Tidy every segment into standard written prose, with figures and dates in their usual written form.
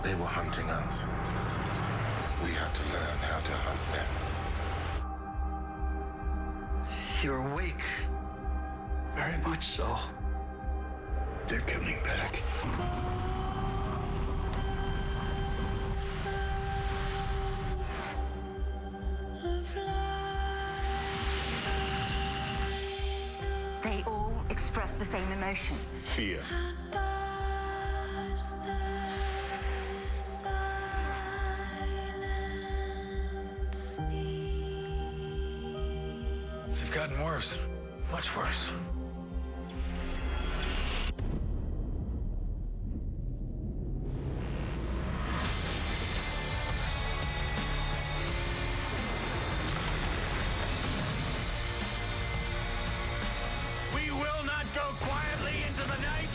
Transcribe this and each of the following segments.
They were hunting us. We had to learn how to hunt them. You're awake. Very much so. They're coming back. They all express the same emotion. Fear. They've gotten worse. Much worse. We will not go quietly into the night.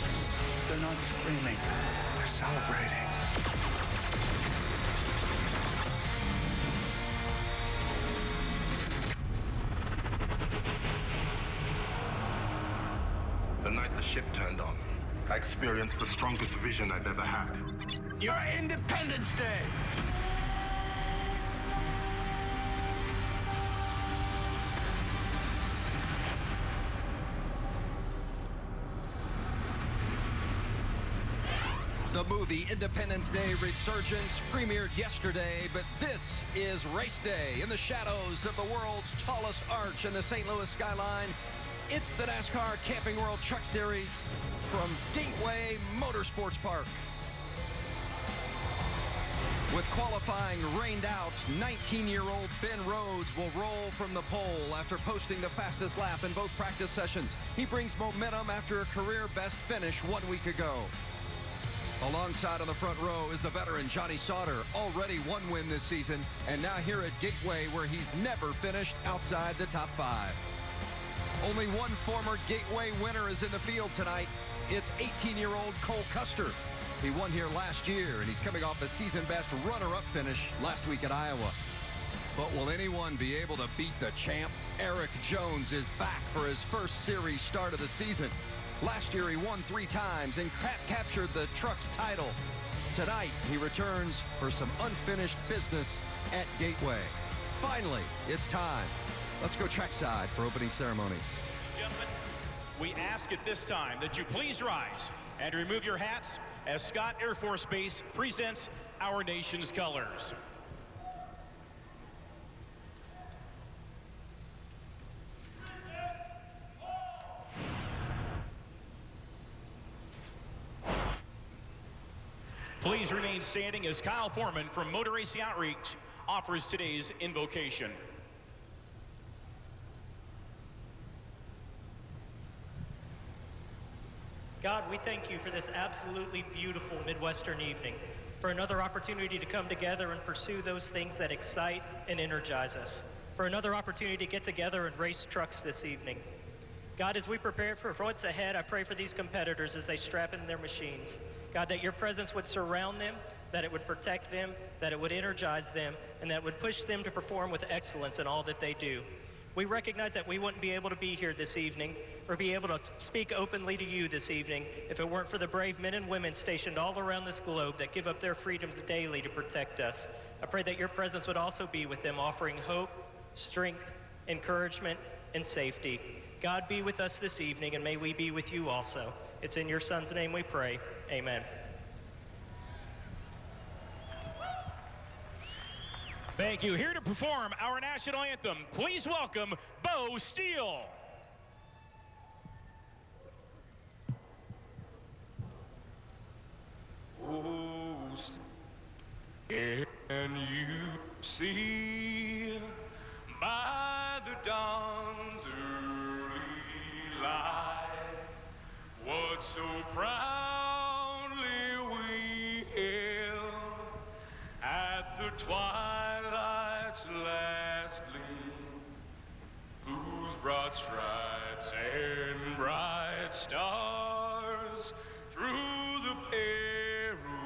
They're not screaming. They're celebrating. The night the ship turned on, I experienced the strongest vision I've ever had. Your Independence Day. The movie Independence Day Resurgence premiered yesterday, but this is race day in the shadows of the world's tallest arch in the St. Louis skyline. It's the NASCAR Camping World Truck Series from Gateway Motorsports Park. With qualifying rained out, 19-year-old Ben Rhodes will roll from the pole after posting the fastest lap in both practice sessions. He brings momentum after a career best finish 1 week ago. Alongside on the front row is the veteran Johnny Sauter, already one win this season, and now here at Gateway where he's never finished outside the top 5. Only one former Gateway winner is in the field tonight. It's 18-year-old Cole Custer. He won here last year, and he's coming off a season-best runner-up finish last week at Iowa. But will anyone be able to beat the champ? Eric Jones is back for his first series start of the season. Last year, he won 3 times and captured the truck's title. Tonight, he returns for some unfinished business at Gateway. Finally, it's time. Let's go trackside for opening ceremonies. Gentlemen, we ask at this time that you please rise and remove your hats as Scott Air Force Base presents our nation's colors. Please remain standing as Kyle Foreman from Motor Racing Outreach offers today's invocation. God, we thank you for this absolutely beautiful Midwestern evening, for another opportunity to come together and pursue those things that excite and energize us, for another opportunity to get together and race trucks this evening. God, as we prepare for what's ahead, I pray for these competitors as they strap in their machines. God, that your presence would surround them, that it would protect them, that it would energize them, and that it would push them to perform with excellence in all that they do. We recognize that we wouldn't be able to be here this evening or be able to speak openly to you this evening if it weren't for the brave men and women stationed all around this globe that give up their freedoms daily to protect us. I pray that your presence would also be with them, offering hope, strength, encouragement, and safety. God, be with us this evening, and may we be with you also. It's in your Son's name we pray. Amen. Thank you. Here to perform our national anthem, please welcome Bo Steele. Oh, can you see by the dawn's early light what so proudly we hailed at the twilight's last gleam, whose broad stripes and bright stars through the perilous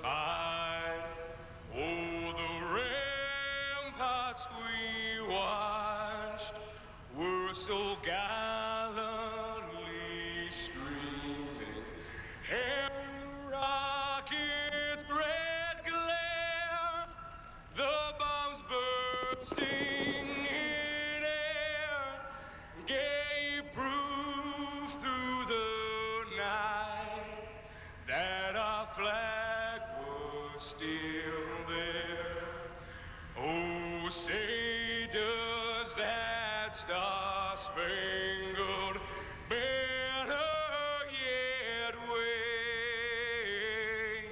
tide, oh, the ramparts we watched were so gallantly streaming, and rockets Star-Spangled Banner yet wave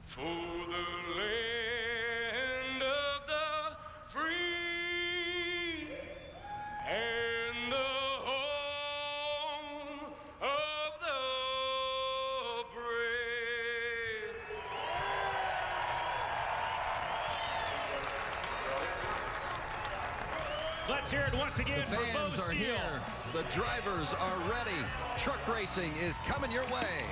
for the land of the free and the home of the brave. Let's hear it once again The for Bo fans are Steele. here. The drivers are ready. Truck racing is coming your way.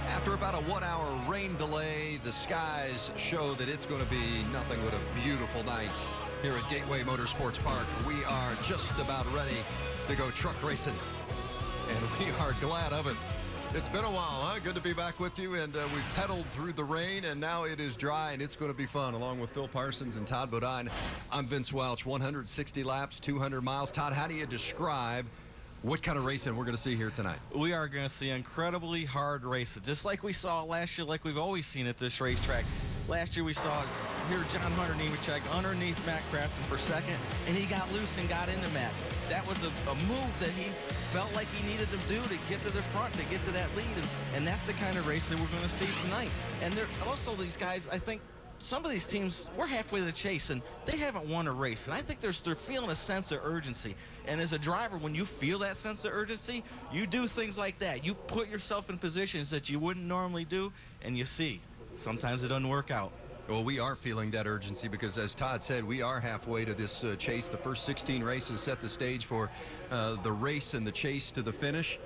After about a 1-hour rain delay, the skies show that it's going to be nothing but a beautiful night here at Gateway Motorsports Park. We are just about ready to go truck racing, and we are glad of it. It's been a while, huh? Good to be back with you, and we've pedaled through the rain, and now it is dry, and it's going to be fun, along with Phil Parsons and Todd Bodine. I'm Vince Welch. 160 laps, 200 miles. Todd, how do you describe what kind of racing we're going to see here tonight? We are going to see incredibly hard races, just like we saw last year, like we've always seen at this racetrack. Last year we saw here John Hunter Nemechek underneath Matt Crafton for second, and he got loose and got into Matt. That was a move that he felt like he needed to do to get to the front, to get to that lead, and that's the kind of race that we're going to see tonight. And they're also, these guys, I think, some of these teams, we're halfway to the chase, and they haven't won a race. And I think they're feeling a sense of urgency. And as a driver, when you feel that sense of urgency, you do things like that. You put yourself in positions that you wouldn't normally do, and you see. Sometimes it doesn't work out. Well, we are feeling that urgency because, as Todd said, we are halfway to this chase. The first 16 races set the stage for the race and the chase to the finish.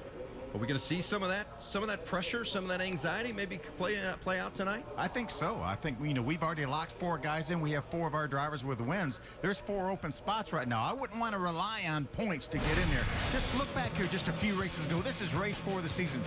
Are we going to see some of that pressure, some of that anxiety maybe play out tonight? I think so. I think, we've already locked 4 guys in. We have 4 of our drivers with wins. There's 4 open spots right now. I wouldn't want to rely on points to get in there. Just look back here just a few races ago. This is race 4 of the season.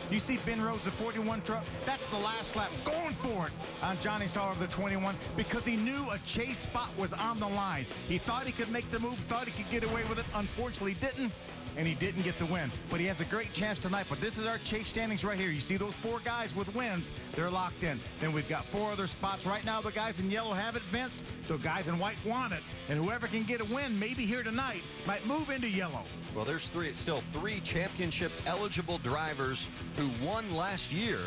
You see Ben Rhodes, the 41 truck, that's the last lap, going for it on Johnny Sauer, the 21, because he knew a chase spot was on the line. He thought he could make the move, thought he could get away with it. Unfortunately, didn't. And he didn't get the win, but he has a great chance tonight. But this is our chase standings right here. You see those 4 guys with wins, they're locked in. Then we've got 4 other spots right now. The guys in yellow have it, Vince. The guys in white want it, and whoever can get a win maybe here tonight might move into yellow. Well, there's still three championship eligible drivers who won last year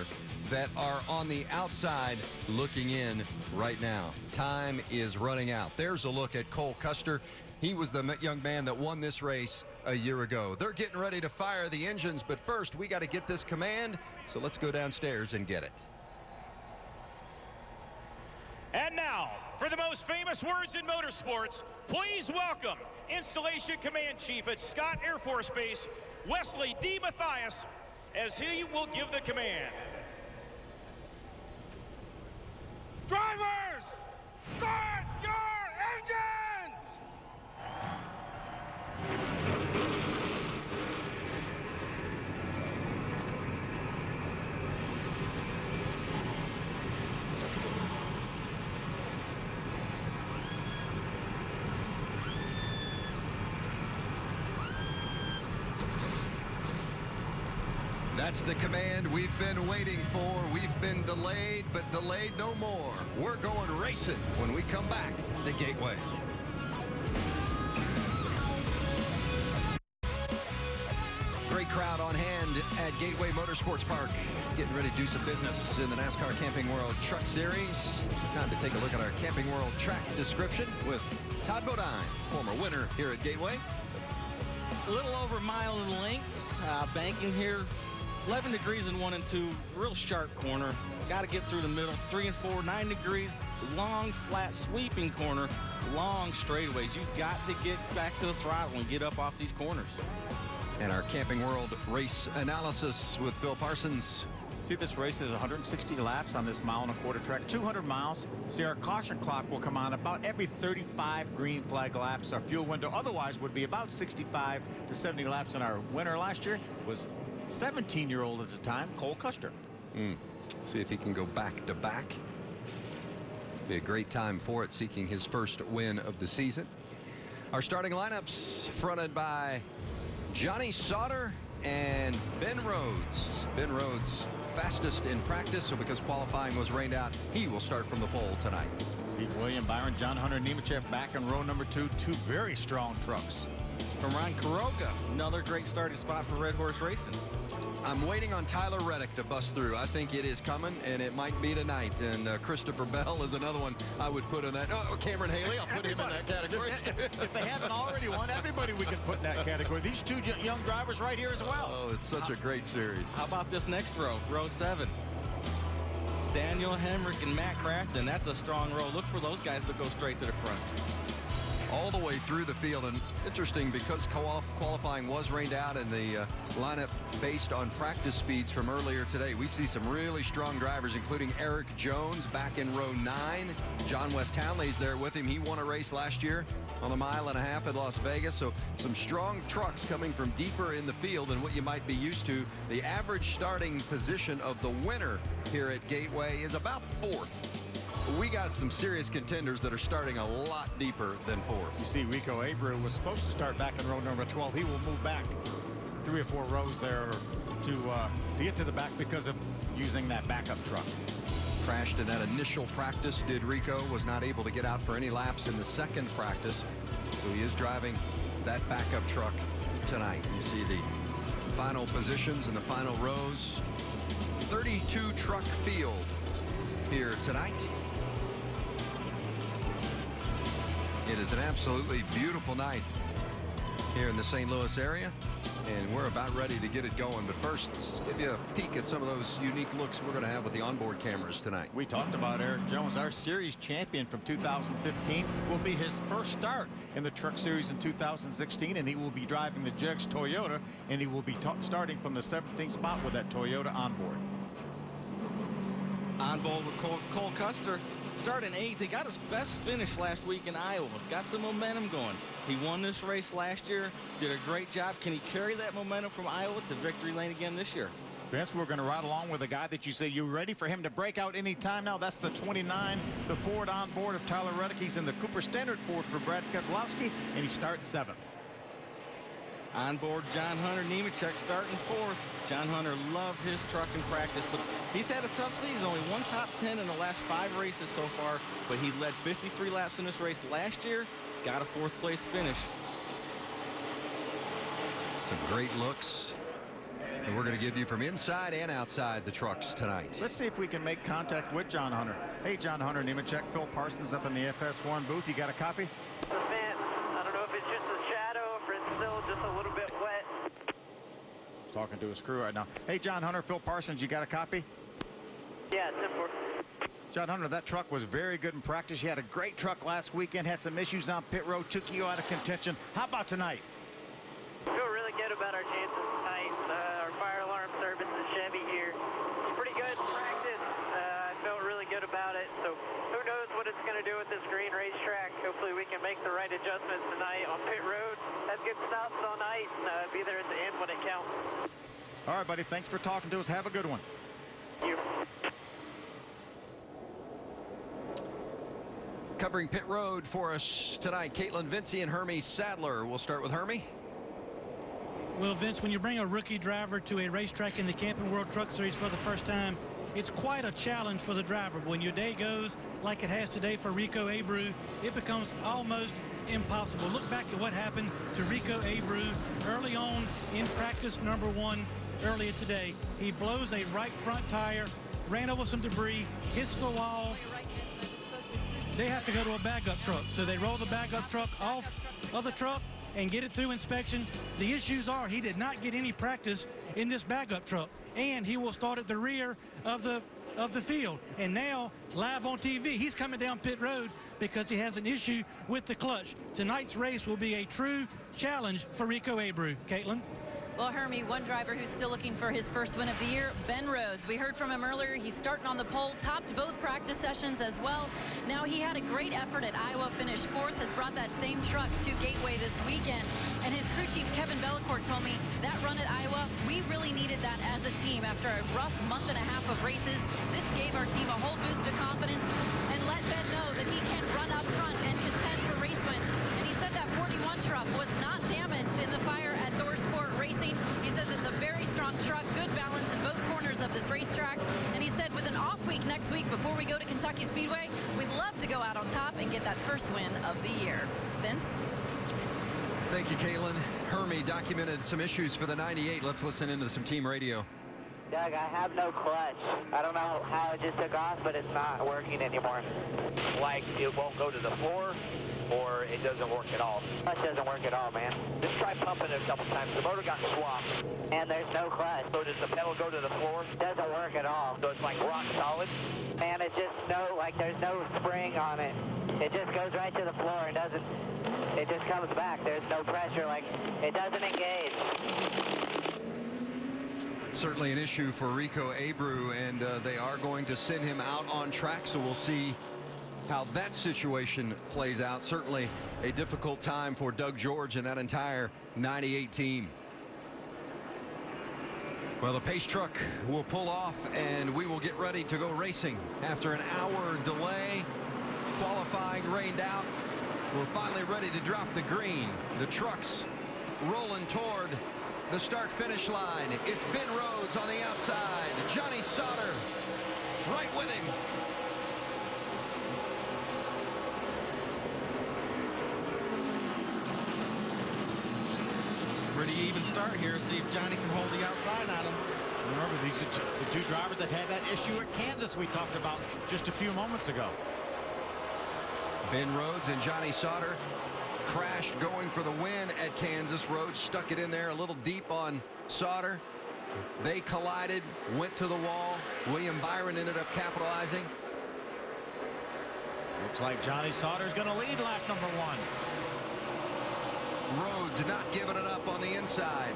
that are on the outside looking in right now. Time is running out. There's a look at Cole Custer. He was the young man that won this race a year ago. They're getting ready to fire the engines, but first we got to get this command, so let's go downstairs and get it. And now, for the most famous words in motorsports, please welcome Installation Command Chief at Scott Air Force Base, Wesley D. Mathias, as he will give the command. Drivers, start your engines! That's the command we've been waiting for. We've been delayed, but delayed no more. We're going racing when we come back to Gateway. Great crowd on hand at Gateway Motorsports Park, getting ready to do some business in the NASCAR Camping World Truck Series. Time to take a look at our Camping World track description with Todd Bodine, former winner here at Gateway. A little over a mile in length, banking here, 11 degrees in 1 and 2, real sharp corner. Got to get through the middle, 3 and 4, 9 degrees, long, flat, sweeping corner, long straightaways. You've got to get back to the throttle and get up off these corners. And our Camping World race analysis with Phil Parsons. See, this race is 160 laps on this 1.25-mile track, 200 miles. See, our caution clock will come on about every 35 green flag laps. Our fuel window otherwise would be about 65 to 70 laps. And our winner last year was 17-year-old at the time, Cole Custer. See if he can go back to back. Be a great time for it, seeking his first win of the season. Our starting lineups fronted by Johnny Sauter and Ben Rhodes. Ben Rhodes, fastest in practice, so because qualifying was rained out, he will start from the pole tonight. Steve William Byron, John Hunter Nemechek back in row number 2. Two very strong trucks. From Ron Quiroga, another great starting spot for Red Horse Racing. I'm waiting on Tyler Reddick to bust through. I think it is coming, and it might be tonight. And Christopher Bell is another one I would put in that. Oh, Cameron Haley, I'll put him in that category. If they haven't already won, everybody we can put in that category. These two young drivers right here as well. Oh, it's such a great series. How about this next row, row 7? Daniel Hemrick and Matt Crafton. That's a strong row. Look for those guys to go straight to the front. All the way through the field, and interesting because qualifying was rained out and the lineup based on practice speeds from earlier today. We see some really strong drivers, including Eric Jones back in row 9. John West Townley's there with him. He won a race last year on the 1.5 miles at Las Vegas. So some strong trucks coming from deeper in the field than what you might be used to. The average starting position of the winner here at Gateway is about 4th. We got some serious contenders that are starting a lot deeper than 4th. You see Rico Abreu was supposed to start back in row number 12. He will move back 3 or 4 rows there to get to the back because of using that backup truck. Crashed in that initial practice, did Rico. Was not able to get out for any laps in the second practice. So he is driving that backup truck tonight. You see the final positions and the final rows. 32 truck field here tonight. It is an absolutely beautiful night here in the St. Louis area, and we're about ready to get it going. But first, let's give you a peek at some of those unique looks we're going to have with the onboard cameras tonight. We talked about Eric Jones, our series champion from 2015. Will be his first start in the Truck Series in 2016, and he will be driving the Jegs Toyota, and he will be starting from the 17th spot with that Toyota onboard. Onboard with Cole Custer. Starting 8th, he got his best finish last week in Iowa. Got some momentum going. He won this race last year, did a great job. Can he carry that momentum from Iowa to victory lane again this year? Vince, we're going to ride along with a guy that you say you're ready for him to break out any time now. That's the 29, the Ford on board of Tyler Reddick. He's in the Cooper Standard Ford for Brad Keselowski, and he starts 7th. On board, John Hunter Nemechek starting 4th. John Hunter loved his truck in practice, but he's had a tough season. Only one top 10 in the last 5 races so far, but he led 53 laps in this race last year, got a 4th place finish. Some great looks, and we're going to give you from inside and outside the trucks tonight. Let's see if we can make contact with John Hunter. Hey, John Hunter Nemechek, Phil Parsons up in the FS1 booth. You got a copy? I don't know if it's just a shadow or it's still just a little bit wet. Talking to his crew right now. Hey, John Hunter, Phil Parsons, you got a copy? Yeah, it's in. John Hunter, that truck was very good in practice. You had a great truck last weekend, had some issues on pit road, took you out of contention. How about tonight? I feel really good about our chances tonight. Our fire alarm service is Chevy here. It's pretty good in practice. I felt really good about it. So who knows what it's going to do with this green racetrack. Hopefully we can make the right adjustments tonight on pit road. Have good stops all night and be there at the end when it counts. All right, buddy. Thanks for talking to us. Have a good one. Thank you. Covering pit road for us tonight, Caitlin Vincey and Hermie Sadler. We'll start with Hermie. Well, Vince, when you bring a rookie driver to a racetrack in the Camping World Truck Series for the first time, it's quite a challenge for the driver. When your day goes like it has today for Rico Abreu, it becomes almost impossible. Look back at what happened to Rico Abreu early on in practice number 1 earlier today. He blows a right front tire, ran over some debris, hits the wall. They have to go to a backup truck. So they roll the backup truck off of the truck and get it through inspection. The issues are he did not get any practice in this backup truck, and he will start at the rear of the field. And now, live on TV, he's coming down pit road because he has an issue with the clutch. Tonight's race will be a true challenge for Rico Abreu. Caitlin? Well, Hermie, one driver who's still looking for his first win of the year, Ben Rhodes. We heard from him earlier. He's starting on the pole, topped both practice sessions as well. Now, he had a great effort at Iowa, finished 4th, has brought that same truck to Gateway this weekend. And his crew chief, Kevin Bellecourt, told me that run at Iowa, we really needed that as a team. After a rough month and a half of races, this gave our team a whole boost of confidence and let Ben know that he can run up front and contend for race wins. And he said that 41 truck was not damaged in the fire at Thorsport Racing. He says it's a very strong truck, good balance in both corners of this racetrack. Kentucky Speedway. We'd love to go out on top and get that first win of the year. Vince? Thank you, Caitlin. Hermie documented some issues for the 98. Let's listen into some team radio. Doug, I have no clutch. I don't know how it just took off, but it's not working anymore. Like it won't go to the floor, or it doesn't work at all? Clutch doesn't work at all, man. Just try pumping it a couple times. The motor got swapped. And there's no clutch. So does the pedal go to the floor? Doesn't work at all. So it's like rock solid? Man, it's just there's no spring on it. It just goes right to the floor and it just comes back. There's no pressure, it doesn't engage. Certainly an issue for Rico Abreu, and they are going to send him out on track, so we'll see how that situation plays out. Certainly a difficult time for Doug George and that entire 98 team. Well, the pace truck will pull off, and we will get ready to go racing. After an hour delay, qualifying rained out. We're finally ready to drop the green. The truck's rolling toward the start-finish line. It's Ben Rhodes on the outside. Johnny Sauter right with him. Pretty even start here. See if Johnny can hold the outside on him. Remember, these are the two drivers that had that issue at Kansas we talked about just a few moments ago. Ben Rhodes and Johnny Sauter crashed going for the win at Kansas. Rhodes stuck it in there a little deep on Sauter. They collided, went to the wall. William Byron ended up capitalizing. Looks like Johnny Sauter's going to lead lap number 1. Rhodes not giving it up on the inside.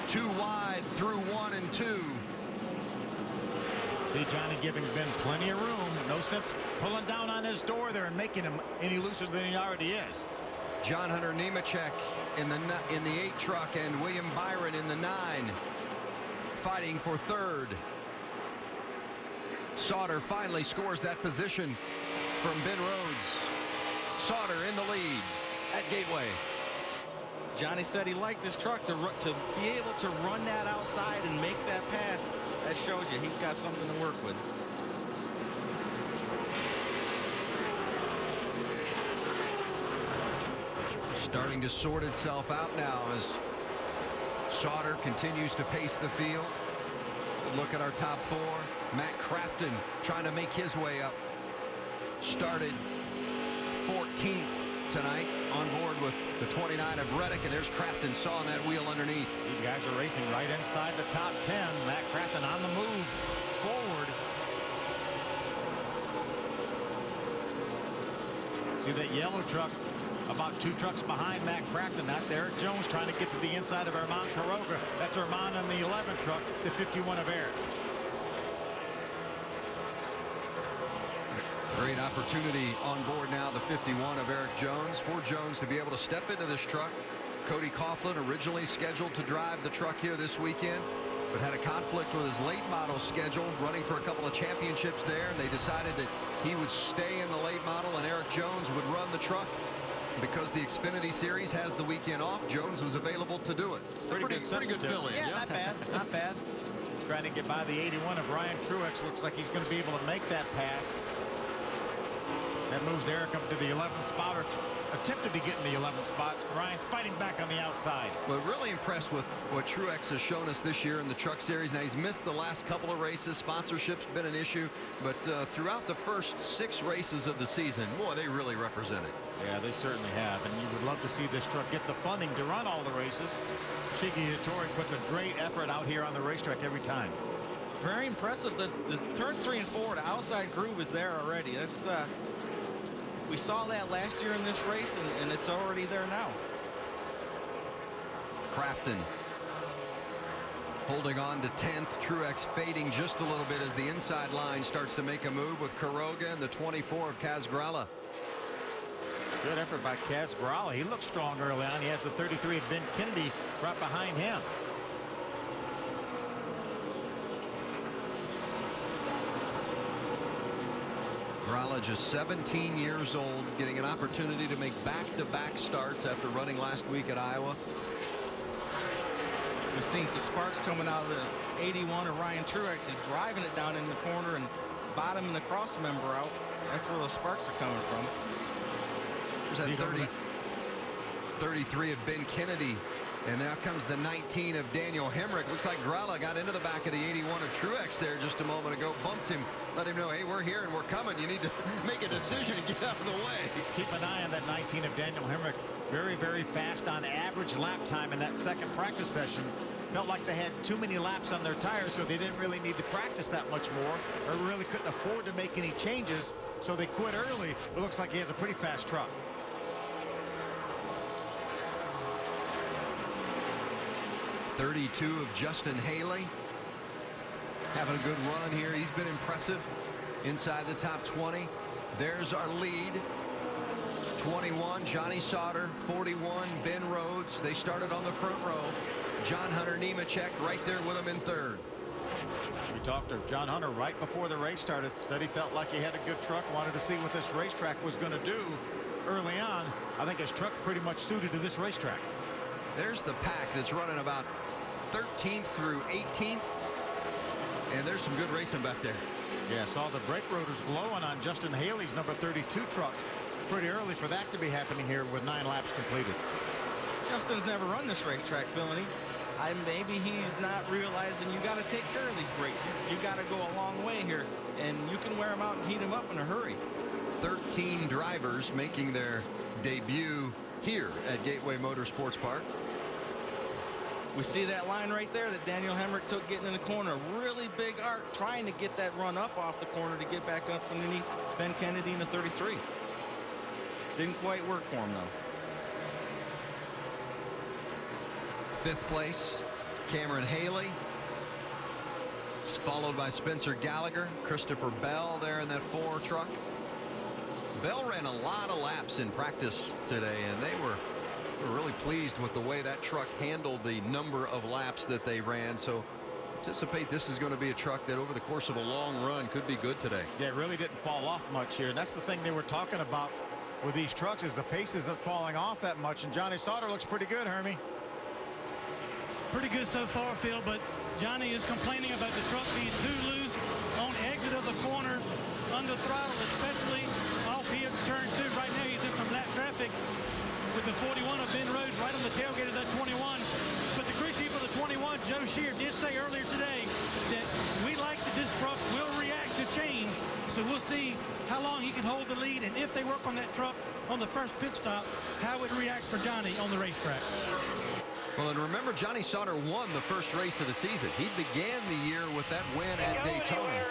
Too wide through 1 and 2. See Johnny giving Ben plenty of room. No sense pulling down on his door there and making him any looser than he already is. John Hunter Nemechek in the 8 truck and William Byron in the 9 fighting for 3rd. Sauter finally scores that position from Ben Rhodes. Sauter in the lead at Gateway. Johnny said he liked his truck to be able to run that outside and make that pass. That shows you he's got something to work with. Starting to sort itself out now as Sauter continues to pace the field. Look at our top 4. Matt Crafton trying to make his way up. Started 14th tonight on board with the 29 of Reddick, and there's Crafton sawing that wheel underneath. These guys are racing right inside the top 10. Matt Crafton on the move forward. See that yellow truck about 2 trucks behind Matt Crafton. That's Eric Jones trying to get to the inside of Herman Quiroga. That's Herman on the 11 truck, the 51 of Eric. Great opportunity on board now, the 51 of Eric Jones. For Jones to be able to step into this truck. Cody Coughlin originally scheduled to drive the truck here this weekend, but had a conflict with his late model schedule, running for a couple of championships there, and they decided that he would stay in the late model and Eric Jones would run the truck. Because the Xfinity Series has the weekend off, Jones was available to do it. Pretty good fill-in. Yeah, not bad, not bad. Trying to get by the 81 of Ryan Truex. Looks like he's going to be able to make that pass. That moves Eric up to the 11th spot, or attempted to get in the 11th spot. Ryan's fighting back on the outside. But really impressed with what Truex has shown us this year in the Truck Series. Now, he's missed the last couple of races. Sponsorship's been an issue. But throughout the first 6 races of the season, boy, they really represent it. Yeah, they certainly have. And you would love to see this truck get the funding to run all the races. Shiki Hattori puts a great effort out here on the racetrack every time. Very impressive. The turn 3 and 4, the outside groove is there already. That's we saw that last year in this race, and it's already there now. Crafton holding on to 10th. Truex fading just a little bit as the inside line starts to make a move with Quiroga and the 24 of Kaz Grala. Good effort by Kaz Grala. He looked strong early on. He has the 33 of Ben Kennedy right behind him. Grala just 17 years old, getting an opportunity to make back-to-back starts after running last week at Iowa. We've seen some sparks coming out of the 81 of Ryan Truex. He's driving it down in the corner and bottom and the cross member out. That's where those sparks are coming from. There's that 33 of Ben Kennedy. And now comes the 19 of Daniel Hemrick. Looks like Gralla got into the back of the 81 of Truex there just a moment ago. Bumped him, let him know, hey, we're here and we're coming. You need to make a decision and get out of the way. Keep an eye on that 19 of Daniel Hemrick. Very, very fast on average lap time in that second practice session. Felt like they had too many laps on their tires, so they didn't really need to practice that much more, or really couldn't afford to make any changes, so they quit early. It looks like he has a pretty fast truck. .32 of Justin Haley. Having a good run here. He's been impressive inside the top 20. There's our lead. 21, Johnny Sauter. 41, Ben Rhodes. They started on the front row. John Hunter Nemechek right there with him in third. We talked to John Hunter right before the race started. Said he felt like he had a good truck. Wanted to see what this racetrack was going to do early on. I think his truck's pretty much suited to this racetrack. There's the pack that's running about 13th through 18th. And there's some good racing back there. Yeah, saw the brake rotors glowing on Justin Haley's number 32 truck. Pretty early for that to be happening here with 9 laps completed. Justin's never run this racetrack, Phil, and maybe he's not realizing you got to take care of these brakes. You got to go a long way here, and you can wear them out and heat them up in a hurry. 13 drivers making their debut here at Gateway Motorsports Park. We see that line right there that Daniel Hemrick took getting in the corner. Really big arc, trying to get that run up off the corner to get back up underneath Ben Kennedy in the 33. Didn't quite work for him, though. 5th place, Cameron Haley. It's followed by Spencer Gallagher, Christopher Bell there in that 4 truck. Bell ran a lot of laps in practice today, and they were really pleased with the way that truck handled the number of laps that they ran. So anticipate this is going to be a truck that over the course of a long run could be good today. Yeah, it really didn't fall off much here. And that's the thing they were talking about with these trucks, is the pace isn't falling off that much. And Johnny Sauter looks pretty good, Hermie. Pretty good so far, Phil, but Johnny is complaining about the truck being too loose on exit of the corner, under throttle, especially off here at turn 2. Right now he's in some lap traffic with the 41 of Ben Rhodes right on the tailgate of that 21. But the crew chief of the 21, Joe Shear, did say earlier today that we like that this truck will react to change. So we'll see how long he can hold the lead, and if they work on that truck on the first pit stop, how it reacts for Johnny on the racetrack. Well, and remember, Johnny Sauter won the first race of the season. He began the year with that win at Daytona.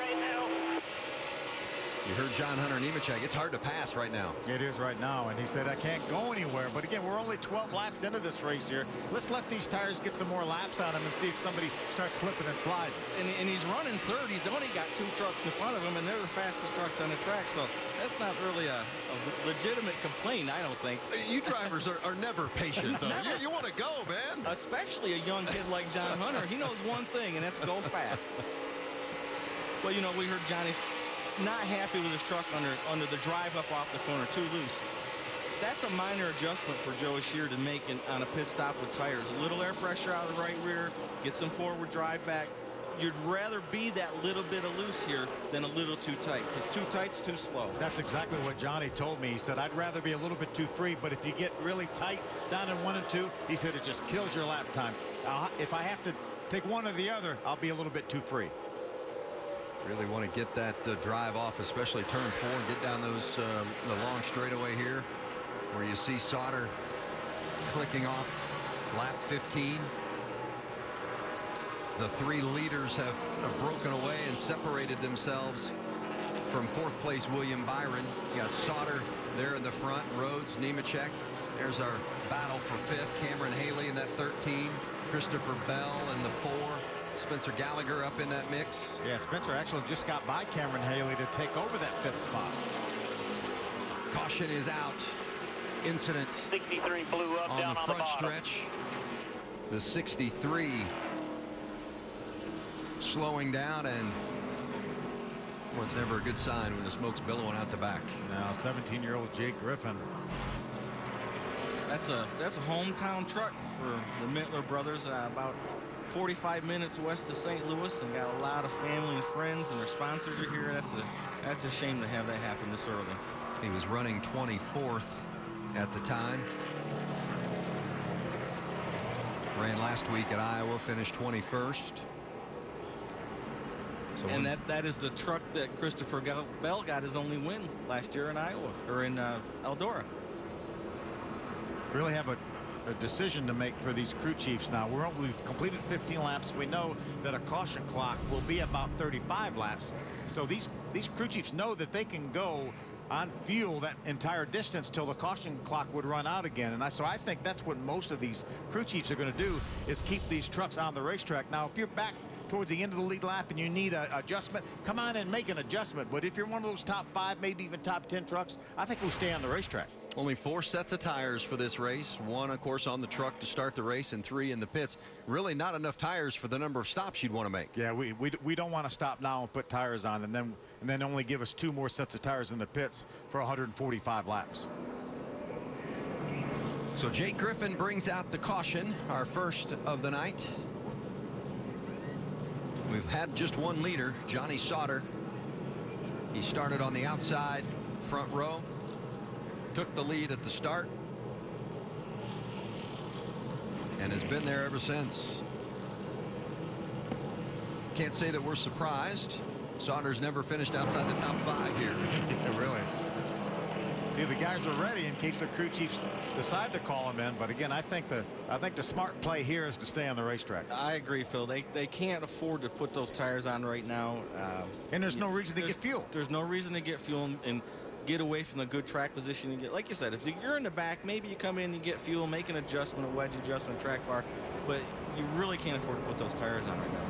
You heard John Hunter Nemechek. It's hard to pass right now. It is right now, and he said, I can't go anywhere. But again, we're only 12 laps into this race here. Let's let these tires get some more laps on them and see if somebody starts slipping and sliding. And he's running third. He's only got 2 trucks in front of him, and they're the fastest trucks on the track. So that's not really a legitimate complaint, I don't think. You drivers are never patient, though. Never. You want to go, man. Especially a young kid like John Hunter. He knows one thing, and that's go fast. Well, you know, we heard Johnny not happy with his truck under the drive up off the corner, too loose. That's a minor adjustment for Joey Shear to make on a pit stop with tires. A little air pressure out of the right rear, get some forward drive back. You'd rather be that little bit of loose here than a little too tight, because too tight's too slow. That's exactly what Johnny told me. He said, I'd rather be a little bit too free, but if you get really tight down in 1 and 2, he said it just kills your lap time. If I have to take one or the other, I'll be a little bit too free. Really want to get that drive off, especially turn 4, and get down those the long straightaway here, where you see Sauter clicking off lap 15. The 3 leaders have broken away and separated themselves from 4th place William Byron. You got Sauter there in the front, Rhodes, Nemechek. There's our battle for 5th. Cameron Haley in that 13, Christopher Bell in the 4. Spencer Gallagher up in that mix. Yeah, Spencer actually just got by Cameron Haley to take over that 5th spot. Caution is out. Incident 63 blew up on down the on front the bottom. stretch. The 63 slowing down, and well, it's never a good sign when the smoke's billowing out the back. Now 17-year-old Jake Griffin. That's a hometown truck for the Mittler brothers. About 45 minutes west of St. Louis and got a lot of family and friends, and their sponsors are here. That's a shame to have that happen this early. He was running 24th at the time. Ran last week at Iowa, finished 21st. So and that is the truck that Christopher Bell got his only win last year in Iowa, or in Eldora. Really have a decision to make for these crew chiefs now. We've completed 15 laps. We know that a caution clock will be about 35 laps. So these crew chiefs know that they can go on fuel that entire distance till the caution clock would run out again. And so I think that's what most of these crew chiefs are going to do, is keep these trucks on the racetrack. Now, if you're back towards the end of the lead lap and you need an adjustment, come on and make an adjustment. But if you're one of those top 5, maybe even top 10 trucks, I think we stay on the racetrack. Only 4 sets of tires for this race. 1, of course, on the truck to start the race, and 3 in the pits. Really not enough tires for the number of stops you'd want to make. Yeah, we don't want to stop now and put tires on and then only give us 2 more sets of tires in the pits for 145 laps. So Jake Griffin brings out the caution, our first of the night. We've had just one leader, Johnny Sauter. He started on the outside front row, took the lead at the start, and has been there ever since. Can't say that we're surprised. Sauter's never finished outside the top 5 here. Yeah, really. See, the guys are ready in case the crew chiefs decide to call them in. But again, I think the smart play here is to stay on the racetrack. I agree, Phil. They can't afford to put those tires on right now. And there's no reason to get fuel. There's no reason to get fuel and get away from the good track position. And get, like you said, if you're in the back, maybe you come in and get fuel, make an adjustment, a wedge adjustment, track bar. But you really can't afford to put those tires on right now.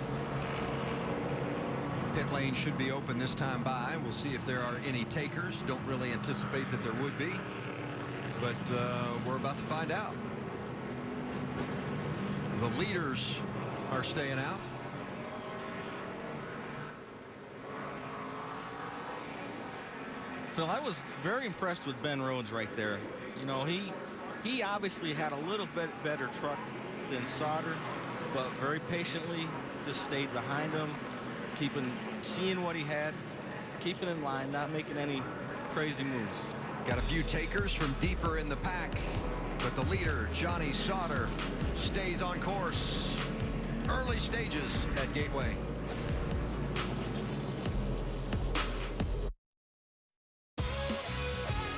Pit lane should be open this time by. We'll see if there are any takers. Don't really anticipate that there would be, but we're about to find out. The leaders are staying out. Phil, I was very impressed with Ben Rhodes right there. You know, he obviously had a little bit better truck than Sauter, but very patiently just stayed behind him, seeing what he had, keeping in line, not making any crazy moves. Got a few takers from deeper in the pack, but the leader, Johnny Sauter, stays on course. Early stages at Gateway.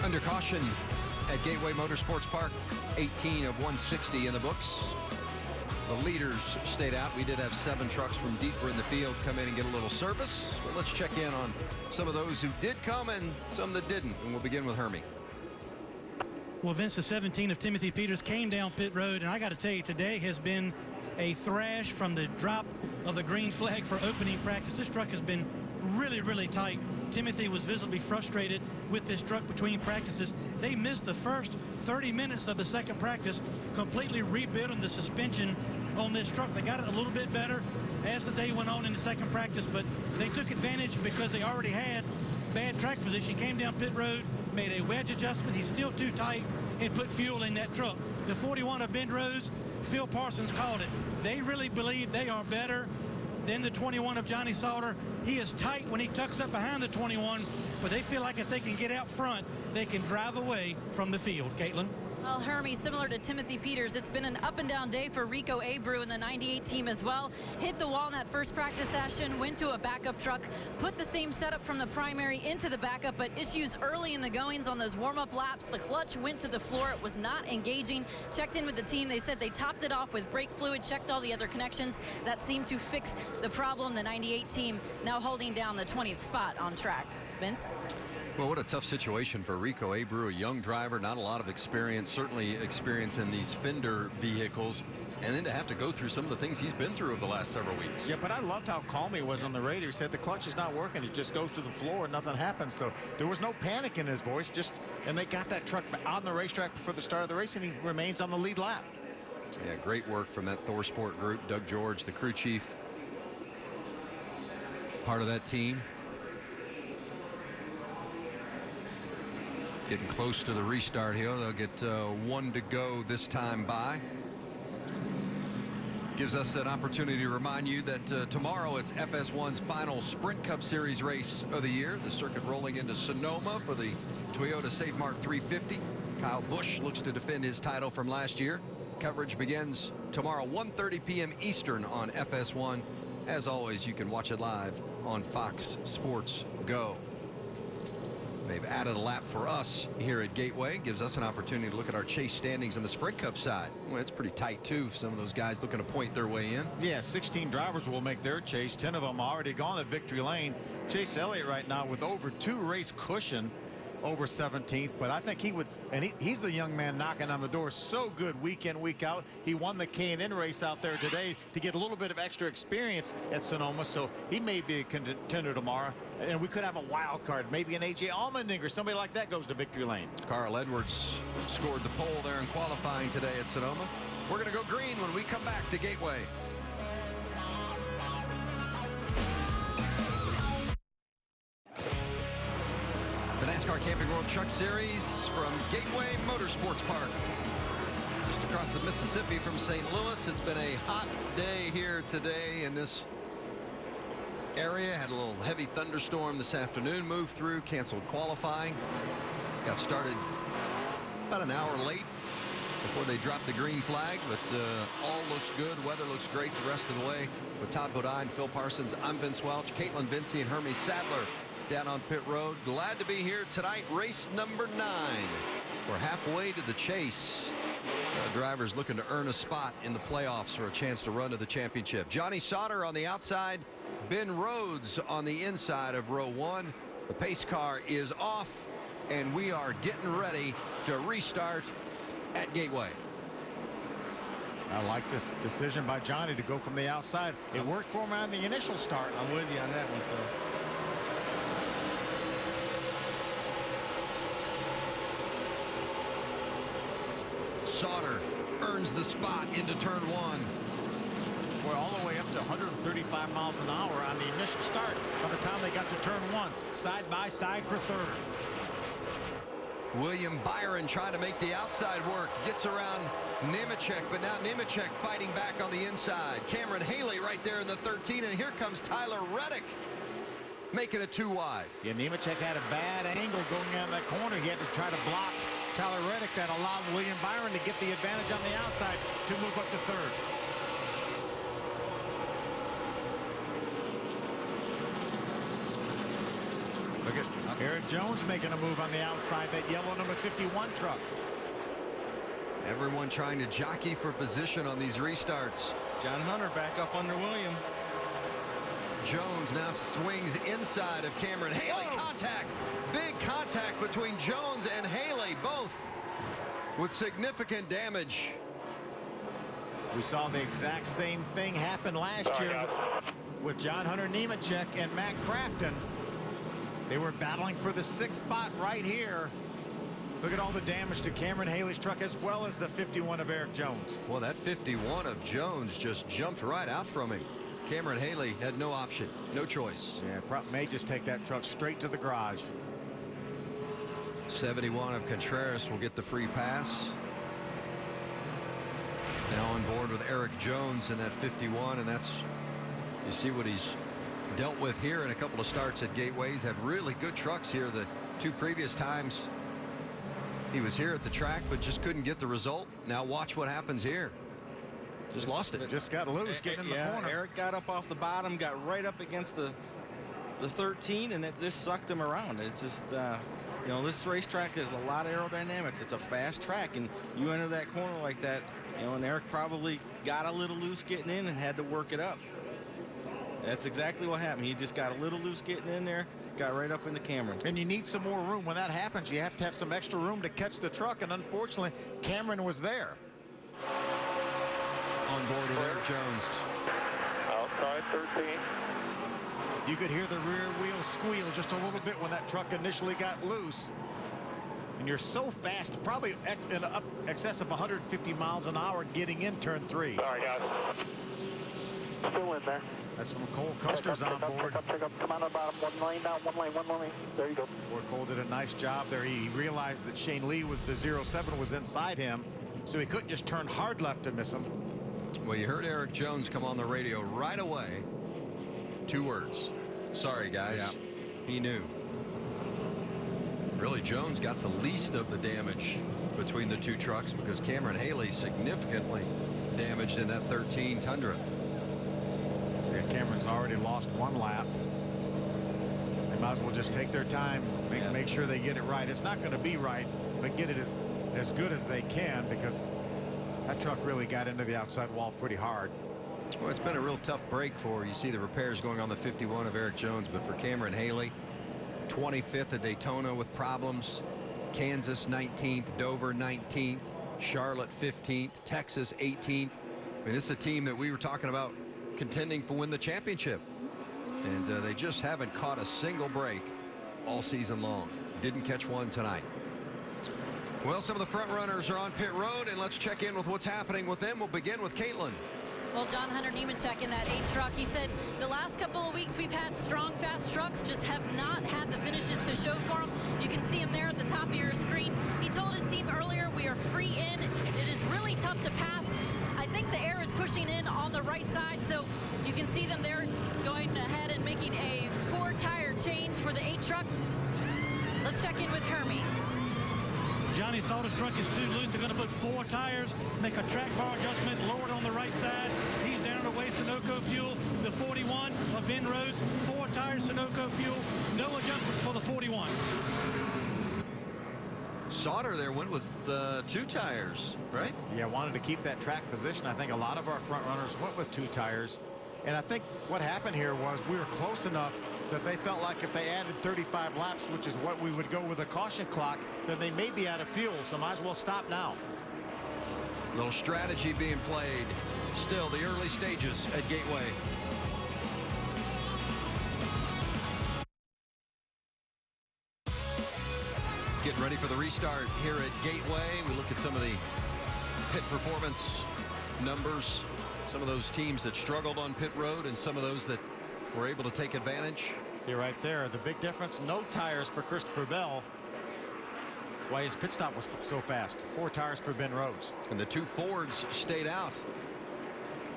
Under caution at Gateway Motorsports Park, 18 of 160 in the books. The leaders stayed out. We did have 7 trucks from deeper in the field come in and get a little service. But let's check in on some of those who did come and some that didn't. And we'll begin with Hermie. Well, Vince, the 17 of Timothy Peters came down pit road, and I got to tell you, today has been a thrash from the drop of the green flag for opening practice. This truck has been really, really tight. Timothy was visibly frustrated with this truck between practices. They missed the first 30 minutes of the second practice, completely rebuilding the suspension on this truck. They got it a little bit better as the day went on in the second practice, but they took advantage because they already had bad track position, came down pit road, made a wedge adjustment. He's still too tight, and put fuel in that truck. The 41 of Ben Rhodes, Phil Parsons called it. They really believe they are better than the 21 of Johnny Sauter. He is tight when he tucks up behind the 21, but they feel like if they can get out front, they can drive away from the field. Caitlin? Well, Hermie, similar to Timothy Peters, it's been an up-and-down day for Rico Abreu in the 98 team as well. Hit the wall in that first practice session, went to a backup truck, put the same setup from the primary into the backup, but issues early in the goings on those warm-up laps. The clutch went to the floor. It was not engaging. Checked in with the team. They said they topped it off with brake fluid, checked all the other connections. That seemed to fix the problem. The 98 team now holding down the 20th spot on track. Vince? Well, what a tough situation for Rico Abreu, a young driver, not a lot of experience, certainly experience in these fender vehicles, and then to have to go through some of the things he's been through over the last several weeks. Yeah, but I loved how calm he was on the radio. He said the clutch is not working. It just goes to the floor and nothing happens. So there was no panic in his voice, and they got that truck on the racetrack before the start of the race, and he remains on the lead lap. Yeah, great work from that Thor Sport group. Doug George, the crew chief, part of that team. Getting close to the restart here. They'll get 1 to go this time by. Gives us an opportunity to remind you that tomorrow it's FS1's final Sprint Cup Series race of the year. The circuit rolling into Sonoma for the Toyota Safe Mark 350. Kyle Busch looks to defend his title from last year. Coverage begins tomorrow 1:30 p.m. Eastern on FS1. As always, you can watch it live on Fox Sports Go. They've added a lap for us here at Gateway. Gives us an opportunity to look at our chase standings on the Sprint Cup side. Well, it's pretty tight, too. Some of those guys looking to point their way in. Yeah, 16 drivers will make their chase. 10 of them already gone at victory lane. Chase Elliott right now with over 2 race cushion over 17th, but I think he would, and he's the young man knocking on the door. So good week in, week out. He won the K&N race out there today to get a little bit of extra experience at Sonoma, so he may be a contender tomorrow, and we could have a wild card. Maybe an A.J. Allmendinger, somebody like that goes to victory lane. Carl Edwards scored the pole there in qualifying today at Sonoma. We're going to go green when we come back to Gateway. The NASCAR Camping World Truck Series from Gateway Motorsports Park. Just across the Mississippi from St. Louis. It's been a hot day here today in this area. Had a little heavy thunderstorm this afternoon. Moved through, canceled qualifying. Got started about an hour late before they dropped the green flag, but all looks good. Weather looks great the rest of the way. With Todd Bodine, Phil Parsons, I'm Vince Welch, Caitlin Vincey, and Hermie Sadler down on pit road. Glad to be here tonight. Race number 9. We're halfway to the chase. Drivers looking to earn a spot in the playoffs for a chance to run to the championship. Johnny Sauter on the outside, Ben Rhodes on the inside of row 1. The pace car is off, and we are getting ready to restart at Gateway. I like this decision by Johnny to go from the outside. It worked for him on the initial start. I'm with you on that one, Phil. Sauter earns the spot into turn 1. We're all the way up to 135 miles an hour on the initial start. By the time they got to turn 1, side by side for third. William Byron trying to make the outside work. Gets around Nemechek, but now Nemechek fighting back on the inside. Cameron Haley right there in the 13, and here comes Tyler Reddick making it too wide. Yeah, Nemechek had a bad angle going down that corner. He had to try to block Tyler Reddick. That allowed William Byron to get the advantage on the outside to move up to third. Look at Eric Jones making a move on the outside, that yellow number 51 truck. Everyone trying to jockey for position on these restarts. John Hunter back up under William. Jones now swings inside of Cameron Haley. Contact. Big contact between Jones and Haley, both with significant damage. We saw the exact same thing happen last year with John Hunter Nemechek and Matt Crafton. They were battling for the 6th spot right here. Look at all the damage to Cameron Haley's truck, as well as the 51 of Eric Jones. Well, that 51 of Jones just jumped right out from him. Cameron Haley had no option, no choice. Yeah, may just take that truck straight to the garage. 71 of Contreras will get the free pass. Now on board with Eric Jones in that 51, and that's, you see what he's dealt with here in a couple of starts at Gateway. He's had really good trucks here the 2 previous times he was here at the track, but just couldn't get the result. Now watch what happens here. Just lost it. Just got loose getting in the corner. Eric got up off the bottom, got right up against the 13, and it just sucked him around. It's just you know, this racetrack has a lot of aerodynamics. It's a fast track, and you enter that corner like that, you know, and Eric probably got a little loose getting in and had to work it up. That's exactly what happened. He just got a little loose getting in there, got right up into Cameron. And you need some more room. When that happens, you have to have some extra room to catch the truck, and unfortunately, Cameron was there. On board with Eric Jones. Outside 13. You could hear the rear wheel squeal just a little bit when that truck initially got loose. And you're so fast, probably in excess of 150 miles an hour getting in turn 3. Sorry, guys. Still in there. That's from Cole Custer's on board. Check up. Come on the bottom. 1 lane down. 1 lane. 1 lane. There you go. Cole did a nice job there. He realized that Shane Lee was the 07 was inside him, so he couldn't just turn hard left to miss him. Well, you heard Eric Jones come on the radio right away. 2 words. Sorry, guys. Yeah. He knew. Really, Jones got the least of the damage between the 2 trucks because Cameron Haley significantly damaged in that 13 Tundra. Yeah, Cameron's already lost 1 lap. They might as well just take their time, make sure they get it right. It's not going to be right, but get it as good as they can, because that truck really got into the outside wall pretty hard. Well, it's been a real tough break for, you see the repairs going on the 51 of Eric Jones, but for Cameron Haley, 25th at Daytona with problems, Kansas 19th, Dover 19th, Charlotte 15th, Texas 18th. I mean, this is a team that we were talking about contending for win the championship, and they just haven't caught a single break all season long. Didn't catch one tonight. Well, some of the front runners are on pit road, and let's check in with what's happening with them. We'll begin with Caitlin. Well, John Hunter Nemechek in that 8 truck, he said the last couple of weeks we've had strong, fast trucks, just have not had the finishes to show for them. You can see him there at the top of your screen. He told his team earlier, we are free in. It is really tough to pass. I think the air is pushing in on the right side, so you can see them there going ahead and making a 4-tire change for the 8 truck. Let's check in with Hermie. Johnny Sauter's truck is too loose. They're going to put 4 tires, make a track bar adjustment, lower it on the right side. He's down away Sunoco fuel. The 41 of Ben Rhodes, 4 tires Sunoco fuel. No adjustments for the 41. Sauter there went with 2 tires, right? Yeah, wanted to keep that track position. I think a lot of our front runners went with 2 tires. And I think what happened here was we were close enough that they felt like if they added 35 laps, which is what we would go with a caution clock, then they may be out of fuel, so might as well stop now. Little strategy being played. Still the early stages at Gateway. Getting ready for the restart here at Gateway. We look at some of the pit performance numbers. Some of those teams that struggled on pit road and some of those that were able to take advantage. See right there, the big difference, no tires for Christopher Bell. Why his pit stop was so fast. 4 tires for Ben Rhodes. And the 2 Fords stayed out.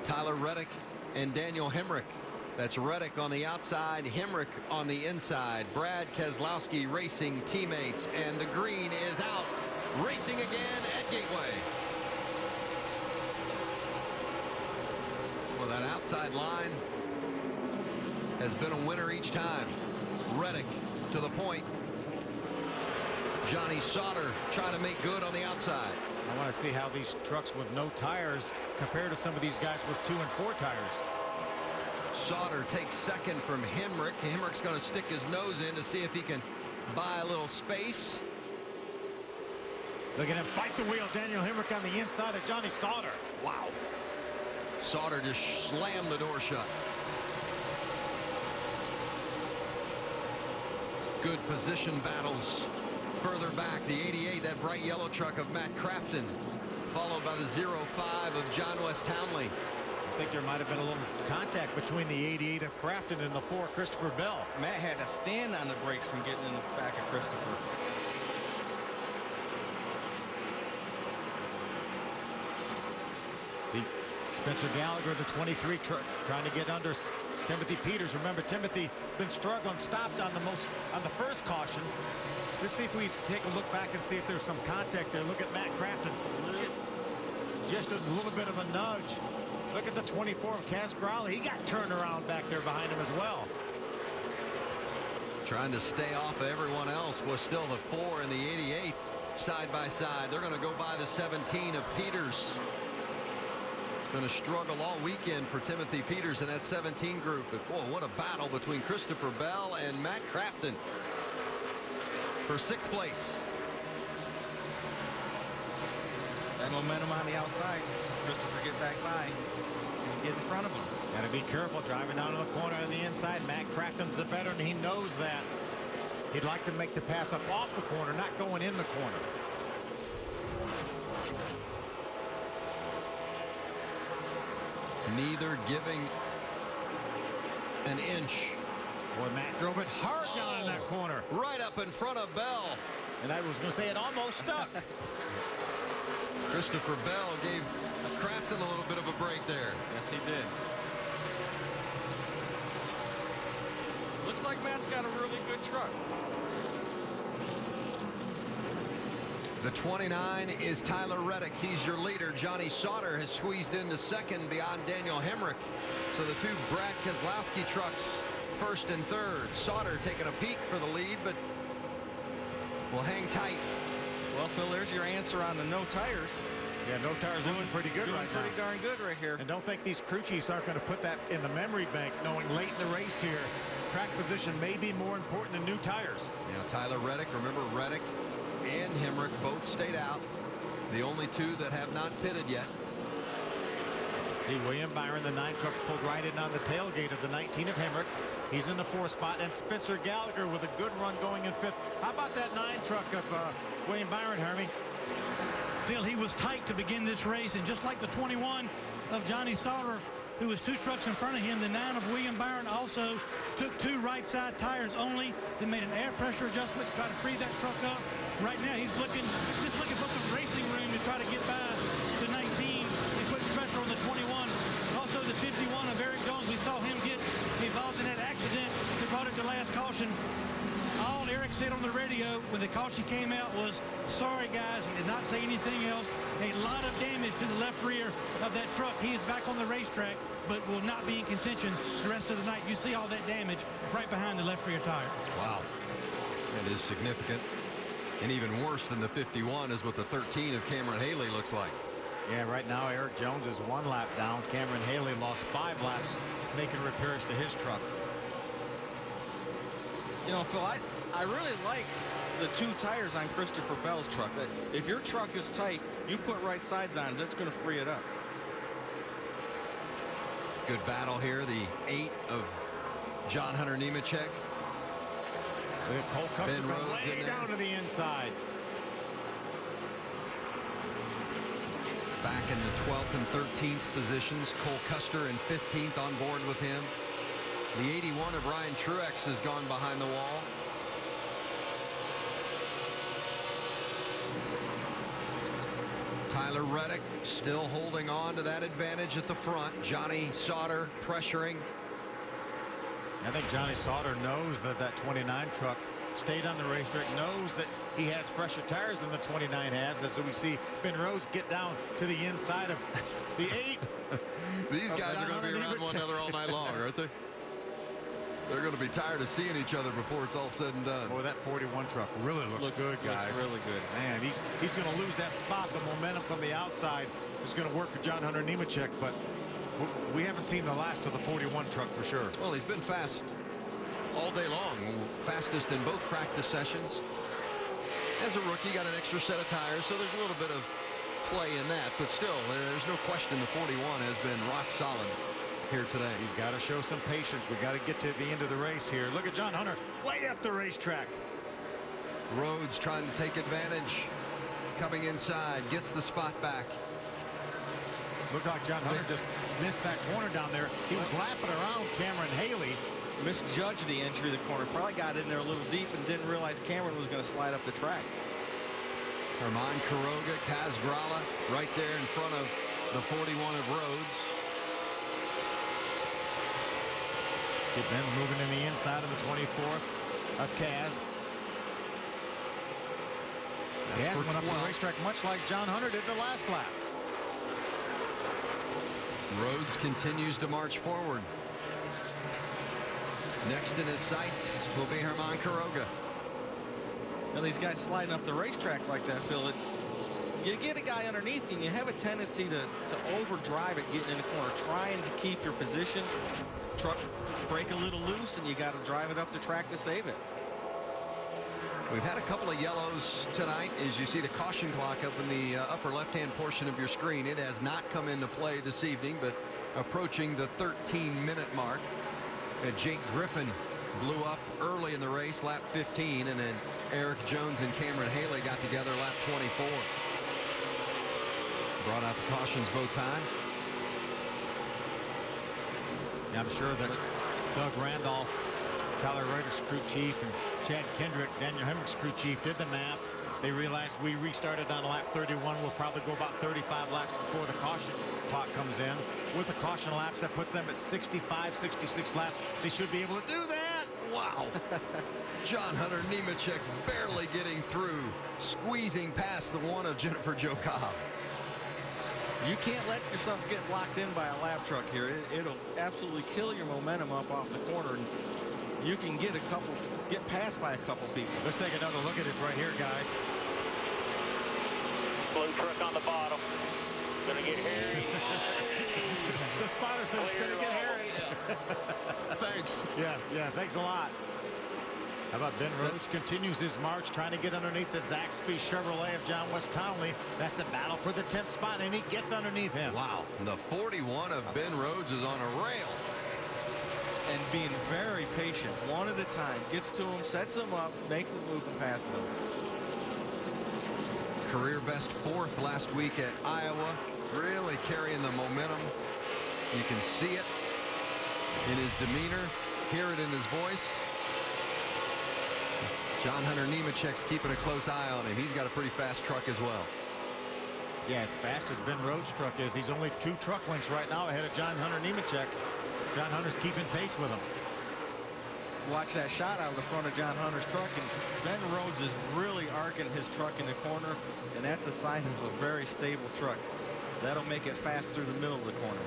Tyler Reddick and Daniel Hemrick. That's Reddick on the outside, Hemrick on the inside. Brad Keselowski racing teammates, and the green is out. Racing again at Gateway. Well, that outside line has been a winner each time. Reddick to the point. Johnny Sauter trying to make good on the outside. I want to see how these trucks with no tires compare to some of these guys with 2 and 4 tires. Sauter takes second from Hemrick. Hemrick's going to stick his nose in to see if he can buy a little space. Look at him fight the wheel. Daniel Hemrick on the inside of Johnny Sauter. Wow. Sauter just slammed the door shut. Good position battles further back. The 88, that bright yellow truck of Matt Crafton, followed by the 05 of John West Townley. I think there might have been a little contact between the 88 of Crafton and the 4 Christopher Bell. Matt had to stand on the brakes from getting in the back of Christopher. Spencer Gallagher, the 23 truck, trying to get under Timothy Peters. Remember, Timothy been struggling, stopped on the first caution. Let's see if we take a look back and see if there's some contact there. Look at Matt Crafton. Just a little bit of a nudge. Look at the 24 of Cass Crowley. He got turned around back there behind him as well. Trying to stay off of everyone else was still the 4 and the 88 side by side. They're going to go by the 17 of Peters. It's been a struggle all weekend for Timothy Peters in that 17 group. But boy, what a battle between Christopher Bell and Matt Crafton for 6th place. That momentum on the outside. Christopher get back by and get in front of him. Got to be careful driving down to the corner on the inside. Matt Crafton's the veteran. He knows that. He'd like to make the pass up off the corner, not going in the corner. Neither giving an inch. Boy, Matt drove it hard down in that corner. Right up in front of Bell. And I was going to say it almost stuck. Christopher Bell gave Crafton a little bit of a break there. Yes, he did. Looks like Matt's got a really good truck. The 29 is Tyler Reddick. He's your leader. Johnny Sauter has squeezed into second beyond Daniel Hemrick. So the two Brad Keselowski trucks, first and third. Sauter taking a peek for the lead, but will hang tight. Well, Phil, there's your answer on the no tires. Yeah, no tires doing pretty good right now. Pretty darn good right here. And don't think these crew chiefs aren't going to put that in the memory bank, knowing late in the race here, track position may be more important than new tires. Yeah, Tyler Reddick, remember Reddick and Hemrick both stayed out. The only two that have not pitted yet. See, William Byron, the 9 truck, pulled right in on the tailgate of the 19 of Hemrick. He's in the 4th spot, and Spencer Gallagher with a good run going in 5th. How about that 9 truck of William Byron, Hermie? Phil, he was tight to begin this race, and just like the 21 of Johnny Sauter, who was 2 trucks in front of him, the 9 of William Byron also took 2 right side tires only. They made an air pressure adjustment to try to free that truck up. Right now he's just looking for some racing room to try to get by the 19 and put pressure on the 21. Also the 51 of Eric Jones, we saw him get involved in that accident that brought it to last caution. All Eric said on the radio when the caution came out was, sorry guys. He did not say anything else. A lot of damage to the left rear of that truck. He is back on the racetrack, but will not be in contention the rest of the night. You see all that damage right behind the left rear tire. Wow. It is significant. And even worse than the 51 is what the 13 of Cameron Haley looks like. Yeah, right now Eric Jones is 1 lap down. Cameron Haley lost 5 laps making repairs to his truck. You know, Phil, I really like the 2 tires on Christopher Bell's truck. If your truck is tight, you put right sides on, that's going to free it up. Good battle here. The 8 of John Hunter Nemechek. Cole Custer Ben Rhodes way down to the inside. Back in the 12th and 13th positions. Cole Custer in 15th on board with him. The 81 of Ryan Truex has gone behind the wall. Tyler Reddick still holding on to that advantage at the front. Johnny Sauter pressuring. I think Johnny Sauter knows that that 29 truck stayed on the racetrack, knows that he has fresher tires than the 29 has, as we see Ben Rhodes get down to the inside of the 8. These guys are going to be around one another all night long, aren't they? They're going to be tired of seeing each other before it's all said and done. Boy, that 41 truck really looks good, guys. Looks really good. Man, he's going to lose that spot. The momentum from the outside is going to work for John Hunter Nemechek, but we haven't seen the last of the 41 truck for sure. Well, he's been fast all day long. Fastest in both practice sessions. As a rookie, got an extra set of tires, so there's a little bit of play in that. But still, there's no question the 41 has been rock solid here today. He's got to show some patience. We got to get to the end of the race here. Look at John Hunter way up the racetrack. Rhodes trying to take advantage. Coming inside, gets the spot back. Looked like John Hunter just missed that corner down there. He was lapping around Cameron Haley. Misjudged the entry of the corner. Probably got in there a little deep and didn't realize Cameron was going to slide up the track. Herman Quiroga, Kaz Grala right there in front of the 41 of Rhodes. See Ben moving in the inside of the 24th of Kaz. Kaz went up the racetrack much like John Hunter did the last lap. Rhodes continues to march forward. Next in his sights will be Herman Quiroga. Now these guys sliding up the racetrack like that, Phil, you get a guy underneath you and you have a tendency to overdrive it getting in the corner, trying to keep your position. Truck break a little loose and you got to drive it up the track to save it. We've had a couple of yellows tonight. As you see the caution clock up in the upper left-hand portion of your screen, it has not come into play this evening, but approaching the 13-minute mark. Jake Griffin blew up early in the race, lap 15, and then Eric Jones and Cameron Haley got together lap 24. Brought out the cautions both times. Yeah, I'm sure that Doug Randolph, Tyler Reddick's crew chief, and Chad Kendrick, Daniel Hemrick's crew chief, did the math. They realized we restarted on lap 31. We'll probably go about 35 laps before the caution clock comes in. With the caution laps, that puts them at 65, 66 laps. They should be able to do that. Wow. John Hunter Nemechek barely getting through, squeezing past the one of Jennifer Jo Cobb. You can't let yourself get locked in by a lap truck here. It'll absolutely kill your momentum up off the corner. And you can get passed by a couple people. Let's take another look at this right here, guys. Blue truck on the bottom. Gonna get hairy. The spotter said it's gonna get hairy. Thanks. Yeah, thanks a lot. How about Ben Rhodes continues his march, trying to get underneath the Zaxby Chevrolet of John West Townley. That's a battle for the 10th spot, and he gets underneath him. Wow, the 41 of Ben Rhodes is on a rail. And being very patient, one at a time, gets to him, sets him up, makes his move, and passes him. Career best 4th last week at Iowa, really carrying the momentum. You can see it in his demeanor, hear it in his voice. John Hunter Nemechek's keeping a close eye on him. He's got a pretty fast truck as well. Yeah, as fast as Ben Rhodes' truck is, he's only 2 truck lengths right now ahead of John Hunter Nemechek. John Hunter's keeping pace with him. Watch that shot out of the front of John Hunter's truck, and Ben Rhodes is really arcing his truck in the corner, and that's a sign of a very stable truck. That'll make it fast through the middle of the corner.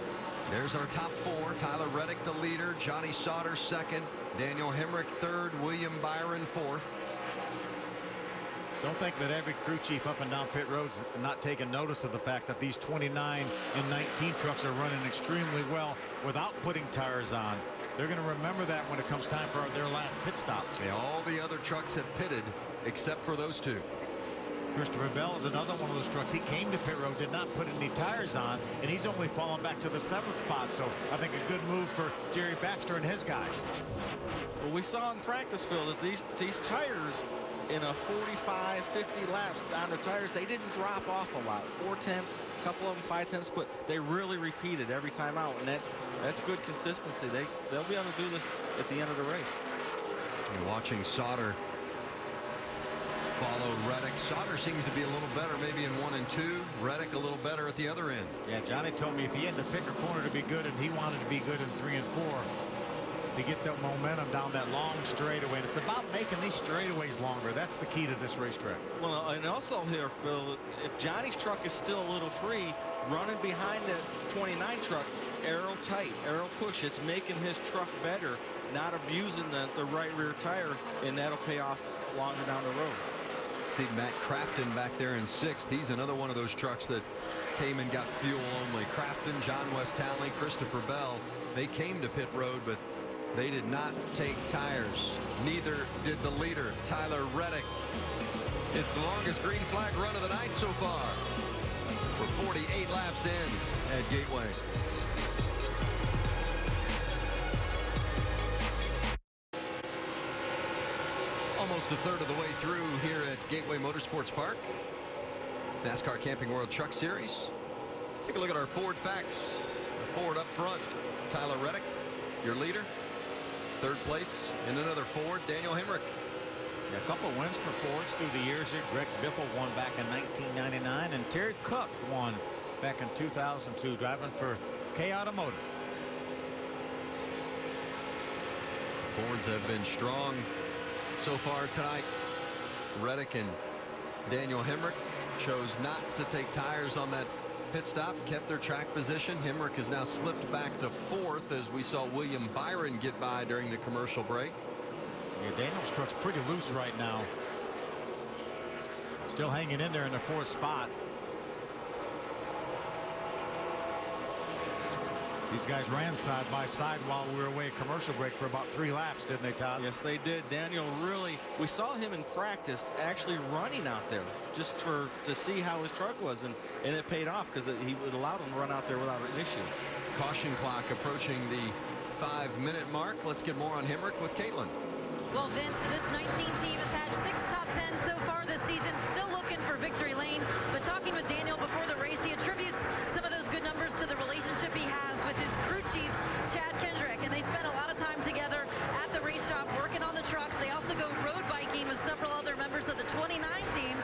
There's our top 4. Tyler Reddick, the leader. Johnny Sauter, 2nd. Daniel Hemrick, 3rd. William Byron, 4th. Don't think that every crew chief up and down pit roads not taking notice of the fact that these 29 and 19 trucks are running extremely well without putting tires on. They're going to remember that when it comes time for their last pit stop. Yeah, all the other trucks have pitted except for those 2. Christopher Bell is another one of those trucks. He came to pit road, did not put any tires on, and he's only fallen back to the 7th spot. So I think a good move for Jerry Baxter and his guys. Well, we saw in practice, Phil, that these tires in a 45, 50 laps on the tires, they didn't drop off a lot. 4/10, a couple of them 5/10, but they really repeated every time out, and that's good consistency. They'll be able to do this at the end of the race. You're watching Sauter follow Reddick. Sauter seems to be a little better maybe in 1 and 2. Reddick a little better at the other end. Yeah, Johnny told me if he had to pick a corner to be good, and he wanted to be good in 3 and 4 to get that momentum down that long straightaway. And it's about making these straightaways longer. That's the key to this racetrack. Well, and also here, Phil, if Johnny's truck is still a little free, running behind the 29 truck, aero tight, aero push, it's making his truck better, not abusing the right rear tire, and that'll pay off longer down the road. See Matt Crafton back there in 6th. He's another one of those trucks that came and got fuel only. Crafton, John West Townley, Christopher Bell, they came to pit road, but they did not take tires. Neither did the leader, Tyler Reddick. It's the longest green flag run of the night so far. We're 48 laps in at Gateway. Almost a third of the way through here at Gateway Motorsports Park. NASCAR Camping World Truck Series. Take a look at our Ford facts. The Ford up front, Tyler Reddick, your leader. 3rd place in another Ford, Daniel Hemrick. Yeah, a couple wins for Fords through the years here. Greg Biffle won back in 1999, and Terry Cook won back in 2002, driving for K Automotive. Fords have been strong so far tonight. Reddick and Daniel Hemrick chose not to take tires on that pit stop, kept their track position. Hemrick has now slipped back to 4th as we saw William Byron get by during the commercial break. Yeah, Daniel's truck's pretty loose right now. Still hanging in there in the 4th spot. These guys ran side by side while we were away at commercial break for about 3 laps, didn't they, Todd? Yes, they did. Daniel really, we saw him in practice actually running out there just to see how his truck was, and it paid off because it allowed him to run out there without an issue. Caution clock approaching the 5-minute mark. Let's get more on Hemrick with Caitlin. Well, Vince, this 19 team has had 6 top 10s so far this season, still looking for victory lane. But talking with Daniel before the race, he attributes some of those good numbers to the relationship he has with his crew chief, Chad Kendrick. And they spent a lot of time together at the race shop working on the trucks. They also go road biking with several other members of the 29 team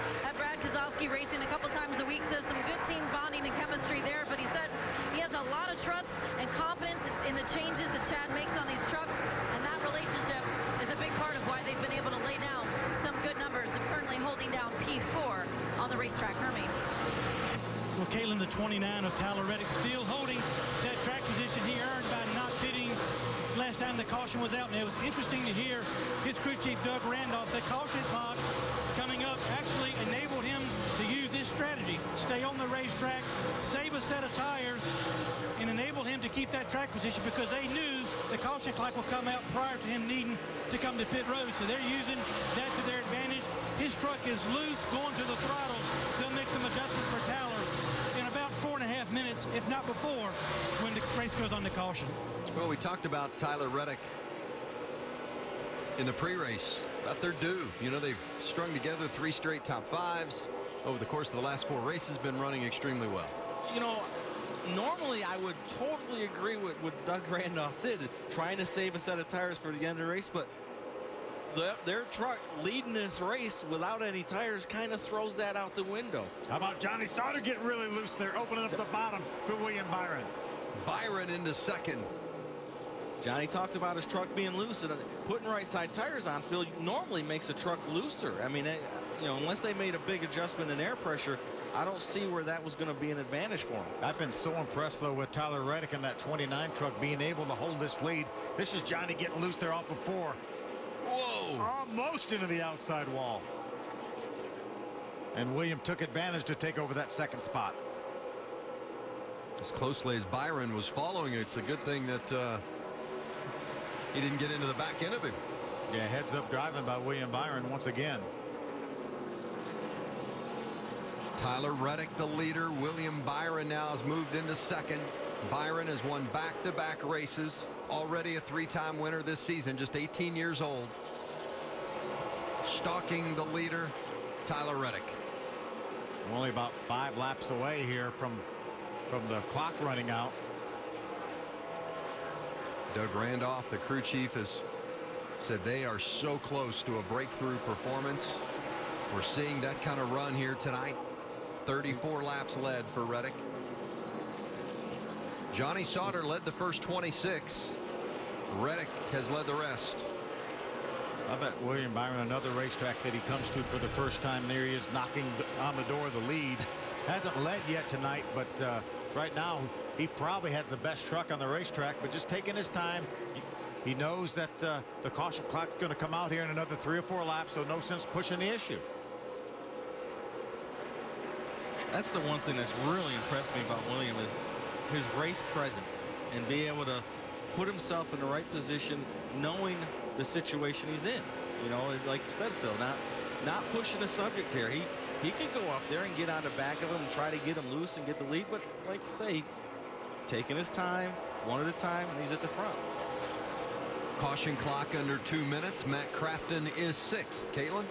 Well, Kalen, the 29 of Tyler Reddick, still holding that track position he earned by not pitting last time the caution was out. And it was interesting to hear his crew chief, Doug Randolph, the caution clock coming up actually enabled him to use this strategy. Stay on the racetrack, save a set of tires, and enable him to keep that track position because they knew the caution clock will come out prior to him needing to come to pit road. So they're using that to their advantage. His truck is loose, going to the throttle. They'll make some adjustments for Tyler in about 4.5 minutes, if not before, when the race goes on to caution. Well, we talked about Tyler Reddick in the pre-race, about their due. You know, they've strung together 3 straight top 5s over the course of the last 4 races, been running extremely well. You know, normally I would totally agree with what Doug Randolph did, trying to save a set of tires for the end of the race, but their truck leading this race without any tires kind of throws that out the window. How about Johnny Sauter getting really loose there, opening up the bottom for William Byron. Byron into second. Johnny talked about his truck being loose, and putting right side tires on, Phil, normally makes a truck looser. I mean, you know, unless they made a big adjustment in air pressure, I don't see where that was going to be an advantage for him. I've been so impressed, though, with Tyler Reddick and that 29 truck being able to hold this lead. This is Johnny getting loose there off of 4. Whoa! Almost into the outside wall. And William took advantage to take over that second spot. As closely as Byron was following it, it's a good thing that he didn't get into the back end of him. Yeah, heads up driving by William Byron once again. Tyler Reddick, the leader. William Byron now has moved into second. Byron has won back-to-back races. Already a 3-time winner this season, just 18 years old. Stalking the leader, Tyler Reddick. Only about 5 laps away here from the clock running out. Doug Randolph, the crew chief, has said they are so close to a breakthrough performance. We're seeing that kind of run here tonight. 34 laps led for Reddick. Johnny Sauter led the first 26. Reddick has led the rest. I bet William Byron, another racetrack that he comes to for the first time, there he is knocking on the door of the lead. Hasn't led yet tonight, but right now he probably has the best truck on the racetrack, but just taking his time. He knows that the caution clock's going to come out here in another 3 or 4 laps, so no sense pushing the issue. That's the one thing that's really impressed me about William is his race presence and be able to put himself in the right position knowing the situation he's in. You know, like you said, Phil, not pushing the subject here. He could go up there and get on the back of him and try to get him loose and get the lead, but like you say, taking his time, one at a time, and he's at the front. Caution clock under 2 minutes. Matt Crafton is 6th. Caitlin?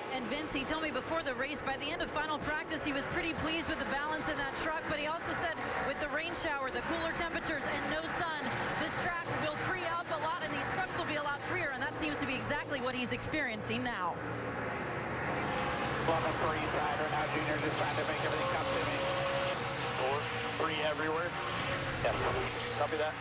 And Vince, he told me before the race, by the end of final practice, he was pretty pleased with the balance in that truck, but he also said with the rain shower, the cooler temperatures, and no sun, this track will free up a lot, and these trucks will be a lot freer, and that seems to be exactly what he's experiencing now. Well, I'm a free side right now, Junior, just trying to make everything come to me. 4, 3 everywhere. Yes, copy that.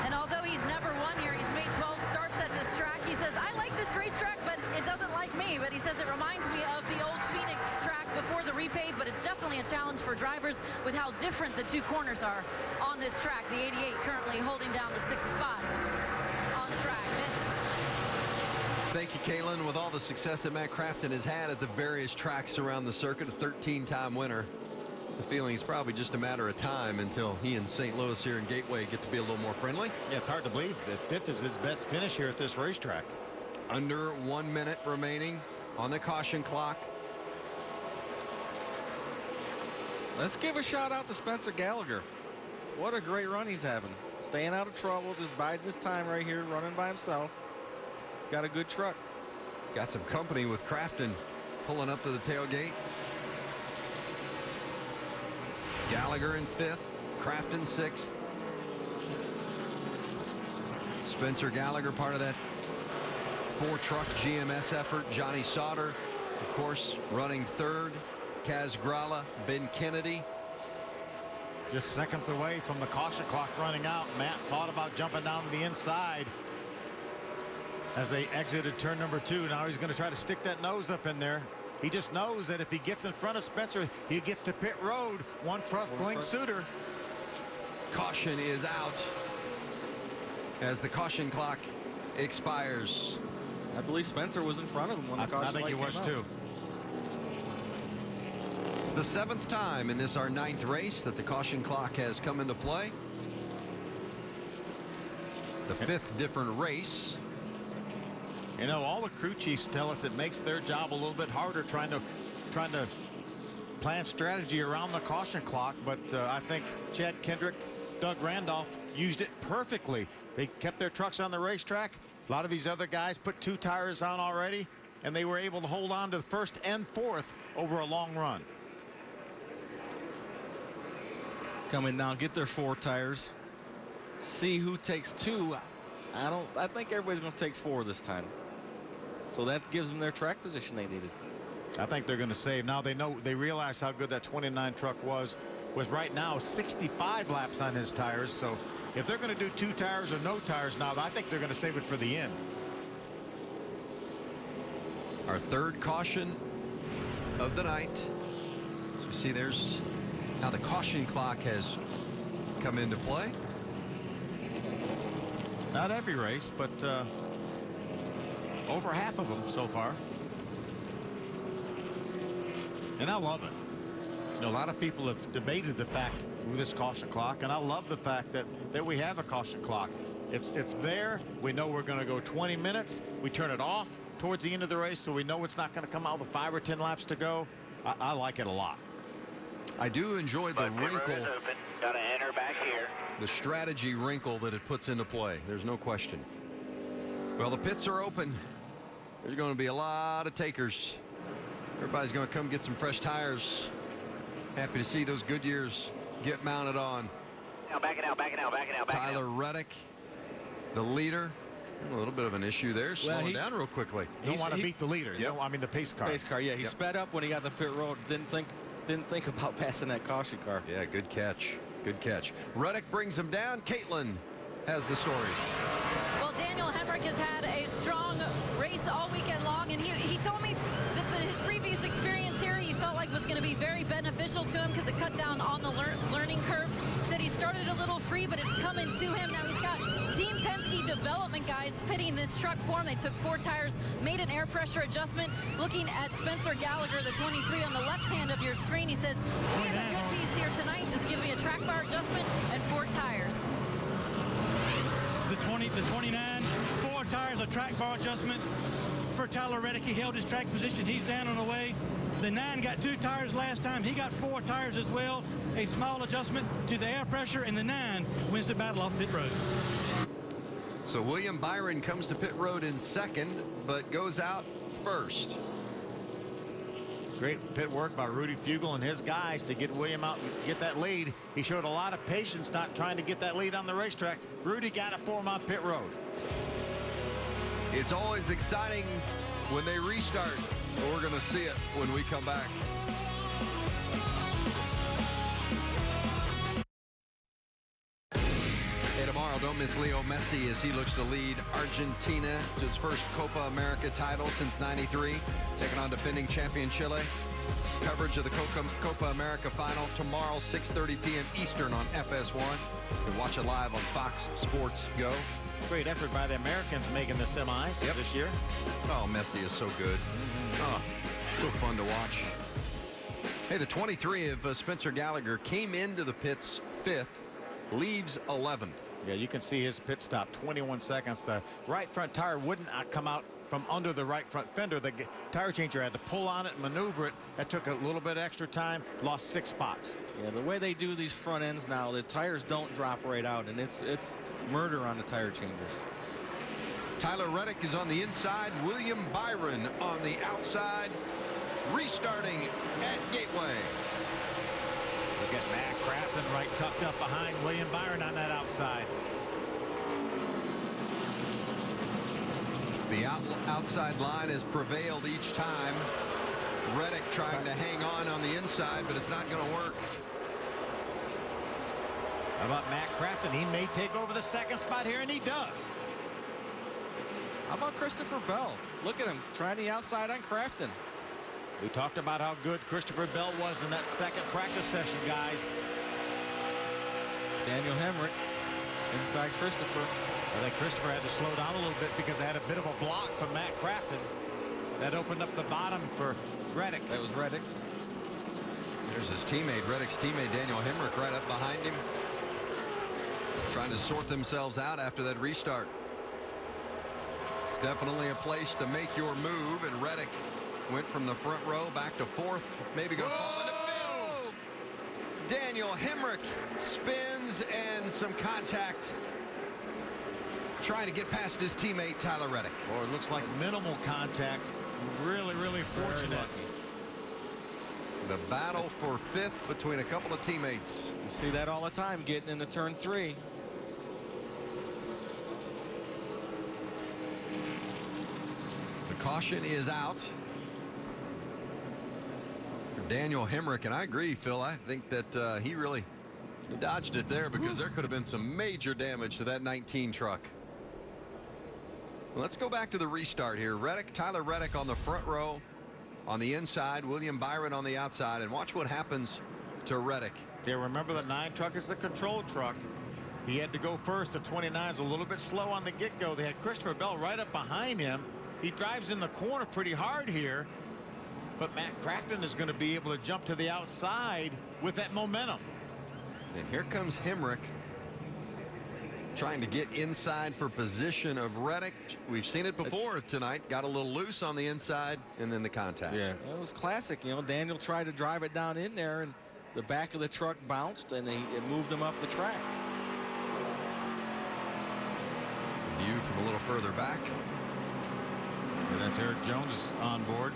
And although he's never won here, he's made 12 starts at this track. He says, I like this racetrack, but it doesn't like me. But he says it reminds me of the old Phoenix track before the repave, but it's definitely a challenge for drivers with how different the 2 corners are on this track. The 88 currently holding down the 6th spot on track. Vince. Thank you, Caitlin. With all the success that Matt Crafton has had at the various tracks around the circuit, a 13-time winner. The feeling is probably just a matter of time until he and St. Louis here in Gateway get to be a little more friendly. Yeah, it's hard to believe that 5th is his best finish here at this racetrack. Under 1 minute remaining on the caution clock. Let's give a shout out to Spencer Gallagher. What a great run he's having. Staying out of trouble, just biding his time right here, running by himself. Got a good truck. Got some company with Crafton pulling up to the tailgate. Gallagher in 5th, Crafton 6th. Spencer Gallagher, part of that 4-truck GMS effort. Johnny Sauter, of course, running 3rd. Kaz Gralla, Ben Kennedy. Just seconds away from the caution clock running out. Matt thought about jumping down to the inside as they exited turn number 2. Now he's going to try to stick that nose up in there. He just knows that if he gets in front of Spencer, he gets to pit road. One trunk suitor. Caution is out as the caution clock expires. I believe Spencer was in front of him when the caution I think he was too. It's the 7th time in this our 9th race that the caution clock has come into play. The 5th different race. You know, all the crew chiefs tell us it makes their job a little bit harder trying to plan strategy around the caution clock, but I think Chad Kendrick, Doug Randolph used it perfectly. They kept their trucks on the racetrack. A lot of these other guys put 2 tires on already, and they were able to hold on to the 1st and 4th over a long run. Coming down, get their 4 tires. See who takes 2. I think everybody's going to take 4 this time. So that gives them their track position they needed. I think they're going to save. Now they realize how good that 29 truck was with right now 65 laps on his tires. So if they're going to do 2 tires or no tires now, I think they're going to save it for the end. Our 3rd caution of the night. So you see there's how the caution clock has come into play. Not every race, but over half of them so far. And I love it. You know, a lot of people have debated the fact with this caution clock, and I love the fact that we have a caution clock. It's there. We know we're going to go 20 minutes. We turn it off towards the end of the race, so we know it's not going to come out with 5 or 10 laps to go. I like it a lot. I do enjoy the wrinkle. Gotta enter back here. The strategy wrinkle that it puts into play. There's no question. Well, the pits are open. There's going to be a lot of takers. Everybody's going to come get some fresh tires. Happy to see those Goodyears get mounted on. Now back it out, back it out, back it out, back it out. Tyler Reddick, the leader. A little bit of an issue there, slowing down real quickly. Don't want to beat the leader. Yep. No, I mean the pace car. Pace car, yeah. He sped up when he got the pit road. Didn't think about passing that caution car. Yeah, good catch. Good catch. Reddick brings him down. Caitlin has the story. Well, Daniel Hemrick has had a strong race all weekend long, and he told me that his previous experience here he felt like was going to be very beneficial to him because it cut down on the learning curve. He said he started a little free, but it's coming to him. Now he's got Team Penske development guys pitting this truck for him. They took 4 tires, made an air pressure adjustment. Looking at Spencer Gallagher, the 23 on the left hand of your screen, he says, we have a good piece here tonight. Just give me a track bar adjustment and 4 tires. The 29, 4 tires, a track bar adjustment for Tyler Reddick. He held his track position. He's down on the way. The 9 got 2 tires last time. He got 4 tires as well. A small adjustment to the air pressure, and the 9 wins the battle off pit road. So William Byron comes to pit road in 2nd, but goes out 1st. Great pit work by Rudy Fugle and his guys to get William out and get that lead. He showed a lot of patience not trying to get that lead on the racetrack. Rudy got it for him on pit road. It's always exciting when they restart, but we're going to see it when we come back. Hey, tomorrow, don't miss Leo Messi as he looks to lead Argentina to its first Copa America title since '93, taking on defending champion Chile. Coverage of the Copa America final tomorrow, 6:30 p.m. Eastern on FS1. You can watch it live on Fox Sports Go. Great effort by the Americans making the semis this year. Oh, Messi is so good. Oh, so fun to watch. Hey, the 23 of Spencer Gallagher came into the pits 5th, leaves 11th. Yeah, you can see his pit stop, 21 seconds. The right front tire wouldn't come out from under the right front fender. The tire changer had to pull on it and maneuver it. That took a little bit extra time, lost 6 spots. Yeah, the way they do these front ends now, the tires don't drop right out, and it's murder on the tire changers. Tyler Reddick is on the inside. William Byron on the outside. Restarting at Gateway. Look at Matt Crafton right tucked up behind William Byron on that outside. The outside line has prevailed each time. Reddick trying to hang on the inside, but it's not going to work. How about Matt Crafton? He may take over the 2nd spot here, and he does. How about Christopher Bell? Look at him trying the outside on Crafton. We talked about how good Christopher Bell was in that second practice session, guys. Daniel Hemrick inside Christopher. I think Christopher had to slow down a little bit because they had a bit of a block from Matt Crafton. That opened up the bottom for Reddick. That was Reddick. There's his teammate, Reddick's teammate, Daniel Hemrick, right up behind him. Trying to sort themselves out after that restart. It's definitely a place to make your move, and Reddick went from the front row back to fourth, maybe going to fall into fifth. Daniel Hemrick spins and some contact, trying to get past his teammate Tyler Reddick. Or it looks like minimal contact. Really fortunate. The battle for fifth between a couple of teammates. You see that all the time getting into turn 3. The caution is out. Daniel Hemrick, and I agree, Phil. I think that he really dodged it there because there could have been some major damage to that 19 truck. Let's go back to the restart here. Reddick, Tyler Reddick on the front row. On the inside, William Byron on the outside, and watch what happens to Reddick. Yeah, remember the 9 truck is the control truck. He had to go first. The 29 is a little bit slow on the get-go. They had Christopher Bell right up behind him. He drives in the corner pretty hard here, but Matt Crafton is going to be able to jump to the outside with that momentum. And here comes Hemrick trying to get inside for position of Reddick. We've seen it before tonight. Got a little loose on the inside, and then the contact. Yeah, it was classic. You know, Daniel tried to drive it down in there, and the back of the truck bounced, and it moved him up the track. The view from a little further back. And that's Eric Jones on board.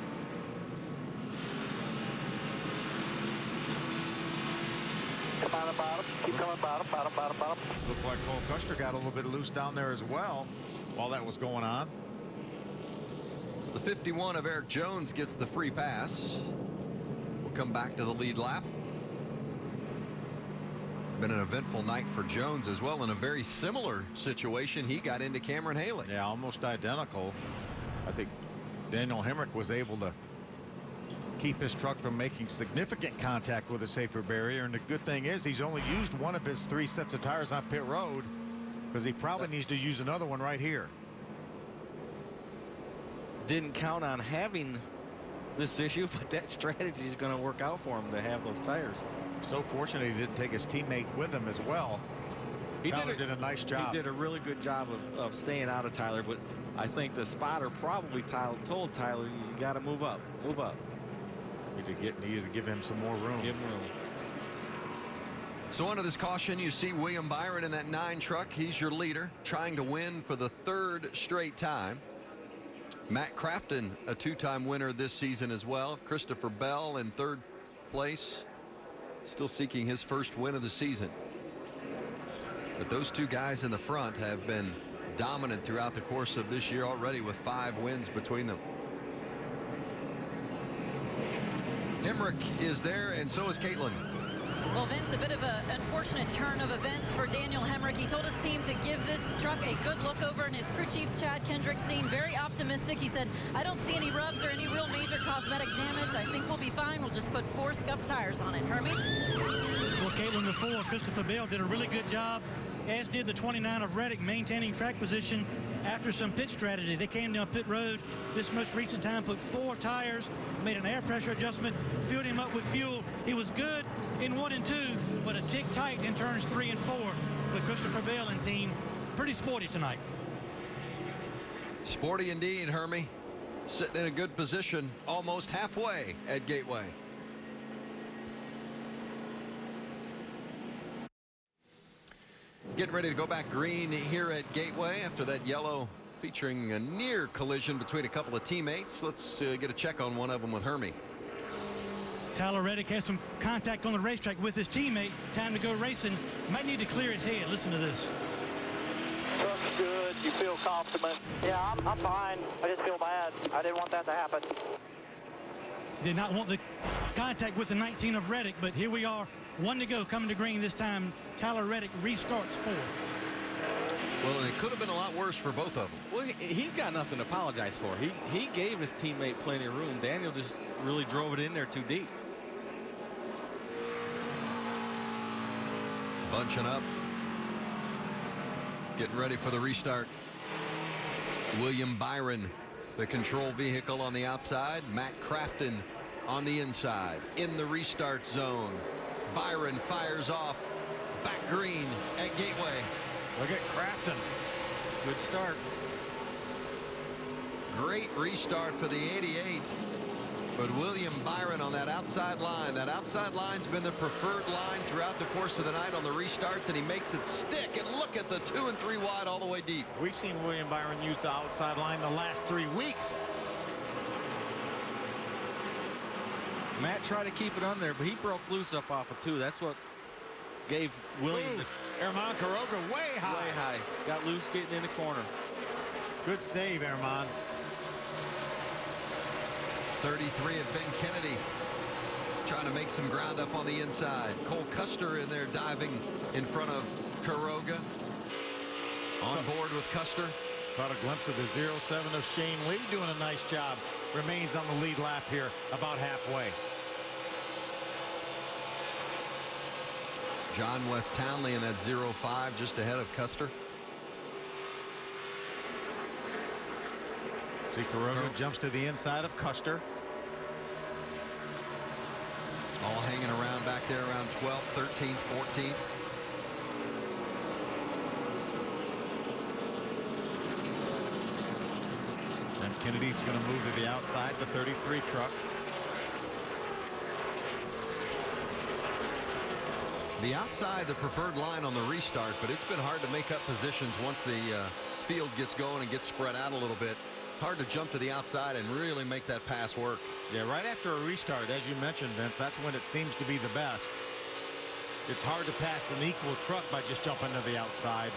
Come on the bottom. Keep coming bottom. Looked like Cole Custer got a little bit loose down there as well while that was going on. So the 51 of Eric Jones gets the free pass. We'll come back to the lead lap. Been an eventful night for Jones as well. In a very similar situation, he got into Cameron Haley. Yeah, almost identical. I think Daniel Hemrick was able to keep his truck from making significant contact with a safer barrier, and the good thing is he's only used one of his 3 sets of tires on pit road, because he probably needs to use another one right here. Didn't count on having this issue, but that strategy is going to work out for him to have those tires. So fortunate he didn't take his teammate with him as well. Tyler did a nice job. He did a really good job of staying out of Tyler, but I think the spotter probably told Tyler, you got to move up. Needed to give him some more room. Give him room. So under this caution, you see William Byron in that 9 truck. He's your leader, trying to win for the 3rd straight time. Matt Crafton, a 2-time winner this season as well. Christopher Bell in 3rd place, still seeking his first win of the season. But those 2 guys in the front have been dominant throughout the course of this year already, with 5 wins between them. Hemrick is there, and so is Caitlin. Well, Vince, a bit of an unfortunate turn of events for Daniel Hemrick. He told his team to give this truck a good look over, and his crew chief, Chad Kendrickstein, very optimistic. He said, I don't see any rubs or any real major cosmetic damage. I think we'll be fine. We'll just put 4 scuffed tires on it. Hermie? Well, Caitlin, before Christopher Bell did a really good job, as did the 29 of Reddick, maintaining track position after some pit strategy. They came down pit road this most recent time, put 4 tires, made an air pressure adjustment, filled him up with fuel. He was good in 1 and 2, but a tick tight in turns 3 and 4 with Christopher Bell and team. Pretty sporty tonight. Sporty indeed, Hermie. Sitting in a good position, almost halfway at Gateway. Getting ready to go back green here at Gateway after that yellow featuring a near collision between a couple of teammates. Let's get a check on one of them with Hermie. Tyler Reddick has some contact on the racetrack with his teammate. Time to go racing. Might need to clear his head. Listen to this. Truck's good. You feel confident? Yeah, I'm fine. I just feel bad. I didn't want that to happen. Did not want the contact with the 19 of Reddick, but here we are. 1 to go, coming to green this time. Tyler Reddick restarts 4th. Well, and it could have been a lot worse for both of them. Well, he's got nothing to apologize for. He gave his teammate plenty of room. Daniel just really drove it in there too deep. Bunching up. Getting ready for the restart. William Byron, the control vehicle on the outside. Matt Crafton on the inside. In the restart zone. Byron fires off. Back green at Gateway. Look at Crafton. Good start. Great restart for the 88. But William Byron on that outside line. That outside line's been the preferred line throughout the course of the night on the restarts, and he makes it stick. And look at the 2 and 3 wide all the way deep. We've seen William Byron use the outside line the last 3 weeks. Matt tried to keep it on there, but he broke loose up off of 2. That's what gave William the Herman Quiroga way high. way high. Got loose getting in the corner. Good save, Herman. 33 of Ben Kennedy. Trying to make some ground up on the inside. Cole Custer in there diving in front of Quiroga. On board with Custer. Caught a glimpse of the 07 of Shane Lee doing a nice job. Remains on the lead lap here about halfway. It's John West Townley in that 05 just ahead of Custer. See, Quiroga jumps to the inside of Custer. All hanging around back there around 12th, 13th, 14th. And Kennedy's going to move to the outside, the 33 truck. The outside, the preferred line on the restart, but it's been hard to make up positions once the field gets going and gets spread out a little bit. It's hard to jump to the outside and really make that pass work. Yeah, right after a restart, as you mentioned, Vince, that's when it seems to be the best. It's hard to pass an equal truck by just jumping to the outside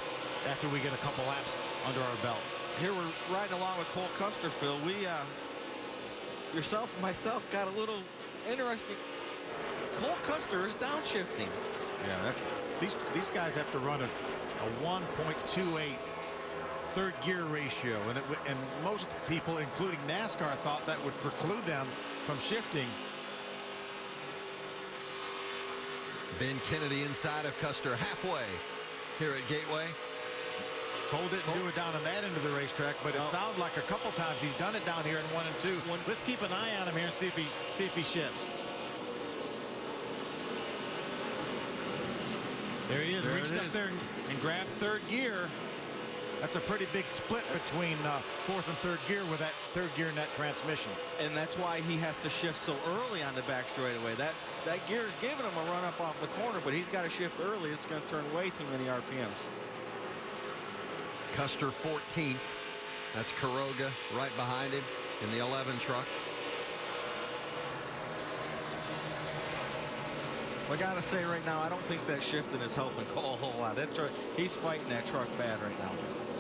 after we get a couple laps under our belts. Here we're riding along with Cole Custer, Phil. We, yourself and myself, got a little interesting. Cole Custer is downshifting. Yeah, that's these guys have to run a 1.28 third gear ratio, and most people, including NASCAR, thought that would preclude them from shifting. Ben Kennedy inside of Custer halfway here at Gateway. Cole didn't do it down on that end of the racetrack, but it sounded like a couple times he's done it down here in 1 and 2. Let's keep an eye on him here and see if he shifts. There he is, reached up there and grabbed third gear. That's a pretty big split between fourth and third gear with that third gear in that transmission. And that's why he has to shift so early on the back straightaway. That gear's giving him a run up off the corner, but he's got to shift early. It's going to turn way too many RPMs. Custer 14th. That's Quiroga right behind him in the 11 truck. I gotta say right now, I don't think that shifting is helping Cole a whole lot. That truck, he's fighting that truck bad right now.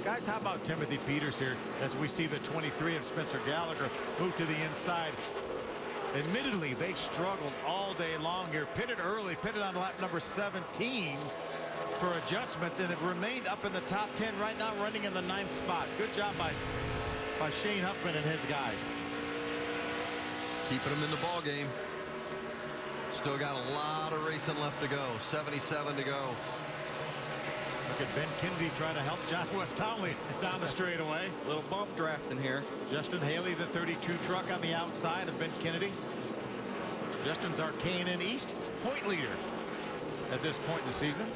Guys, how about Timothy Peters here as we see the 23 of Spencer Gallagher move to the inside. Admittedly, they've struggled all day long here. Pitted early, pitted on lap number 17 for adjustments, and it remained up in the top 10 right now, running in the 9th spot. Good job by Shane Huffman and his guys. Keeping them in the ball game. Still got a lot of racing left to go. 77 to go. Look at Ben Kennedy trying to help John West Townley down the straightaway. Little bump drafting here. Justin Haley, the 32 truck on the outside of Ben Kennedy. Justin's our K&N East point leader at this point in the season.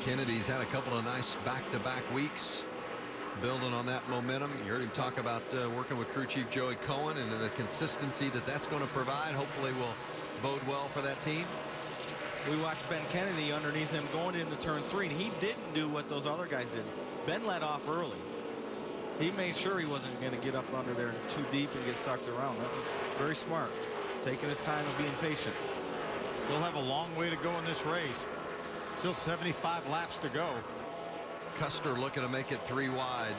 Kennedy's had a couple of nice back-to-back weeks. Building on that momentum. You heard him talk about working with crew chief Joey Cohen and the consistency that that's going to provide. Hopefully will bode well for that team. We watched Ben Kennedy underneath him going into turn 3, and he didn't do what those other guys did. Ben let off early. He made sure he wasn't going to get up under there too deep and get sucked around. That was very smart. Taking his time and being patient. Still have a long way to go in this race. Still 75 laps to go. Custer looking to make it 3 wide.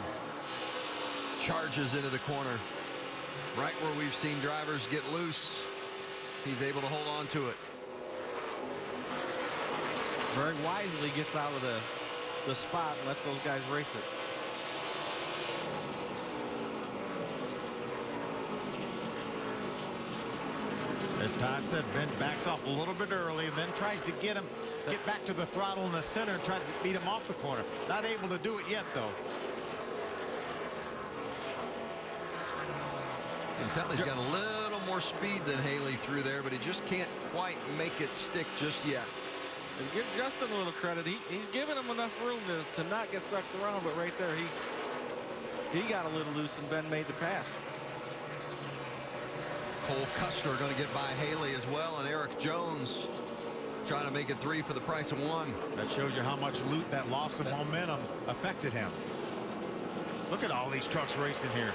Charges into the corner. Right where we've seen drivers get loose. He's able to hold on to it. Very wisely gets out of the spot and lets those guys race it. As Todd said, Ben backs off a little bit early and then tries to get back to the throttle in the center and tries to beat him off the corner. Not able to do it yet, though. You can tell he's got a little more speed than Haley through there, but he just can't quite make it stick just yet. And give Justin a little credit. He's given him enough room to not get sucked around, but right there he got a little loose and Ben made the pass. Cole Custer going to get by Haley as well, and Eric Jones trying to make it 3 for the price of 1. That shows you how much that loss of momentum affected him. Look at all these trucks racing here.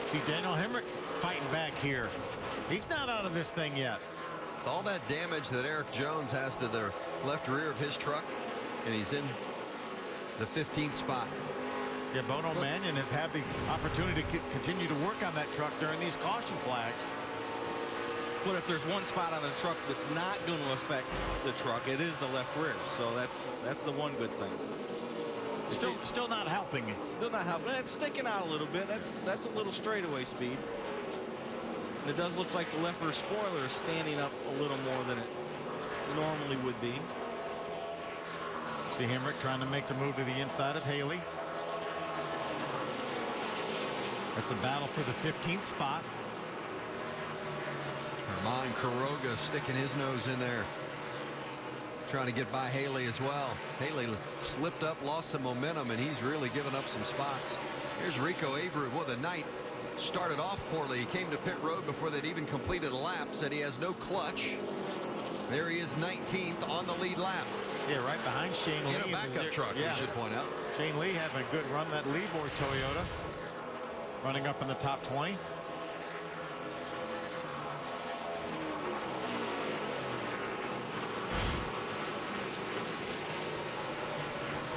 See Daniel Hemrick fighting back here. He's not out of this thing yet. With all that damage that Eric Jones has to the left rear of his truck, and he's in the 15th spot. Yeah, Bono Mannion has had the opportunity to continue to work on that truck during these caution flags. But if there's one spot on the truck that's not going to affect the truck, it is the left rear. So that's the one good thing. Still not helping. Still not helping. It's sticking out a little bit. That's a little straightaway speed. And it does look like the left rear spoiler is standing up a little more than it normally would be. See Hemrick trying to make the move to the inside of Haley. It's a battle for the 15th spot. Herman Quiroga sticking his nose in there, trying to get by Haley as well. Haley slipped up, lost some momentum, and he's really given up some spots. Here's Rico Abreu. Well, the night started off poorly. He came to pit road before they'd even completed a lap, said he has no clutch. There he is, 19th on the lead lap. Yeah, right behind Shane Lee. In a backup truck, we should point out. Shane Lee having a good run, that Leadboard Toyota. Running up in the top 20.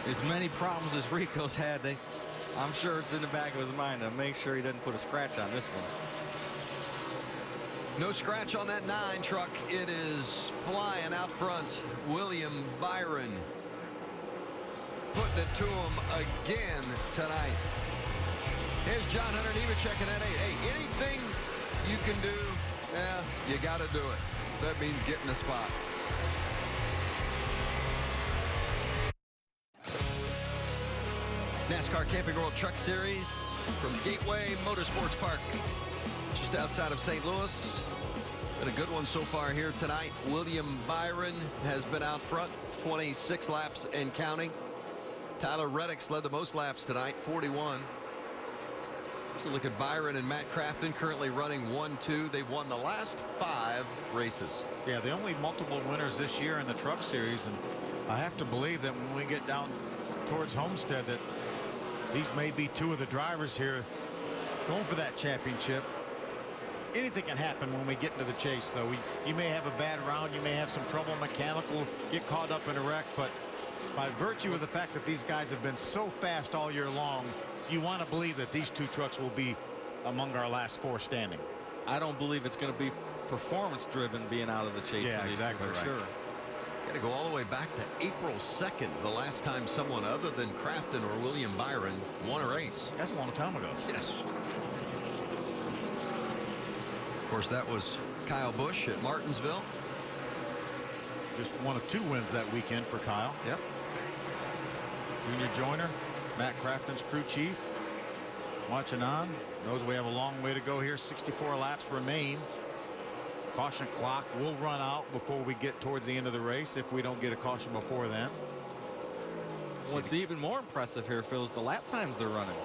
As many problems as Rico's had, I'm sure it's in the back of his mind to make sure he doesn't put a scratch on this one. No scratch on that 9 truck. It is flying out front. William Byron putting it to him again tonight. Here's John Hunter Nemechek in that 8. Hey, anything you can do, you got to do it. That means getting the spot. NASCAR Camping World Truck Series from Gateway Motorsports Park, just outside of St. Louis. Been a good one so far here tonight. William Byron has been out front, 26 laps and counting. Tyler Reddick's led the most laps tonight, 41. So look at Byron and Matt Crafton currently running 1-2. They've won the last 5 races. Yeah, the only multiple winners this year in the Truck Series, and I have to believe that when we get down towards Homestead that these may be 2 of the drivers here going for that championship. Anything can happen when we get into the chase, though. You may have a bad round, you may have some trouble mechanical, get caught up in a wreck, but by virtue of the fact that these guys have been so fast all year long, you want to believe that these 2 trucks will be among our last 4 standing. I don't believe it's going to be performance driven being out of the chase. Yeah, for these exactly 2 for sure. Got to go all the way back to April 2nd, the last time someone other than Crafton or William Byron won a race. That's a long time ago. Yes. Of course, that was Kyle Busch at Martinsville. Just one of 2 wins that weekend for Kyle. Yep. Junior Joyner, Matt Crafton's crew chief, watching on. Knows we have a long way to go here. 64 laps remain. Caution clock will run out before we get towards the end of the race if we don't get a caution before then. What's even more impressive here, Phil, is the lap times they're running.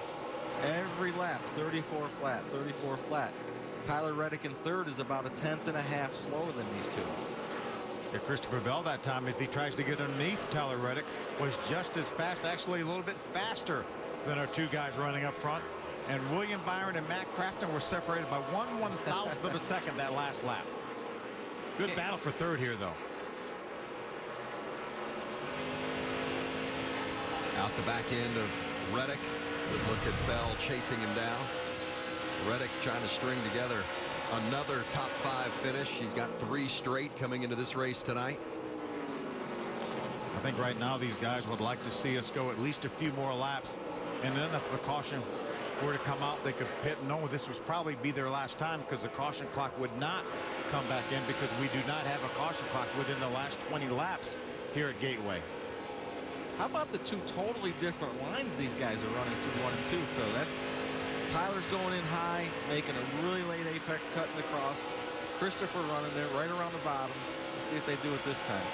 Every lap, 34 flat, 34 flat. Tyler Reddick in 3rd is about a 1/10 and a half slower than these 2. Yeah, Christopher Bell that time, as he tries to get underneath Tyler Reddick, was just as fast, actually a little bit faster than our 2 guys running up front. And William Byron and Matt Crafton were separated by 1/1000th of a second that last lap. Good battle for 3rd here, though. Out the back end of Reddick. Good look at Bell chasing him down. Reddick trying to string together another top 5 finish. He's got 3 straight coming into this race tonight. I think right now these guys would like to see us go at least a few more laps, and then if the caution were to come out, they could pit. No, this would probably be their last time, because the caution clock would not come back in, because we do not have a caution clock within the last 20 laps here at Gateway. How about the 2 totally different lines these guys are running through 1 and 2, Phil? That's Tyler's going in high, making a really late apex, cutting across. Christopher running there right around the bottom. Let's see if they do it this time.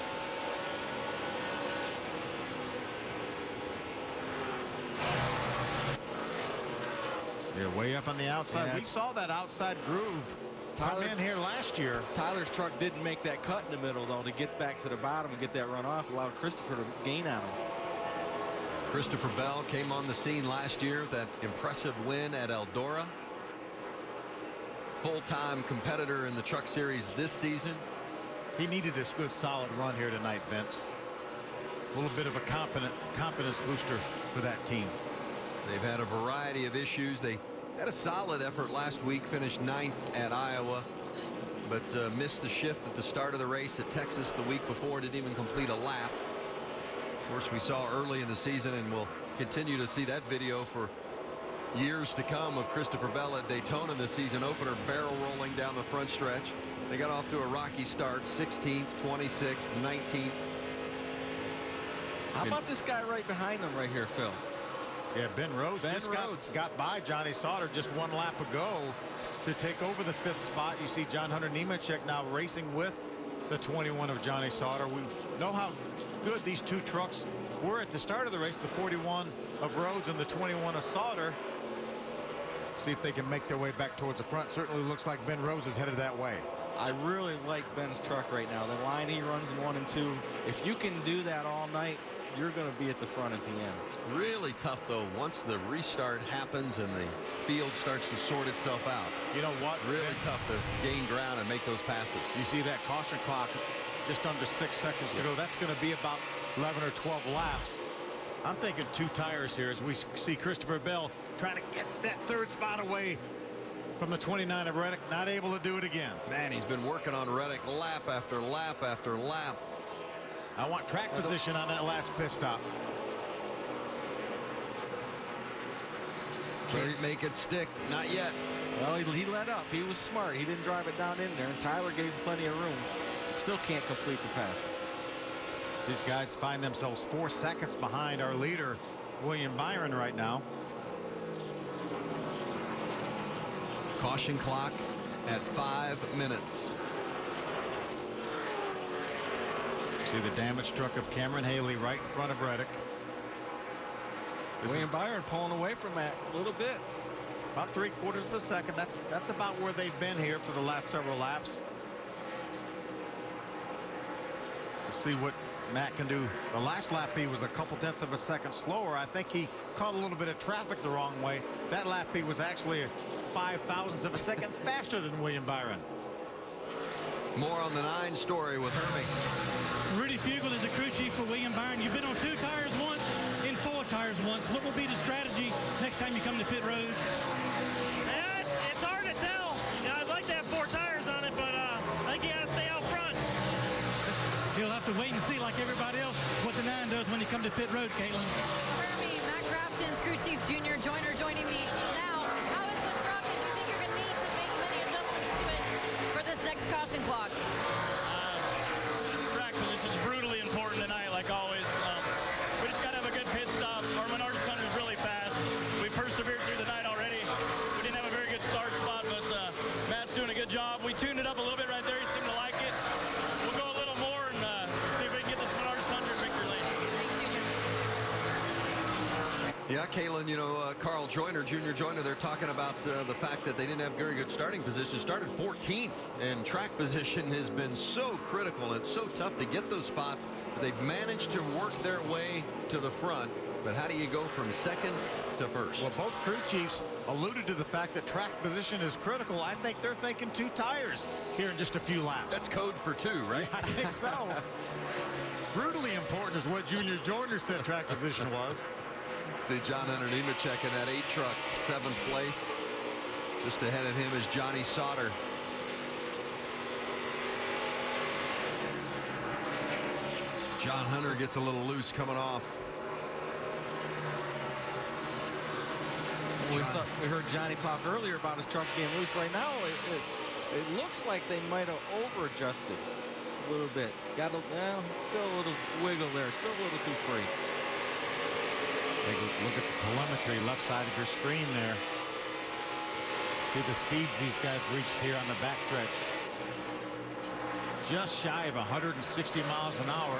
They're way up on the outside. Yeah, we saw that outside groove come in here last year. Tyler's truck didn't make that cut in the middle, though, to get back to the bottom and get that run off. Allowed Christopher to gain on him. Christopher Bell came on the scene last year, that impressive win at Eldora. Full-time competitor in the Truck Series this season. He needed this good solid run here tonight, Vince. A little bit of a confidence booster for that team. They've had a variety of issues. They had a solid effort last week, finished 9th at Iowa, but missed the shift at the start of the race at Texas the week before. Didn't even complete a lap. Of course, we saw early in the season, and we'll continue to see that video for years to come, of Christopher Bell at Daytona in the season opener, barrel rolling down the front stretch. They got off to a rocky start, 16th, 26th, 19th. How about this guy right behind them right here, Phil? Yeah, Ben Rhodes got by Johnny Sauter just 1 lap ago to take over the 5th spot. You see John Hunter Nemechek now racing with the 21 of Johnny Sauter. We know how good these 2 trucks were at the start of the race, the 41 of Rhodes and the 21 of Sauter. See if they can make their way back towards the front. Certainly looks like Ben Rhodes is headed that way. I really like Ben's truck right now. The line he runs in 1 and 2. If you can do that all night, you're going to be at the front at the end. Really tough, though, once the restart happens and the field starts to sort itself out. You know what? Really tough to gain ground and make those passes. You see that caution clock just under 6 seconds to go. That's going to be about 11 or 12 laps. I'm thinking 2 tires here as we see Christopher Bell trying to get that 3rd spot away from the 29 of Reddick. Not able to do it again. Man, he's been working on Reddick lap after lap after lap. I want track position on that last pit stop. Can't make it stick. Not yet. Well, he let up. He was smart. He didn't drive it down in there, and Tyler gave him plenty of room. Still can't complete the pass. These guys find themselves 4 seconds behind our leader, William Byron, right now. Caution clock at 5 minutes. See the damaged truck of Cameron Haley right in front of Reddick. William Byron pulling away from that a little bit. About 3/4 of a second. That's about where they've been here for the last several laps. Let's see what Matt can do. The last lap he was a couple tenths of a second slower. I think he caught a little bit of traffic the wrong way. That lap he was actually 5/1000 of a second faster than William Byron. More on the 9 story with Hermie. Rudy Fugel is a crew chief for William Byron. You've been on 2 tires once, in 4 tires once. What will be the strategy next time you come to pit road? Yeah, it's hard to tell. Yeah, I'd like to have 4 tires on it, but I think you got to stay out front. You'll have to wait and see, like everybody else, what the 9 does when you come to pit road, Caitlin. Hermie, Matt Crafton's crew chief, Junior Joyner, joining me now. How is the truck, and do you think you're going to need to make many adjustments to it for this next caution clock? Track position is brutally important tonight, like always. We just got to have a good pit stop. Our Menards Thunder is really fast. We persevered through the night already. We didn't have a very good start spot, but Matt's doing a good job. We tuned it up a little bit right there. He seemed to like it. We'll go a little more and see if we can get this Menards Thunder victory lane. Thanks, Junior. Yeah, Caitlin, you know, Carl Joyner, Junior Joyner, they're talking about the fact that they didn't have very good starting position. Started 14th, and track position has been so critical. It's so tough to get those spots. But they've managed to work their way to the front. But how do you go from 2nd to 1st? Well, both crew chiefs alluded to the fact that track position is critical. I think they're thinking 2 tires here in just a few laps. That's code for 2, right? I think so. Brutally important is what Junior Joyner said track position was. See John Hunter Nemechek in that 8 truck, 7th place. Just ahead of him is Johnny Sauter John Hunter gets a little loose coming off. We heard Johnny talk earlier about his truck being loose. Right now, it looks like they might have over-adjusted a little bit. Got a, still a little wiggle there. Still a little too free. Take a look at the telemetry left side of your screen there. See the speeds these guys reach here on the backstretch. Just shy of 160 miles an hour.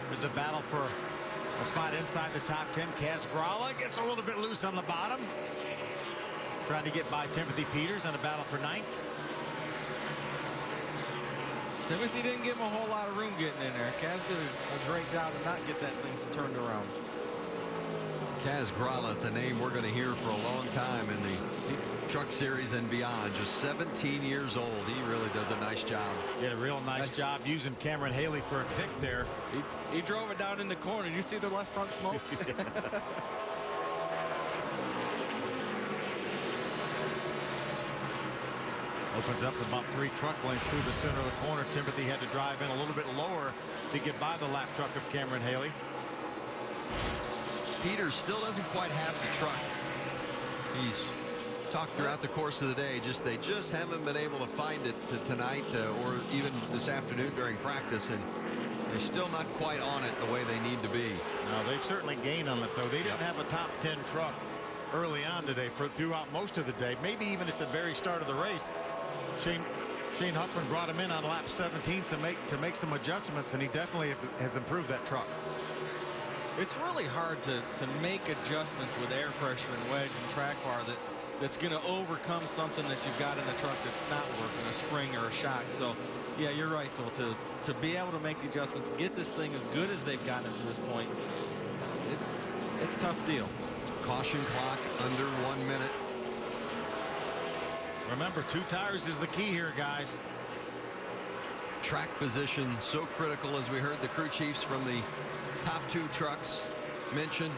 There's a battle for a spot inside the top 10. Kaz Grala gets a little bit loose on the bottom. Trying to get by Timothy Peters on a battle for ninth. Timothy didn't give him a whole lot of room getting in there. Kaz did a great job to not get that thing turned around. Kaz Grala, it's a name we're going to hear for a long time in the Truck Series and beyond. Just 17 years old. He really does a nice job. Did a real nice job using Cameron Haley for a pick there. He drove it down in the corner. Did you see the left front smoke? Opens up about 3 truck lengths through the center of the corner. Timothy had to drive in a little bit lower to get by the lap truck of Cameron Haley. Peters still doesn't quite have the truck. He's talked throughout the course of the day. They just haven't been able to find it tonight or even this afternoon during practice, and they're still not quite on it the way they need to be. No, they've certainly gained on it, though. They didn't have a top 10 truck early on today throughout most of the day, maybe even at the very start of the race. Shane Huffman brought him in on lap 17 to make some adjustments, and he definitely has improved that truck. It's really hard to make adjustments with air pressure and wedge and track bar that's going to overcome something that you've got in a truck that's not working, a spring or a shock. So, yeah, you're right, Phil. To be able to make the adjustments, get this thing as good as they've gotten it to this point, it's a tough deal. Caution clock under 1 minute. Remember, 2 tires is the key here, guys. Track position so critical, as we heard the crew chiefs from the top 2 trucks mention.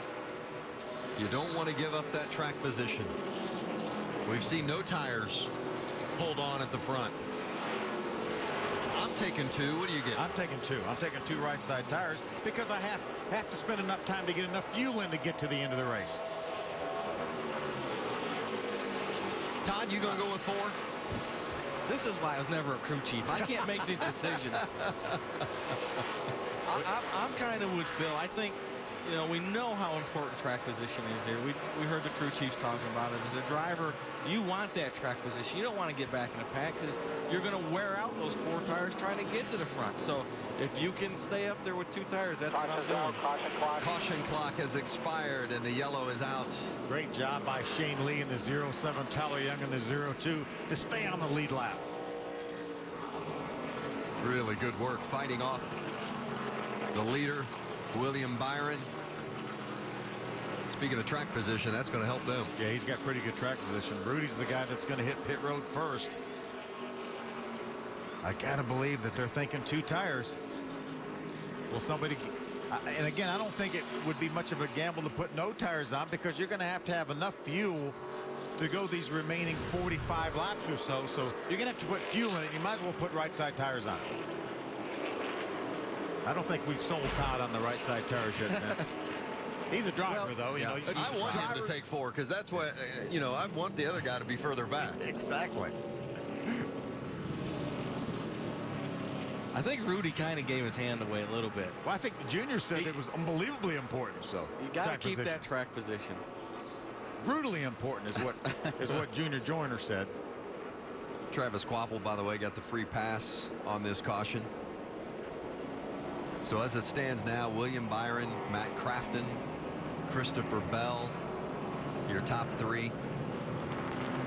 You don't want to give up that track position. We've seen no tires hold on at the front. I'm taking 2. What do you get? I'm taking 2. I'm taking 2 right side tires because I have to spend enough time to get enough fuel in to get to the end of the race. Todd, you gonna go with 4? This is why I was never a crew chief. I can't make these decisions. I'm kind of with Phil. I think, you know, we know how important track position is here. We heard the crew chiefs talking about it. As a driver, you want that track position. You don't want to get back in the pack because you're going to wear out those 4 tires trying to get to the front. So if you can stay up there with 2 tires, that's what I'm doing. Caution clock has expired and the yellow is out. Great job by Shane Lee in the 07, Tyler Young in the 02 to stay on the lead lap. Really good work fighting off the leader, William Byron. Speaking of track position, that's going to help them. Yeah, he's got pretty good track position. Rudy's the guy that's going to hit pit road first. I gotta believe that they're thinking 2 tires. Will somebody, and again, I don't think it would be much of a gamble to put no tires on because you're going to have enough fuel to go these remaining 45 laps or so. So you're going to have to put fuel in it. You might as well put right side tires on. I don't think we've sold Todd on the right side tires yet, Vince. He's a driver, though. You know, he's I want him to take 4 because that's what, you know, I want the other guy to be further back. Exactly. I think Rudy kind of gave his hand away a little bit. Well, I think Junior said it was unbelievably important. So you got to keep that track position. Brutally important is what Junior Joyner said. Travis Quapple, by the way, got the free pass on this caution. So as it stands now, William Byron, Matt Crafton, Christopher Bell, your top 3.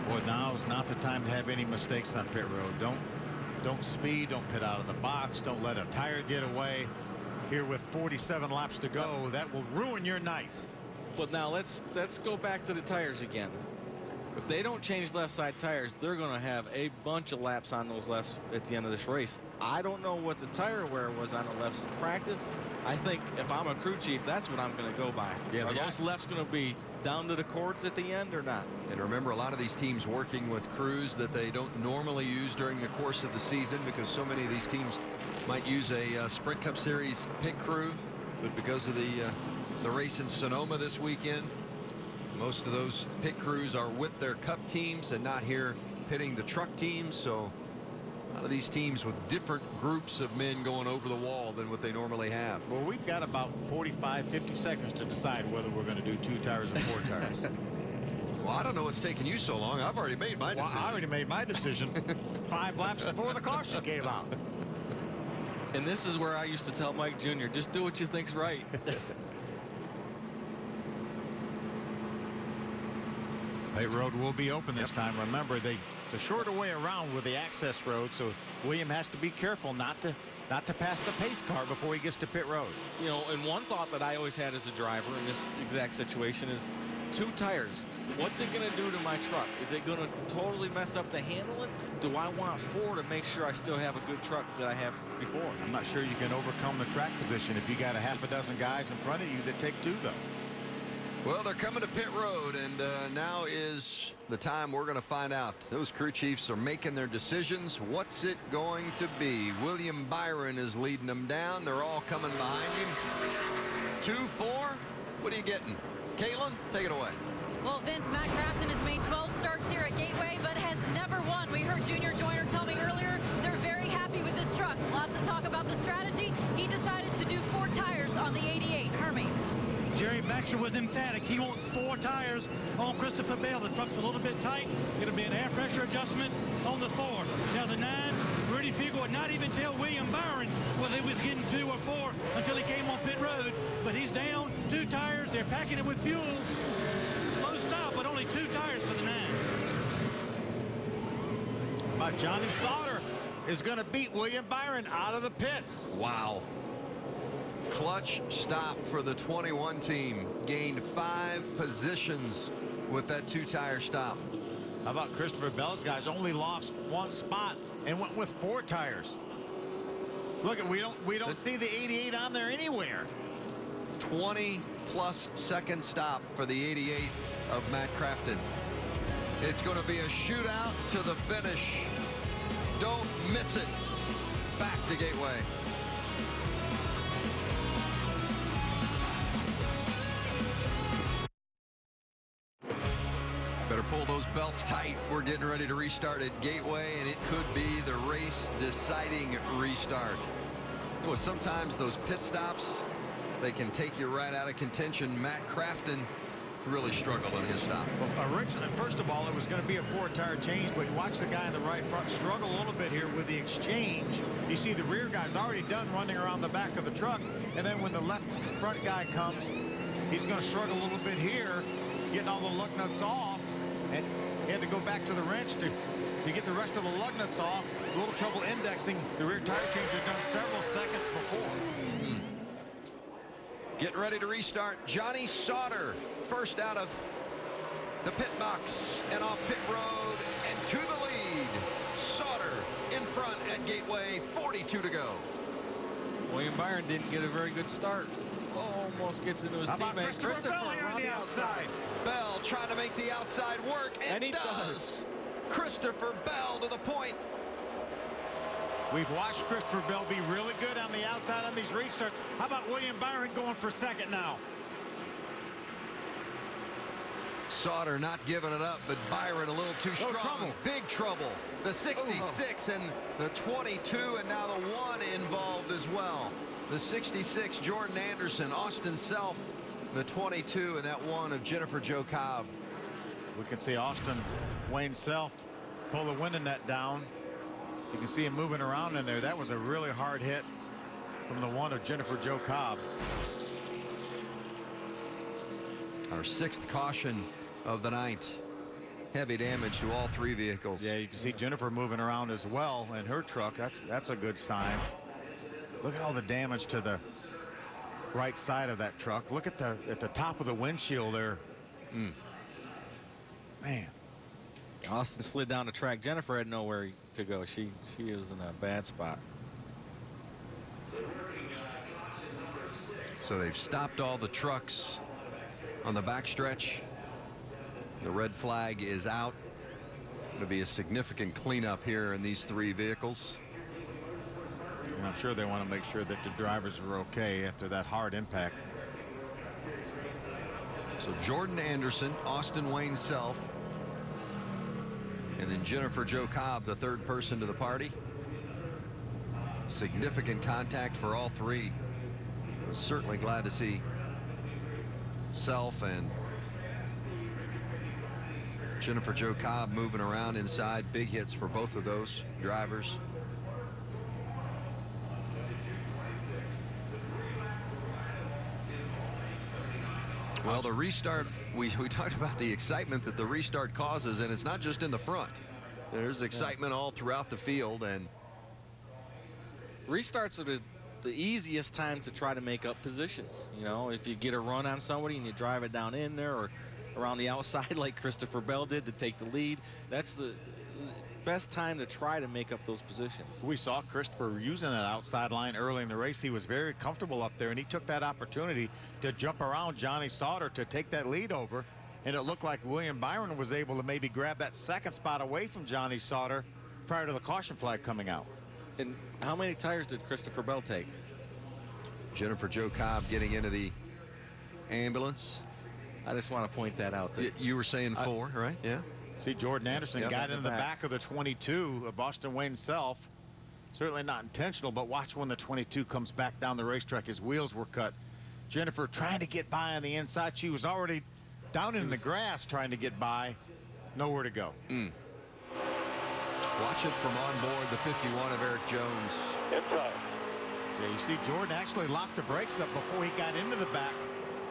Boy, now is not the time to have any mistakes on pit road. Don't speed, don't pit out of the box, don't let a tire get away. Here with 47 laps to go, that will ruin your night. But now let's go back to the tires again. If they don't change left side tires, they're going to have a bunch of laps on those lefts at the end of this race. I don't know what the tire wear was on the lefts in practice. I think if I'm a crew chief, that's what I'm going to go by. Yeah, are those lefts going to be down to the cords at the end or not? And remember, a lot of these teams working with crews that they don't normally use during the course of the season, because so many of these teams might use a Sprint Cup Series pit crew, but because of the race in Sonoma this weekend, most of those pit crews are with their Cup teams and not here pitting the truck teams. So a lot of these teams with different groups of men going over the wall than what they normally have. Well, we've got about 45, 50 seconds to decide whether we're going to do 2 tires or 4 tires. Well, I don't know what's taking you so long. I've already made my decision. I already made my decision 5 laps before the caution came out. And this is where I used to tell Mike Jr., just do what you think's right. Pit road will be open this time. Remember, it's a shorter way around with the access road, so William has to be careful not to pass the pace car before he gets to pit road. You know, and one thought that I always had as a driver in this exact situation is 2 tires. What's it going to do to my truck? Is it going to totally mess up the handling? Do I want 4 to make sure I still have a good truck that I have before? I'm not sure you can overcome the track position if you got a half a dozen guys in front of you that take 2, though. Well, they're coming to pit road, and now is the time we're going to find out. Those crew chiefs are making their decisions. What's it going to be? William Byron is leading them down. They're all coming behind him. 2, 4. What are you getting? Caitlin, take it away. Well, Vince, Matt Crafton has made 12 starts here at Gateway, but has never won. We heard Junior Joyner tell me earlier they're very happy with this truck. Lots of talk about the strategy. He decided to do 4 tires on the 88. Hermie. Jerry Baxter was emphatic. He wants 4 tires on Christopher Bell. The truck's a little bit tight. It'll be an air pressure adjustment on the 4. Now the 9, Rudy Fugle would not even tell William Byron whether he was getting 2 or 4 until he came on pit road. But he's down 2 tires. They're packing it with fuel. Slow stop, but only 2 tires for the 9. But Johnny Sauter is going to beat William Byron out of the pits. Wow. Clutch stop for the 21 team. Gained 5 positions with that 2-tire stop. How about Christopher Bell's guys only lost 1 spot and went with 4 tires. Look, we don't see the 88 on there anywhere. 20+ second stop for the 88 of Matt Crafton. It's going to be a shootout to the finish. Don't miss it. Back to Gateway. Better pull those belts tight. We're getting ready to restart at Gateway, and it could be the race-deciding restart. You know, sometimes those pit stops, they can take you right out of contention. Matt Crafton really struggled on his stop. Well, originally, first of all, it was going to be a 4-tire change, but you watch the guy in the right front struggle a little bit here with the exchange. You see the rear guy's already done running around the back of the truck, and then when the left front guy comes, he's going to struggle a little bit here, getting all the lug nuts off, and he had to go back to the wrench to get the rest of the lug nuts off. A little trouble indexing. The rear tire changer done several seconds before. Getting ready to restart. Johnny Sauter first out of the pit box and off pit road and to the lead. Sauter in front at Gateway, 42 to go. William Byron didn't get a very good start. Almost gets into his teammate. Christopher Bell on the outside. Bell trying to make the outside work, and he does. Christopher Bell to the point. We've watched Christopher Bell be really good on the outside on these restarts. How about William Byron going for second now? Sauter not giving it up, but Byron a little too strong. Trouble. Big trouble. The 66 and the 22, and now the 1 involved as well. The 66, Jordan Anderson. Austin Self, the 22, and that 1 of Jennifer Jo Cobb. We can see Austin Wayne Self pull the window net down. You can see him moving around in there. That was a really hard hit from the 1 of Jennifer Jo Cobb. Our 6th caution of the night. Heavy damage to all 3 vehicles. Yeah, you can see Jennifer moving around as well in her truck. That's a good sign. Look at all the damage to the right side of that truck. Look at the top of the windshield there. Man. Austin slid down the track. Jennifer had nowhere to go. She was in a bad spot. So they've stopped all the trucks on the backstretch. The red flag is out. It'll be a significant cleanup here in these 3 vehicles. And I'm sure they want to make sure that the drivers are okay after that hard impact. So Jordan Anderson, Austin Wayne Self, and then Jennifer Jo Cobb, the 3rd person to the party. Significant contact for all 3. I was certainly glad to see Self and Jennifer Jo Cobb moving around inside. Big hits for both of those drivers. Well, the restart, we talked about the excitement that the restart causes, and it's not just in the front. There's excitement all throughout the field, and restarts are the easiest time to try to make up positions. You know, if you get a run on somebody and you drive it down in there or around the outside like Christopher Bell did to take the lead, that's the best time to try to make up those positions. We saw Christopher using that outside line early in the race. He was very comfortable up there, and he took that opportunity to jump around Johnny Sauter to take that lead over. And it looked like William Byron was able to maybe grab that 2nd spot away from Johnny Sauter prior to the caution flag coming out. And how many tires did Christopher Bell take? Jennifer Jo Cobb getting into the ambulance. I just want to point that out. You were saying 4, right? Yeah. See, Jordan Anderson got into the back of the 22 of Austin Wayne Self. Certainly not intentional, but watch when the 22 comes back down the racetrack. His wheels were cut. Jennifer trying to get by on the inside. She was already down in the grass trying to get by. Nowhere to go. Watch it from on board the 51 of Eric Jones. Inside. Yeah, you see Jordan actually locked the brakes up before he got into the back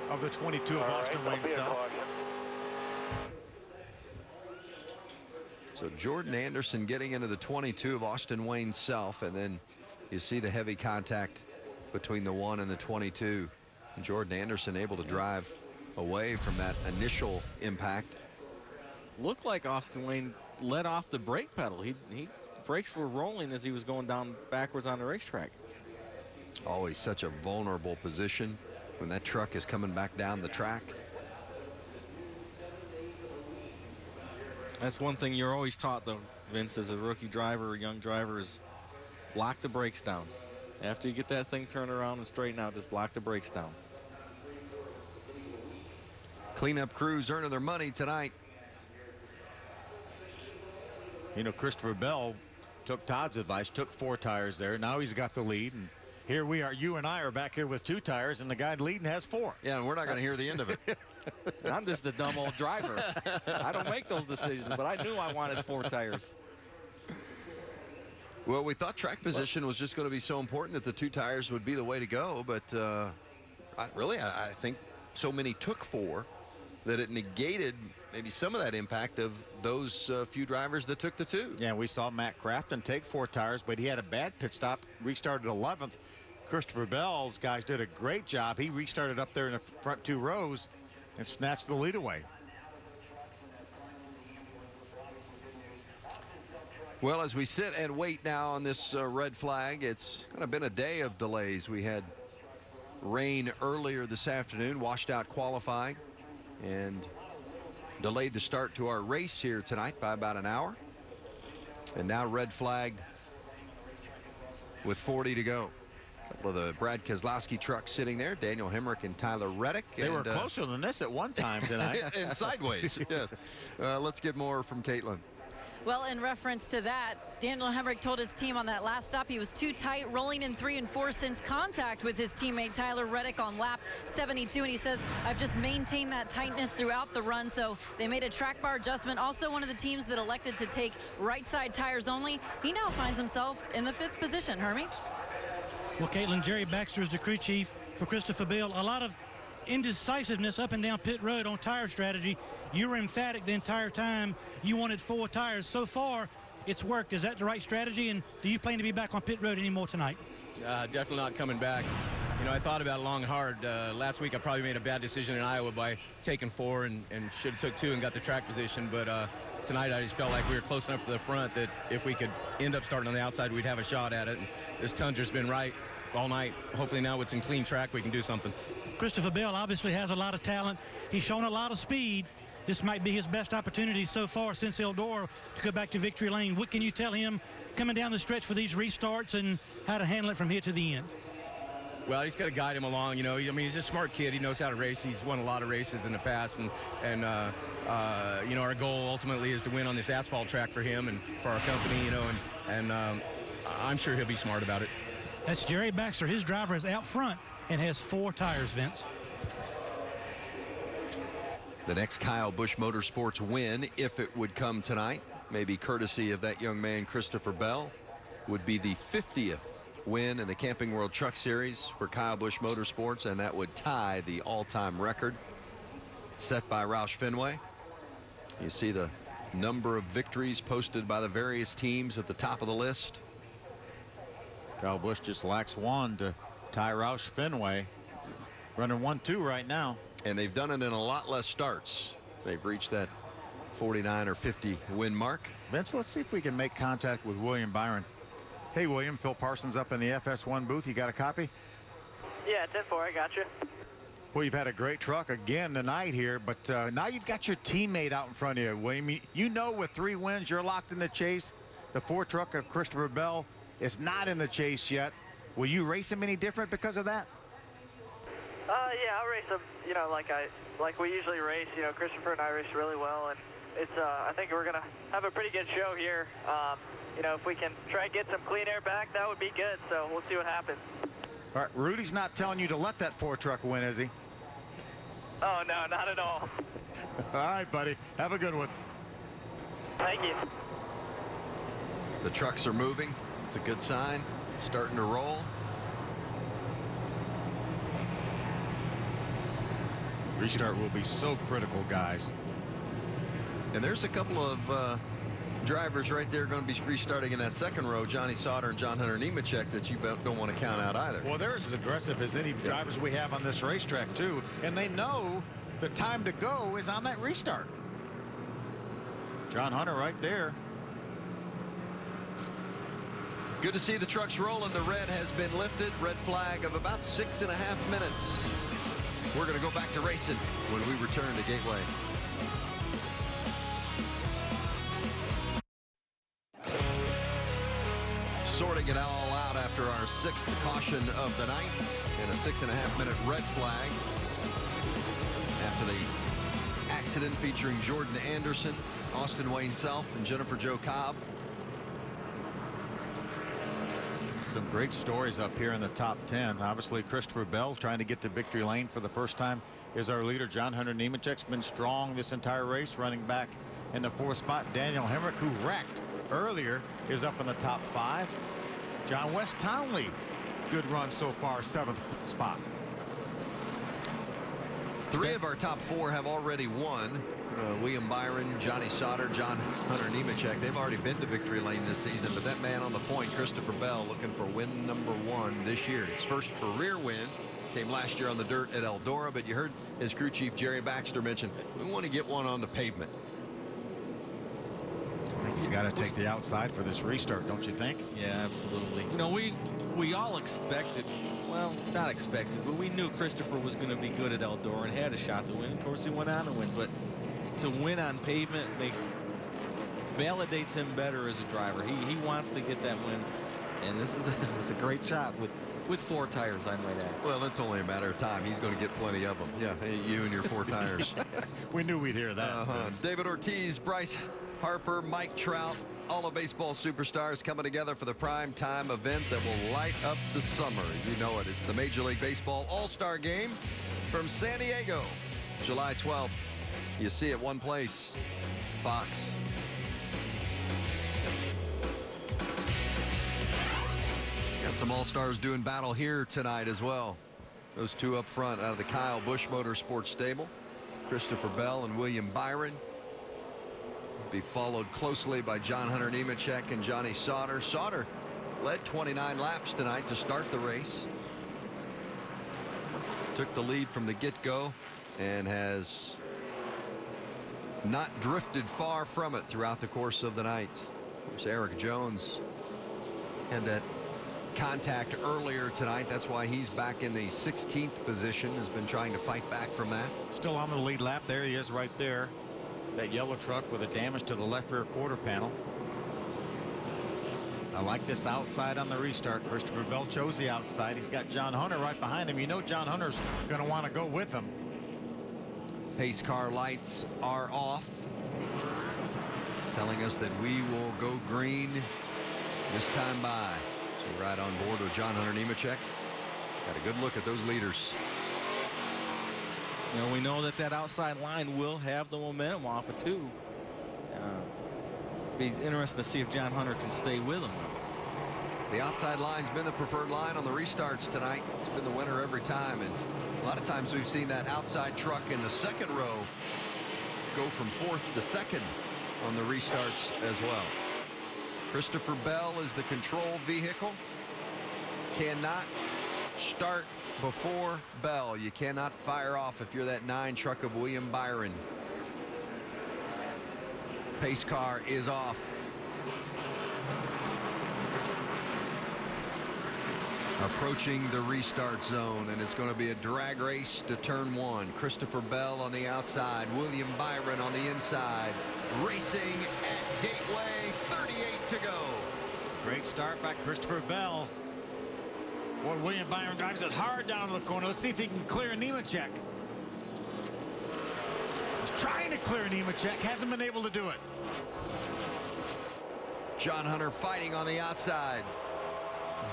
of the 22 of Austin Wayne Self. So Jordan Anderson getting into the 22 of Austin Wayne Self, and then you see the heavy contact between the 1 and the 22. And Jordan Anderson able to drive away from that initial impact. Looked like Austin Wayne let off the brake pedal. Brakes were rolling as he was going down backwards on the racetrack. Always such a vulnerable position when that truck is coming back down the track. That's one thing you're always taught, though, Vince, as a rookie driver or young driver, is lock the brakes down. After you get that thing turned around and straightened out, just lock the brakes down. Cleanup crews earning their money tonight. You know, Christopher Bell took Todd's advice, took 4 tires there. Now he's got the lead, and here we are. You and I are back here with 2 tires, and the guy leading has 4. Yeah, and we're not going to hear the end of it. I'm just a dumb old driver. I don't make those decisions, but I knew I wanted 4 tires. Well, we thought track position was just going to be so important that the 2 tires would be the way to go, but I think so many took 4 that it negated maybe some of that impact of those few drivers that took the 2. Yeah, we saw Matt Crafton take 4 tires, but he had a bad pit stop, restarted 11th. Christopher Bell's guys did a great job. He restarted up there in the front 2 rows and snatched the lead away. Well, as we sit and wait now on this red flag, it's kind of been a day of delays. We had rain earlier this afternoon, washed out qualifying, and delayed the start to our race here tonight by about an hour. And now red flagged with 40 to go. A couple of the Brad Keselowski trucks sitting there, Daniel Hemrick and Tyler Reddick. They were closer than this at one time tonight. And sideways, yes. Let's get more from Caitlin. Well, in reference to that, Daniel Hemrick told his team on that last stop he was too tight, rolling in 3 and 4 since contact with his teammate Tyler Reddick on lap 72. And he says, I've just maintained that tightness throughout the run. So they made a track bar adjustment. Also one of the teams that elected to take right side tires only. He now finds himself in the 5th position. Hermie? Well, Caitlin, Jerry Baxter is the crew chief for Christopher Bell. A lot of indecisiveness up and down pit road on tire strategy. You were emphatic the entire time. You wanted 4 tires. So far, it's worked. Is that the right strategy? And do you plan to be back on pit road anymore tonight? Definitely not coming back. You know, I thought about it long and hard. Last week I probably made a bad decision in Iowa by taking 4 and should have took 2 and got the track position. But tonight I just felt like we were close enough to the front that if we could end up starting on the outside, we'd have a shot at it. And this Tundra's been right all night. Hopefully now with some clean track we can do something. Christopher Bell obviously has a lot of talent. He's shown a lot of speed. This might be his best opportunity so far since Eldora to go back to victory lane. What can you tell him coming down the stretch for these restarts and how to handle it from here to the end? Well, he's got to guide him along. You know, I mean, he's a smart kid. He knows how to race. He's won a lot of races in the past, and you know, our goal ultimately is to win on this asphalt track for him and for our company. You know, and I'm sure he'll be smart about it. That's Jerry Baxter. His driver is out front and has 4 tires, Vince. The next Kyle Busch Motorsports win, if it would come tonight, maybe courtesy of that young man Christopher Bell, would be the 50th win in the Camping World Truck Series for Kyle Busch Motorsports, and that would tie the all-time record set by Roush Fenway. You see the number of victories posted by the various teams at the top of the list. Kyle Busch just lacks 1 to tie Roush Fenway, running 1-2 right now. And they've done it in a lot less starts. They've reached that 49 or 50 win mark. Vince, let's see if we can make contact with William Byron. Hey, William, Phil Parsons up in the FS1 booth. You got a copy? Yeah, 10-4, I got you. Well, you've had a great truck again tonight here, but now you've got your teammate out in front of you, William. You know with 3 wins, you're locked in the chase. The 4 truck of Christopher Bell is not in the chase yet. Will you race him any different because of that? Yeah, I'll race him, you know, like we usually race. You know, Christopher and I race really well, and it's I think we're going to have a pretty good show here. You know, if we can try and get some clean air back, that would be good, so we'll see what happens. All right, Rudy's not telling you to let that 4 truck win, is he? Oh, no, not at all. All right, buddy. Have a good one. Thank you. The trucks are moving. It's a good sign. Starting to roll. Restart will be so critical, guys. And there's a couple of drivers right there going to be restarting in that second row, Johnny Sauter and John Hunter Nemechek, that you don't want to count out either. Well, they're as aggressive as any drivers we have on this racetrack, too. And they know the time to go is on that restart. John Hunter right there. Good to see the trucks rolling. The red has been lifted. Red flag of about 6.5 minutes. We're going to go back to racing when we return to Gateway. Sorting it all out after our 6th caution of the night and a 6.5 minute red flag after the accident featuring Jordan Anderson, Austin Wayne Self, and Jennifer Jo Cobb. Some great stories up here in the top 10. Obviously, Christopher Bell trying to get to victory lane for the first time is our leader. John Hunter Nemechek's been strong this entire race, running back in the 4th spot. Daniel Hemrick, who wrecked earlier, is up in the top 5. John West Townley, good run so far, 7th spot. 3 of our top 4 have already won. William Byron, Johnny Sauter, John Hunter Nemechek. They've already been to victory lane this season, but that man on the point, Christopher Bell, looking for win number 1 this year. His first career win came last year on the dirt at Eldora, but you heard his crew chief Jerry Baxter mention we want to get one on the pavement. I think he's got to take the outside for this restart, don't you think? Yeah, absolutely. You know, we all expected, well, not expected, but we knew Christopher was going to be good at Eldora and had a shot to win. Of course, he went on to win, but to win on pavement validates him better as a driver. He wants to get that win, and this is a great shot with 4 tires, I might add. Well, it's only a matter of time. He's going to get plenty of them. Yeah, hey, you and your 4 tires. We knew we'd hear that. David Ortiz, Bryce Harper, Mike Trout, all the baseball superstars coming together for the prime time event that will light up the summer. You know it. It's the Major League Baseball All-Star Game from San Diego, July 12th. You see it one place, Fox. Got some all-stars doing battle here tonight as well. Those 2 up front out of the Kyle Busch Motorsports stable, Christopher Bell and William Byron. Be followed closely by John Hunter Nemechek and Johnny Sauter. Sauter led 29 laps tonight to start the race. took the lead from the get-go and has not drifted far from it throughout the course of the night. There's Eric Jones had that contact earlier tonight. That's why he's back in the 16th position, has been trying to fight back from that. Still on the lead lap. There he is right there. That yellow truck with a damage to the left rear quarter panel. I like this outside on the restart. Christopher Bell chose the outside. He's got John Hunter right behind him. You know John Hunter's going to want to go with him. Pace car lights are off, telling us that we will go green this time by. So right on board with John Hunter Nemechek. Got a good look at those leaders. You know, we know that that outside line will have the momentum off of 2. Be interesting to see if John Hunter can stay with him. The outside line's been the preferred line on the restarts tonight. It's been the winner every time, and a lot of times we've seen that outside truck in the second row go from 4th to 2nd on the restarts as well. Christopher Bell is the control vehicle. Cannot start before Bell. You cannot fire off if you're that 9 truck of William Byron. Pace car is off. Approaching the restart zone, and it's going to be a drag race to turn 1. Christopher Bell on the outside, William Byron on the inside, racing at Gateway. 38 to go. Great start by Christopher Bell. Boy, William Byron drives it hard down to the corner. Let's see if he can clear Nemechek. He's trying to clear Nemechek, hasn't been able to do it. John Hunter fighting on the outside.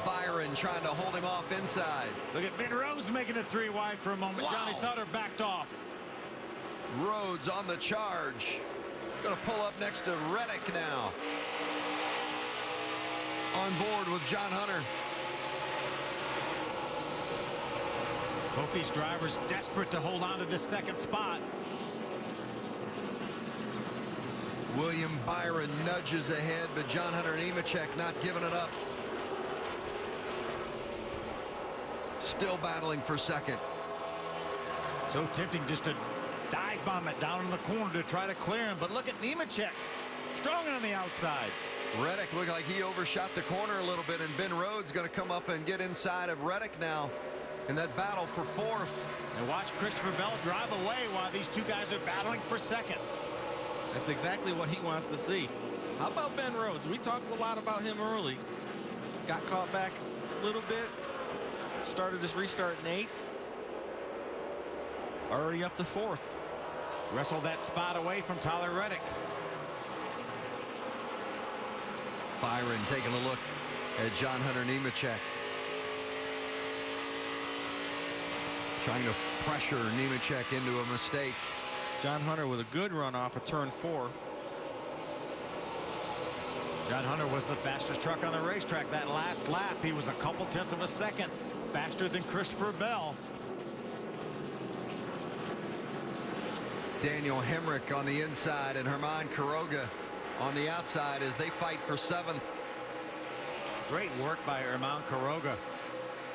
Byron trying to hold him off inside. Look at Ben Rhodes making it 3 wide for a moment. Wow. Johnny Sutter backed off. Rhodes on the charge. Going to pull up next to Reddick now. On board with John Hunter. Both these drivers desperate to hold on to this 2nd spot. William Byron nudges ahead, but John Hunter Nemechek not giving it up. Still battling for 2nd. So tempting just to dive bomb it down in the corner to try to clear him, but look at Nemechek, strong on the outside. Reddick looked like he overshot the corner a little bit, and Ben Rhodes going to come up and get inside of Reddick now in that battle for 4th. And watch Christopher Bell drive away while these 2 guys are battling for 2nd. That's exactly what he wants to see. How about Ben Rhodes? We talked a lot about him early. Got caught back a little bit. Started his restart in 8th. Already up to 4th. Wrestled that spot away from Tyler Reddick. Byron taking a look at John Hunter Nemechek. Trying to pressure Nemechek into a mistake. John Hunter with a good run off of turn 4. John Hunter was the fastest truck on the racetrack that last lap. He was a couple tenths of a second faster than Christopher Bell. Daniel Hemrick on the inside and Herman Quiroga on the outside as they fight for 7th. Great work by Herman Quiroga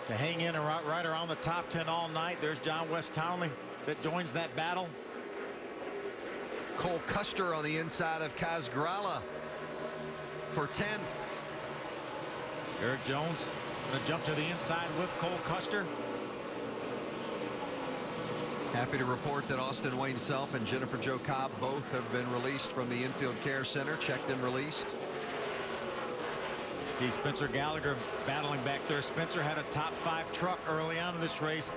to hang in right around the top 10 all night. There's John West Townley that joins that battle. Cole Custer on the inside of Kaz Grala for 10th. Eric Jones going to jump to the inside with Cole Custer. Happy to report that Austin Wayne Self and Jennifer Jo Cobb both have been released from the infield care center, checked and released. See Spencer Gallagher battling back there. Spencer had a top 5 truck early on in this race.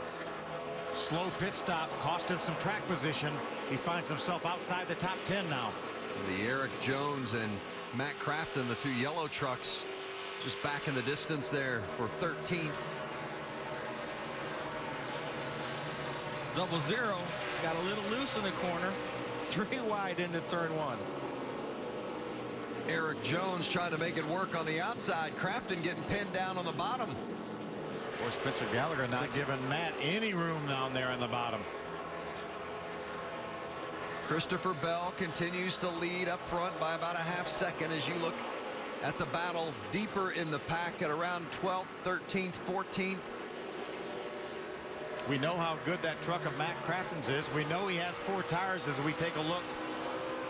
Slow pit stop cost him some track position. He finds himself outside the top 10 now. The Eric Jones and Matt Crafton, the 2 yellow trucks, just back in the distance there for 13th. 0-0 got a little loose in the corner. 3 wide into turn 1. Eric Jones trying to make it work on the outside. Crafton getting pinned down on the bottom. Or Spencer Gallagher not giving Matt any room down there in the bottom. Christopher Bell continues to lead up front by about a half second as you look at the battle deeper in the pack at around 12th, 13th, 14th. We know how good that truck of Matt Crafton's is. We know he has 4 tires as we take a look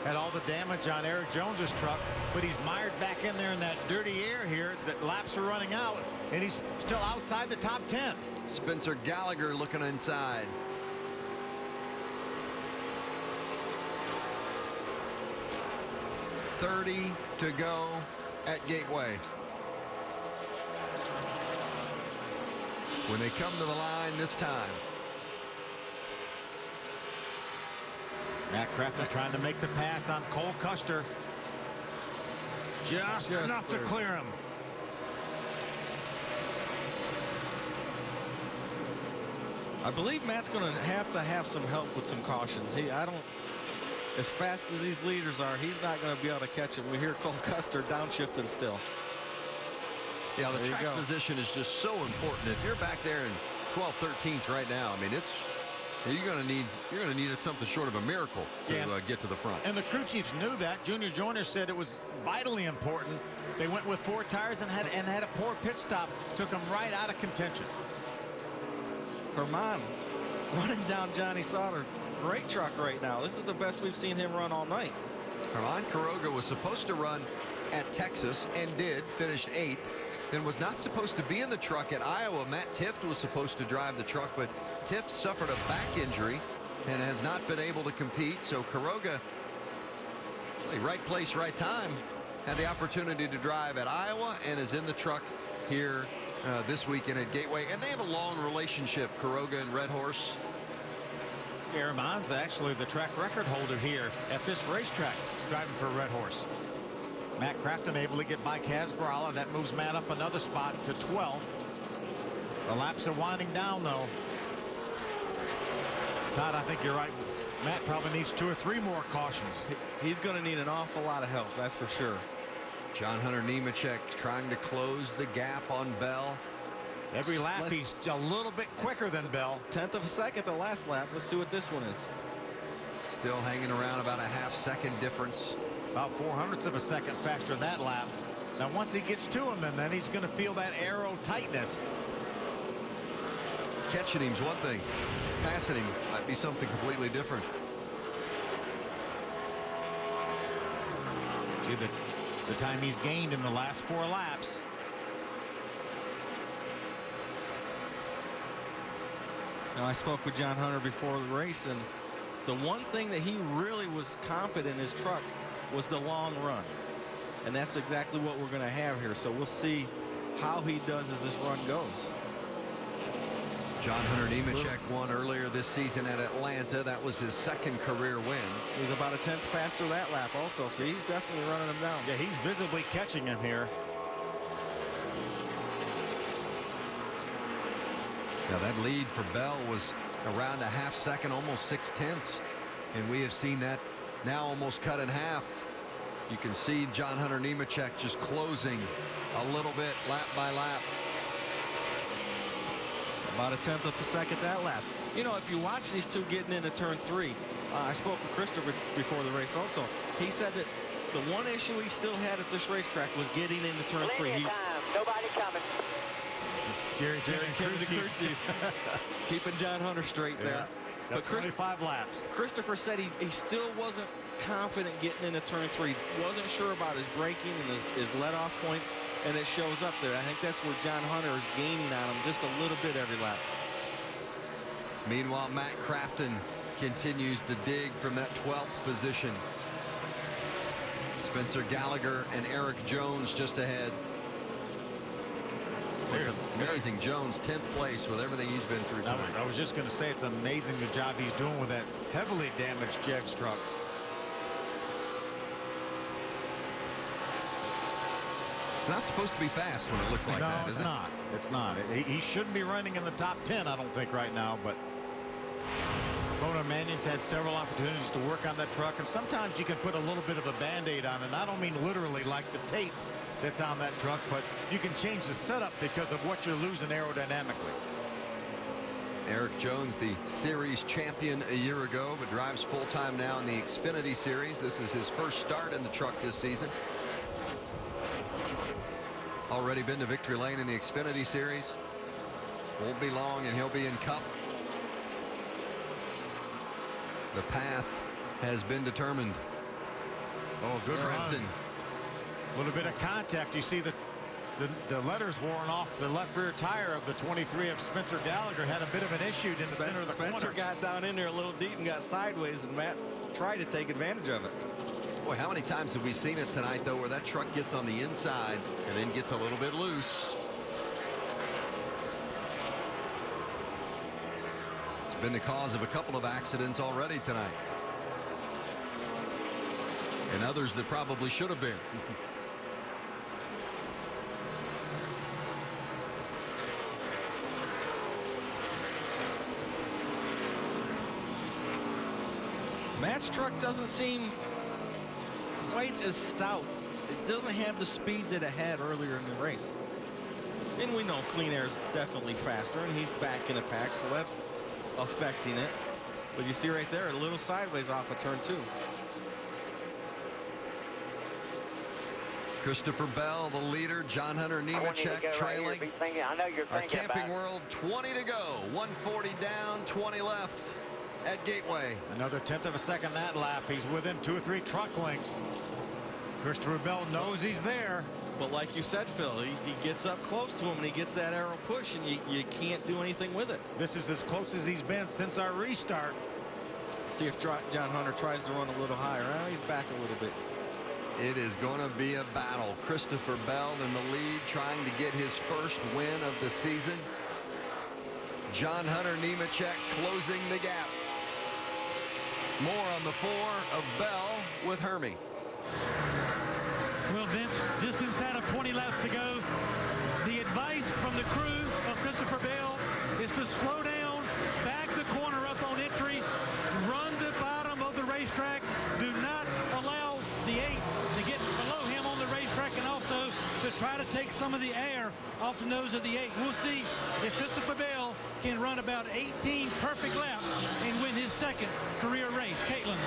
at all the damage on Eric Jones's truck, but he's mired back in there in that dirty air here. That laps are running out, and he's still outside the top 10. Spencer Gallagher looking inside. .30 to go at Gateway. When they come to the line this time. Matt Crafton trying to make the pass on Cole Custer. Just enough to clear him. I believe Matt's going to have some help with some cautions. As fast as these leaders are, he's not going to be able to catch him. We hear Cole Custer downshifting still. Yeah, the track position is just so important. If you're back there in 12th, 13th right now, I mean, you're going to need something short of a miracle to get to the front. And the crew chiefs knew that. Junior Joyner said it was vitally important. They went with 4 tires and had a poor pit stop. Took them right out of contention. Herman running down Johnny Sauter. Great truck right now. This is the best we've seen him run all night. Herman Quiroga was supposed to run at Texas and did, finished 8th. Then was not supposed to be in the truck at Iowa. Matt Tifft was supposed to drive the truck, but Tifft suffered a back injury and has not been able to compete. So Quiroga, really right place, right time, had the opportunity to drive at Iowa and is in the truck here this weekend at Gateway. And they have a long relationship, Quiroga and Red Horse. Herman's actually the track record holder here at this racetrack, driving for Red Horse. Matt Crafton able to get by Kaz Gralla. That moves Matt up another spot to 12th. The laps are winding down, though. Todd, I think you're right. Matt probably needs 2 or 3 more cautions. He's going to need an awful lot of help, that's for sure. John Hunter Nemechek trying to close the gap on Bell. Every lap he's a little bit quicker than Bell. 1/10 of a second the last lap. Let's see what this one is. Still hanging around about a half-second difference. About 0.04 of a second faster that lap. Now once he gets to him, and then he's going to feel that aero tightness. Catching him's one thing. Passing him might be something completely different. See the time he's gained in the last 4 laps. Now, I spoke with John Hunter before the race, and the one thing that he really was confident in his truck was the long run. And that's exactly what we're going to have here. So we'll see how he does as this run goes. John Hunter Nemechek won earlier this season at Atlanta. That was his 2nd career win. He was about a 10th faster that lap also, so he's definitely running him down. Yeah, he's visibly catching him here. Now that lead for Bell was around a half-second, almost 0.6. And we have seen that now almost cut in half. You can see John Hunter Nemechek just closing a little bit lap by lap. About a 1/10 of a second that lap. You know, if you watch these two getting into turn 3, I spoke with Christopher before the race also. He said that the one issue he still had at this racetrack was getting into turn 3. Nobody coming. Jerry Kevin, the crew chief. Keeping John Hunter straight there. But 25 laps. Christopher said he still wasn't confident getting into turn 3. Wasn't sure about his braking and his let-off points, and it shows up there. I think that's where John Hunter is gaining on him just a little bit every lap. Meanwhile, Matt Crafton continues to dig from that 12th position. Spencer Gallagher and Eric Jones just ahead. It's amazing. Jones 10th place with everything he's been through tonight. I was just going to say it's amazing the job he's doing with that heavily damaged Jegs truck. It's not supposed to be fast when it looks like that, is it? No, it's not. He shouldn't be running in the top 10, I don't think, right now, but Mona Mannion's had several opportunities to work on that truck, and sometimes you can put a little bit of a Band-Aid on it. I don't mean literally like the tape that's on that truck, but you can change the setup because of what you're losing aerodynamically. Eric Jones, the series champion a year ago, but drives full-time now in the Xfinity Series. This is his first start in the truck this season. Already been to victory lane in the Xfinity Series. Won't be long and he'll be in Cup. The path has been determined. Oh, good run. Crafton. A little bit of contact. You see the letters worn off the left rear tire of the 23 of Spencer Gallagher. Had a bit of an issue in the center of the Spencer corner. got down in there a little deep and got sideways, and Matt tried to take advantage of it. Boy, how many times have we seen it tonight, though, where that truck gets on the inside and then gets a little bit loose? It's been the cause of a couple of accidents already tonight. And others that probably should have been. Matt's truck doesn't seem quite as stout. It doesn't have the speed that it had earlier in the race. And we know Clean Air is definitely faster, and he's back in the pack, so that's affecting it. But you see right there, a little sideways off of turn 2. Christopher Bell, the leader. John Hunter Nemechek trailing. Our Camping World, 20 to go. 140 down, 20 left at Gateway. Another 1/10 of a second that lap. He's within 2 or 3 truck lengths. Christopher Bell knows he's there. But like you said, Phil, he gets up close to him and he gets that arrow push, and you can't do anything with it. This is as close as he's been since our restart. See if John Hunter tries to run a little higher. He's back a little bit. It is going to be a battle. Christopher Bell in the lead, trying to get his first win of the season. John Hunter Nemechek closing the gap. More on the 4 of Bell with Hermie. Well, Vince, just inside of 20 laps to go. The advice from the crew of Christopher Bell is to slow down, back the corner up on entry, run the bottom of the racetrack. Do not allow the 8 to get below him on the racetrack, and also to try to take some of the air off the nose of the 8. We'll see if Christopher Bell can run about 18 perfect laps and win his second career race. Caitlin.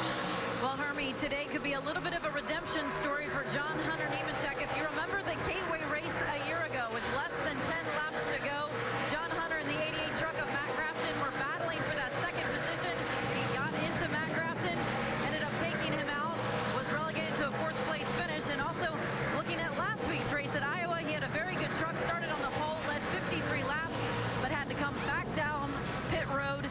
Well, Hermie, today could be a little bit of a redemption story for John Hunter Nemechek. If you remember the Gateway race a year ago with less than 10 laps to go, John Hunter and the 88 truck of Matt Crafton were battling for that second position. He got into Matt Crafton, ended up taking him out, was relegated to a 4th place finish. And also looking at last week's race at Iowa, he had a very good truck, started on the pole, led 53 laps, but had to come back down pit road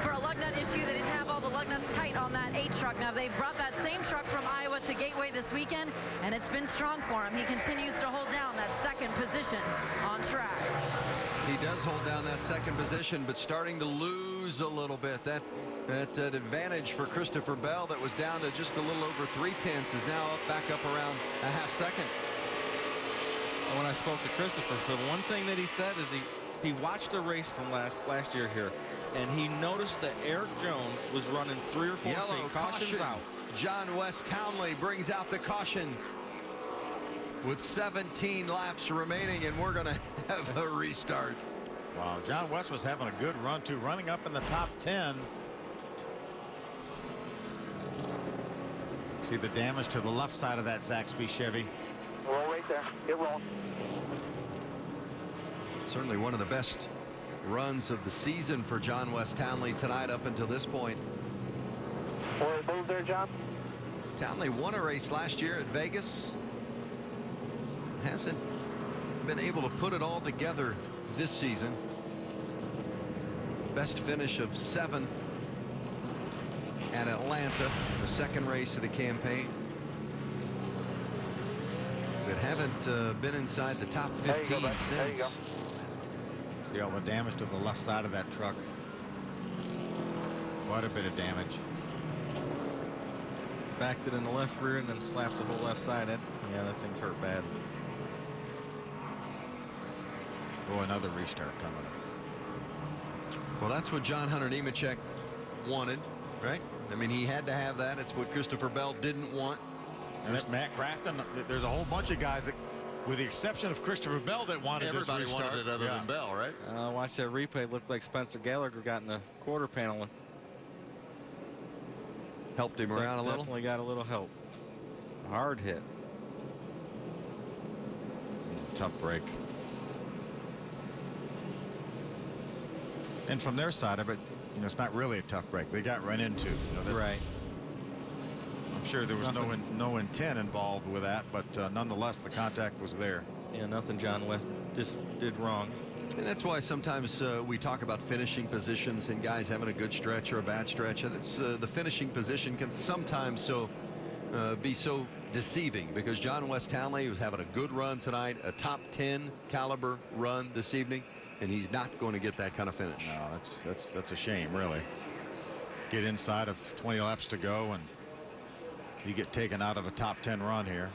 for a lug nut issue. They didn't have all the lug nuts tight on that 8 truck. Now they've brought that same truck from Iowa to Gateway this weekend, and it's been strong for him. He continues to hold down that second position on track. He does hold down that second position, but starting to lose a little bit. That advantage for Christopher Bell that was down to just a little over 3/10 is now back up around a half second. When I spoke to Christopher, Phil, one thing that he said is he watched a race from last year here, and he noticed that Eric Jones was running 3 or 4 Yellow feet. Caution's out. John West Townley brings out the caution with 17 laps remaining, and we're going to have a restart. Wow, John West was having a good run too, running up in the top 10. See the damage to the left side of that Zaxby Chevy. Roll right there. Get rolling. Certainly one of the best runs of the season for John West Townley tonight up until this point. Where move there, John? Townley won a race last year at Vegas. Hasn't been able to put it all together this season. Best finish of 7th at Atlanta, the second race of the campaign. But haven't been inside the top 15 since. See all the damage to the left side of that truck. Quite a bit of damage. Backed it in the left rear and then slapped the whole left side in. Yeah, that thing's hurt bad. Oh, another restart coming up. Well, that's what John Hunter Nemechek wanted, right? I mean, he had to have that. It's what Christopher Bell didn't want. And it's Matt Crafton. There's a whole bunch of guys that, with the exception of Christopher Bell, that wanted this restart. Everybody wanted it other than Bell, right? Watch that replay. It looked like Spencer Gallagher got in the quarter panel. Helped him around a little. Definitely got a little help. Hard hit. Tough break. And from their side of it, You know, it's not really a tough break. They got run into. You know, Right. I'm sure there was no intent involved with that, but nonetheless, the contact was there. Yeah, nothing John West just did wrong. And that's why sometimes we talk about finishing positions and guys having a good stretch or a bad stretch. And it's, the finishing position can sometimes be so deceiving, because John West Townley was having a good run tonight, a top 10 caliber run this evening, and he's not going to get that kind of finish. No, that's a shame, really. Get inside of 20 laps to go, and you get taken out of a top 10 run here.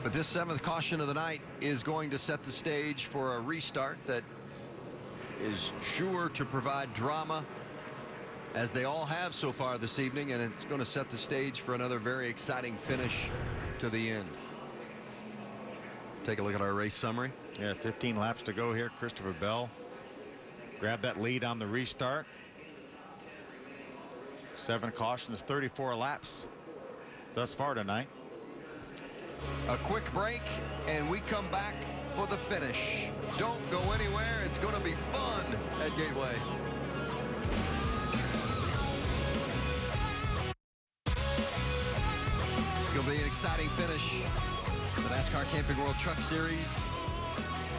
But this 7th caution of the night is going to set the stage for a restart that is sure to provide drama, as they all have so far this evening, and it's going to set the stage for another very exciting finish to the end. Take a look at our race summary. Yeah, 15 laps to go here. Christopher Bell grabbed that lead on the restart. 7 cautions, 34 laps thus far tonight. A quick break, and we come back for the finish. Don't go anywhere. It's going to be fun at Gateway. It's going to be an exciting finish. The NASCAR Camping World Truck Series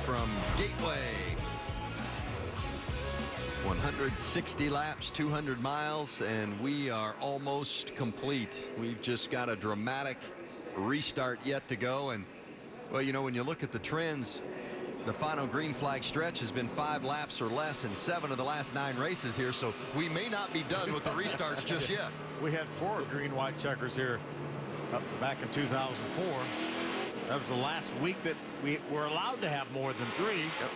from Gateway. 160 laps, 200 miles, and we are almost complete. We've just got a dramatic restart yet to go. And well, you know, when you look at the trends, the final green flag stretch has been 5 laps or less in 7 of the last 9 races here, so we may not be done with the restarts just yet. We had 4 green white checkers here back in 2004. That was the last week that we were allowed to have more than 3. Yep.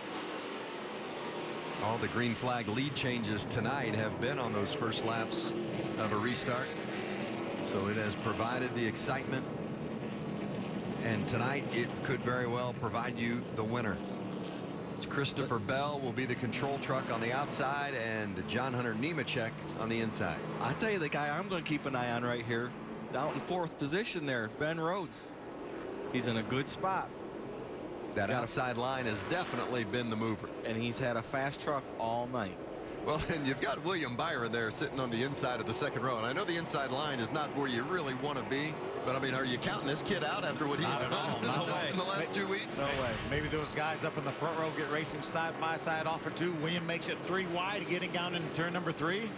All the green flag lead changes tonight have been on those first laps of a restart, so it has provided the excitement, and tonight it could very well provide you the winner. It's Christopher Bell will be the control truck on the outside, and John Hunter Nemechek on the inside. I tell you, the guy I'm going to keep an eye on right here, out in 4th position there, Ben Rhodes. He's in a good spot. That outside line has definitely been the mover. And he's had a fast truck all night. Well, and you've got William Byron there sitting on the inside of the 2nd row. And I know the inside line is not where you really want to be, but I mean, are you counting this kid out after what he's done in the last 2 weeks? No way. Maybe those guys up in the front row get racing side by side off for 2. William makes it 3 wide, getting down into turn number 3.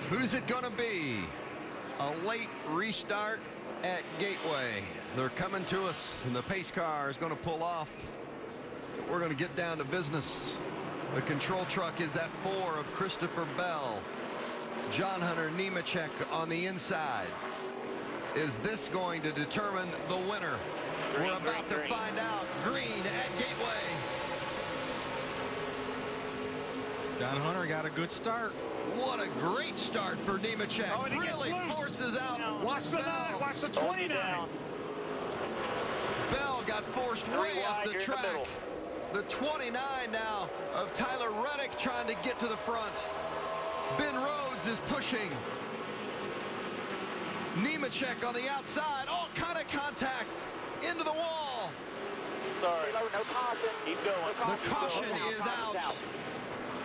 Who's it going to be? A late restart at Gateway. They're coming to us, and the pace car is going to pull off. We're going to get down to business. The control truck is that 4 of Christopher Bell. John Hunter Nemechek on the inside. Is this going to determine the winner? We're about to find out. Green at Gateway. John Hunter got a good start. What a great start for Nemechek. Oh, and he really forces out. Watch the 9. Watch the 29. Bell got forced way up the track. The 29 now of Tyler Reddick trying to get to the front. Ben Rhodes is pushing. Nemechek on the outside. All kind of contact into the wall. Sorry. No caution. Keep going. The caution is out.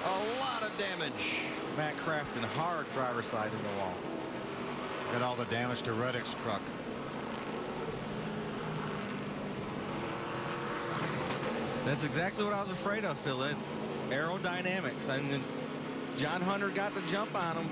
A lot of damage. Matt Crafton, hard driver's side in the wall. Got all the damage to Reddick's truck. That's exactly what I was afraid of, Phil. Aerodynamics. And John Hunter got the jump on him,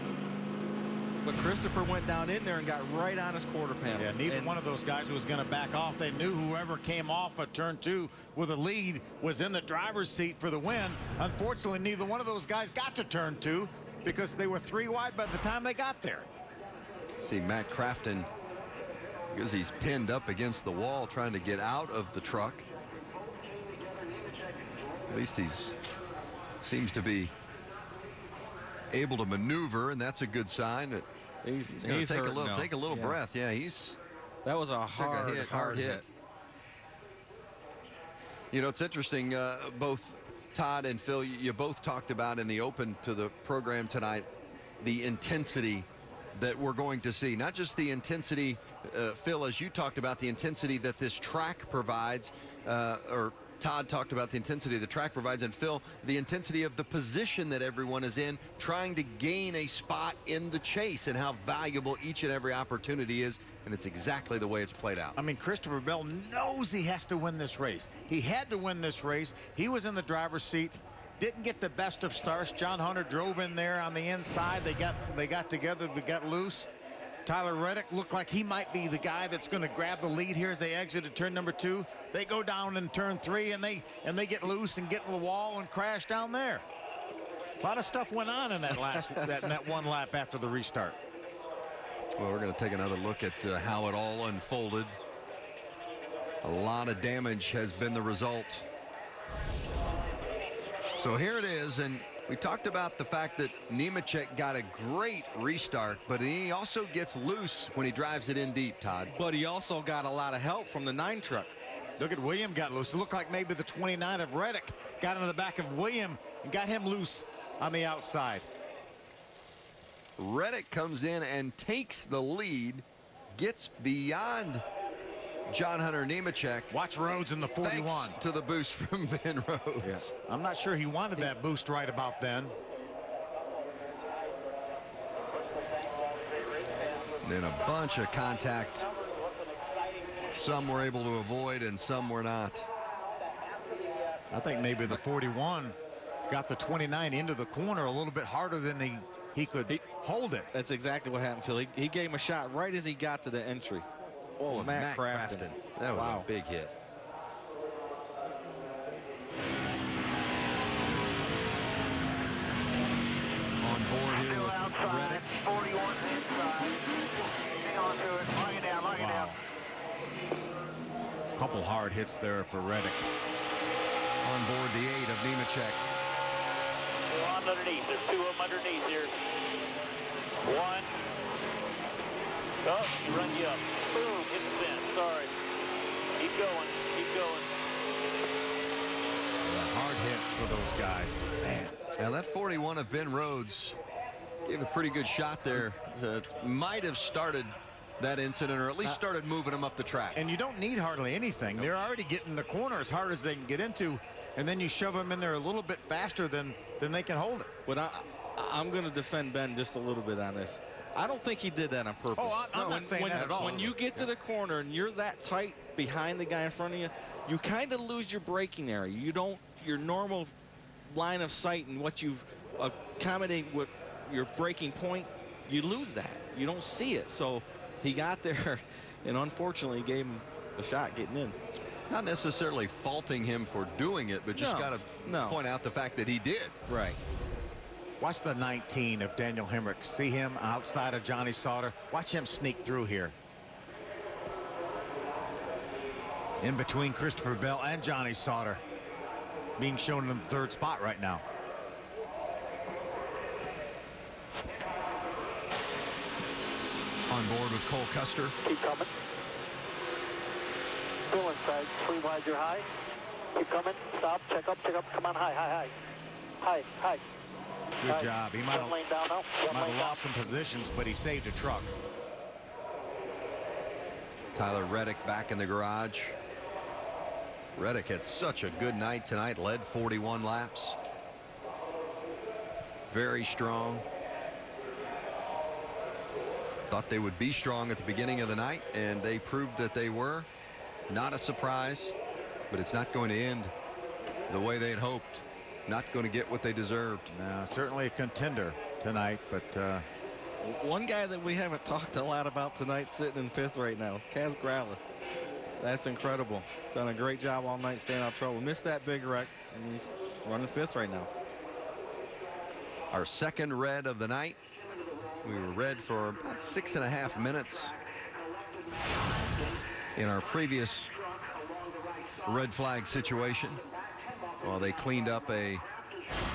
but Christopher went down in there and got right on his quarter panel. Yeah, neither one of those guys was going to back off. They knew whoever came off at turn 2 with a lead was in the driver's seat for the win. Unfortunately, neither one of those guys got to turn 2 because they were 3 wide by the time they got there. See Matt Crafton, because he's pinned up against the wall trying to get out of the truck. At least he's seems to be able to maneuver, and that's a good sign. He's take a little breath. Yeah, that was a hard hit. You know, it's interesting. Both Todd and Phil, you both talked about in the open to the program tonight the intensity that we're going to see. Not just the intensity, Phil, as you talked about, the intensity that this track provides, or Todd talked about the intensity the track provides, and Phil, the intensity of the position that everyone is in, trying to gain a spot in the chase, and how valuable each and every opportunity is, and it's exactly the way it's played out. I mean, Christopher Bell knows he has to win this race. He had to win this race. He was in the driver's seat. Didn't get the best of starts. John Hunter drove in there on the inside. They got together, they got loose. Tyler Reddick looked like he might be the guy that's going to grab the lead here as they exited turn number 2. They go down in turn 3, and they get loose and get in the wall and crash down there. A lot of stuff went on in that that one lap after the restart. Well, we're going to take another look at how it all unfolded. A lot of damage has been the result. So here it is, and we talked about the fact that Nemechek got a great restart, but he also gets loose when he drives it in deep, Todd. But he also got a lot of help from the 9 truck. Look at William got loose. It looked like maybe the 29 of Reddick got into the back of William and got him loose on the outside. Reddick comes in and takes the lead, gets beyond John Hunter Nemechek. Watch Rhodes in the 41. Thanks to the boost from Ben Rhodes. Yeah. I'm not sure he wanted that boost right about then. Then a bunch of contact. Some were able to avoid and some were not. I think maybe the 41 got the 29 into the corner a little bit harder than he could hold it. That's exactly what happened, Phil. He gave him a shot right as he got to the entry. Oh, Matt Crafton. That was a big hit. On board here with Reddick. 41's inside. Hang on to it. Lock it down. Lock it down. Couple hard hits there for Reddick. On board the 8 of Nemechek. One underneath. There's 2 of them underneath here. 1. Oh, he run you up. Boom, hit the fence. Sorry. Keep going. Keep going. Yeah, hard hits for those guys. Man. Now that 41 of Ben Rhodes gave a pretty good shot there. Might have started that incident, or at least started moving them up the track. And you don't need hardly anything. They're already getting the corner as hard as they can get into, and then you shove them in there a little bit faster than they can hold it. But I'm going to defend Ben just a little bit on this. I don't think he did that on purpose. Oh, I'm not saying that at all. When you get to the corner and you're that tight behind the guy in front of you, you kind of lose your braking area. You don't, your normal line of sight and what you've accommodated with your braking point, you lose that. You don't see it. So he got there, and unfortunately gave him a shot getting in. Not necessarily faulting him for doing it, but just got to point out the fact that he did. Right. Watch the 19 of Daniel Hemrick. See him outside of Johnny Sauter. Watch him sneak through here. In between Christopher Bell and Johnny Sauter. Being shown in the 3rd spot right now. On board with Cole Custer. Keep coming. Still inside. 3 wide, you're high. Keep coming. Stop. Check up. Check up. Come on. High. High. High. High. High. Good job. He might have lost some positions, but he saved a truck. Tyler Reddick back in the garage. Reddick had such a good night tonight. Led 41 laps. Very strong. Thought they would be strong at the beginning of the night, and they proved that they were. Not a surprise, but it's not going to end the way they had hoped. Not going to get what they deserved. No, certainly a contender tonight, but one guy that we haven't talked a lot about tonight sitting in 5th right now, Kaz Gralla. That's incredible. Done a great job all night staying out of trouble. Missed that big wreck, and he's running 5th right now. Our 2nd red of the night. We were red for about 6.5 minutes in our previous red flag situation. Well, they cleaned up a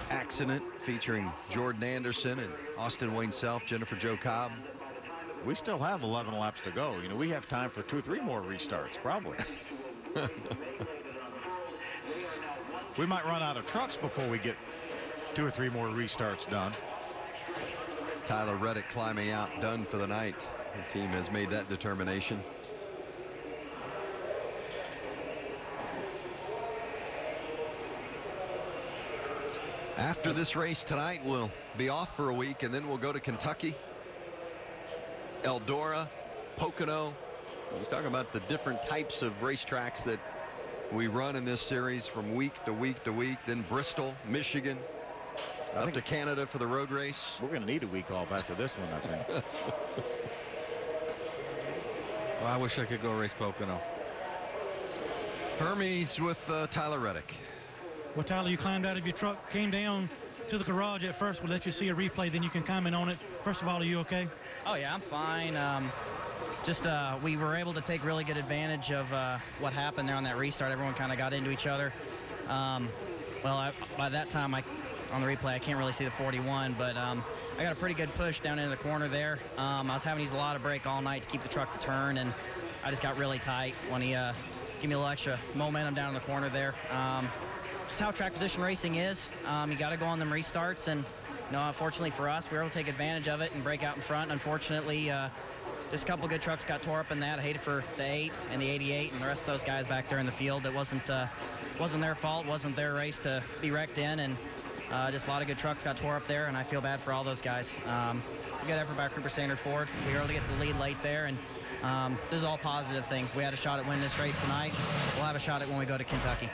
accident featuring Jordan Anderson and Austin Wayne Self, Jennifer Jo Cobb. We still have 11 laps to go. You know, we have time for 2 or 3 more restarts, probably. We might run out of trucks before we get 2 or 3 more restarts done. Tyler Reddick climbing out, done for the night. The team has made that determination. After this race tonight, we'll be off for a week, and then we'll go to Kentucky, Eldora, Pocono. He's talking about the different types of racetracks that we run in this series from week to week to week. Then Bristol, Michigan, up to Canada for the road race. We're going to need a week off after this one, I think. Well, I wish I could go race Pocono. Hermes with Tyler Reddick. Well, Tyler, you climbed out of your truck, came down to the garage at first. We'll let you see a replay, then you can comment on it. First of all, are you okay? Oh, yeah, I'm fine. We were able to take really good advantage of what happened there on that restart. Everyone kind of got into each other. By that time, on the replay, I can't really see the 41, but I got a pretty good push down into the corner there. I was having to use a lot of brake all night to keep the truck to turn, and I just got really tight when he gave me a little extra momentum down in the corner there. Just how track position racing is. You got to go on them restarts, and unfortunately for us, we were able to take advantage of it and break out in front. Unfortunately, just a couple good trucks got tore up in that. I hate it for the 8 and the 88 and the rest of those guys back there in the field. It wasn't their fault, wasn't their race to be wrecked in, and just a lot of good trucks got tore up there, and I feel bad for all those guys. Good effort by Cooper Standard Ford. We were able to get to the lead late there, and this is all positive things. We had a shot at winning this race tonight. We'll have a shot at when we go to Kentucky.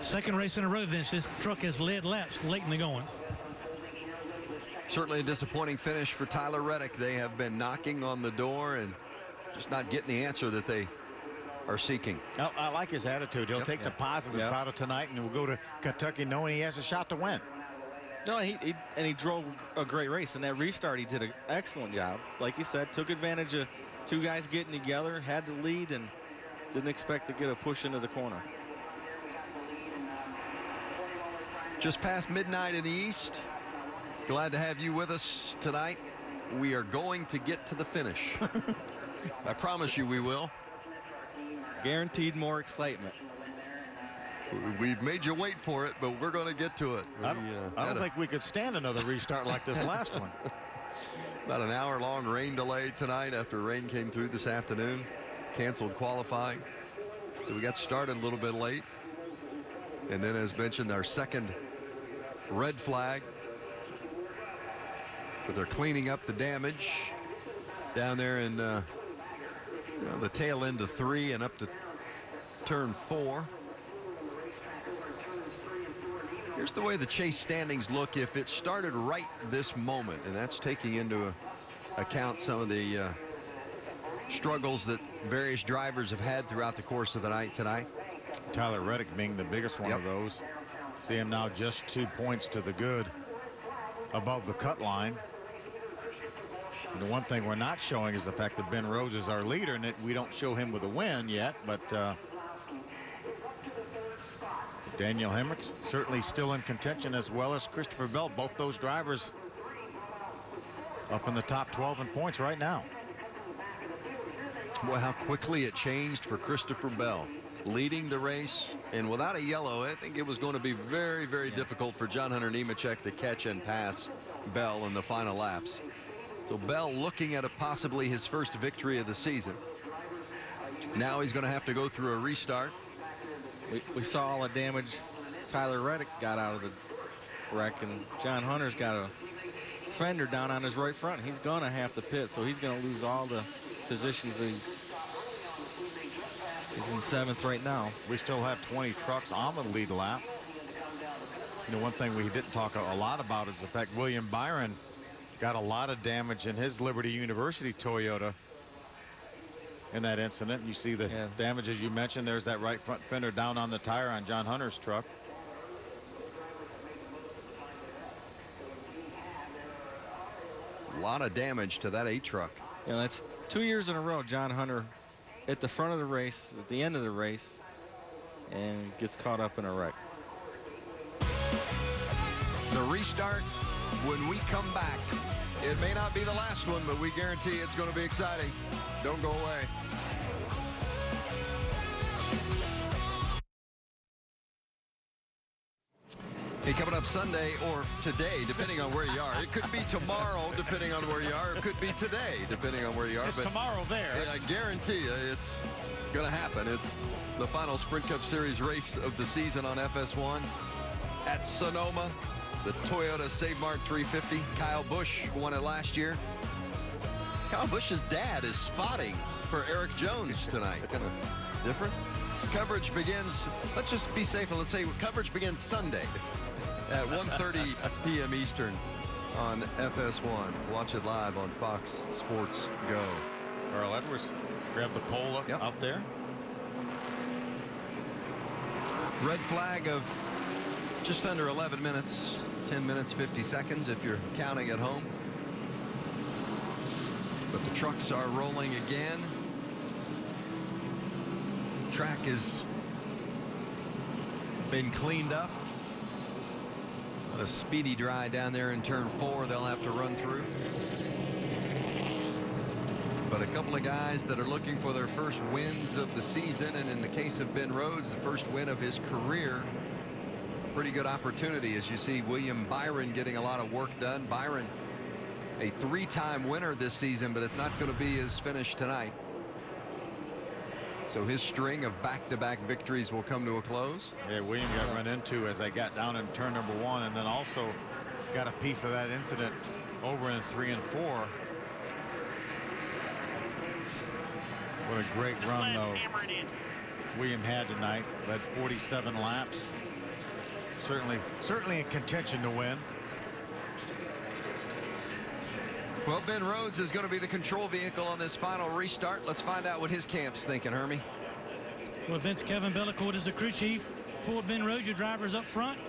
Second race in a row, Vince. This truck has led laps late in the going. Certainly a disappointing finish for Tyler Reddick. They have been knocking on the door and just not getting the answer that they are seeking. I like his attitude. He'll take the positives out of tonight, and we'll go to Kentucky knowing he has a shot to win. No, he drove a great race. In that restart, he did an excellent job. Like you said, took advantage of two guys getting together, had the lead, and didn't expect to get a push into the corner. Just past midnight in the East. Glad to have you with us tonight. We are going to get to the finish. I promise you we will. Guaranteed more excitement. We've made you wait for it, but we're going to get to it. I don't think we could stand another restart like this last one. About an hour-long rain delay tonight after rain came through this afternoon. Canceled qualifying. So we got started a little bit late. And then, as mentioned, our second red flag. But they're cleaning up the damage down there in the tail end of 3 and up to turn 4. Here's the way the chase standings look if it started right this moment, and that's taking into account some of the struggles that various drivers have had throughout the course of the night tonight. Tyler Reddick being the biggest one of those. See him now just 2 points to the good above the cut line. And the one thing we're not showing is the fact that Ben Rhodes is our leader, and that we don't show him with a win yet, but Daniel Hemricks certainly still in contention, as well as Christopher Bell. Both those drivers up in the top 12 in points right now. Boy, how quickly it changed for Christopher Bell. Leading the race, and without a yellow, I think it was going to be very, very difficult for John Hunter Nemechek to catch and pass Bell in the final laps. So Bell looking at possibly his first victory of the season. Now he's going to have to go through a restart. We saw all the damage Tyler Reddick got out of the wreck, and John Hunter's got a fender down on his right front. He's going to have to pit, so he's going to lose all the positions that he's in 7th right now. We still have 20 trucks on the lead lap. One thing we didn't talk a lot about is the fact William Byron got a lot of damage in his Liberty University Toyota in that incident. You see the damage, as you mentioned. There's that right front fender down on the tire on John Hunter's truck. A lot of damage to that 8 truck. Yeah, that's 2 years in a row John Hunter at the front of the race, at the end of the race, and gets caught up in a wreck. The restart when we come back. It may not be the last one, but we guarantee it's going to be exciting. Don't go away. Hey, coming up Sunday or today, depending on where you are. It could be tomorrow, depending on where you are. It could be today, depending on where you are. It's tomorrow there. I guarantee you it's going to happen. It's the final Sprint Cup Series race of the season on FS1 at Sonoma. The Toyota Save Mart 350. Kyle Busch won it last year. Kyle Busch's dad is spotting for Eric Jones tonight. Kind of different. Coverage begins, let's just be safe and let's say coverage begins Sunday at 1:30 p.m. Eastern on FS1. Watch it live on Fox Sports Go. Carl Edwards grabbed the pole out there. Red flag of just under 11 minutes, 10 minutes, 50 seconds if you're counting at home. But the trucks are rolling again. Track has been cleaned up. A speedy dry down there in turn 4 they'll have to run through. But a couple of guys that are looking for their first wins of the season, and in the case of Ben Rhodes, the first win of his career. Pretty good opportunity as you see William Byron getting a lot of work done. Byron, a 3-time winner this season, but it's not going to be his finish tonight. So his string of back-to-back victories will come to a close. Yeah, William got run into as they got down in turn number 1, and then also got a piece of that incident over in 3 and 4. What a great run, though, William had tonight. Led 47 laps. Certainly in contention to win. Well, Ben Rhodes is going to be the control vehicle on this final restart. Let's find out what his camp's thinking, Hermie. Well, Vince, Kevin Bellicourt is the crew chief. For Ben Rhodes, your driver's up front.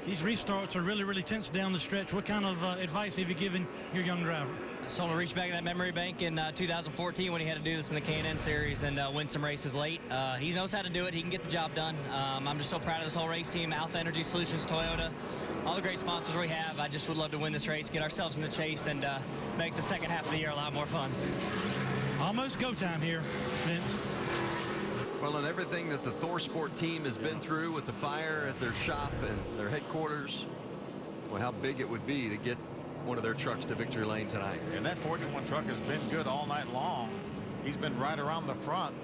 These restarts are really, really tense down the stretch. What kind of advice have you given your young driver? I told him to reach back in that memory bank in 2014 when he had to do this in the K&N Series and win some races late. He knows how to do it. He can get the job done. I'm just so proud of this whole race team, Alpha Energy Solutions, Toyota, all the great sponsors we have. I just would love to win this race, get ourselves in the chase, and make the second half of the year a lot more fun. Almost go time here, Vince. Well, and everything that the ThorSport team has been through with the fire at their shop and their headquarters, well, how big it would be to get one of their trucks to victory lane tonight. And that 41 truck has been good all night long. He's been right around the front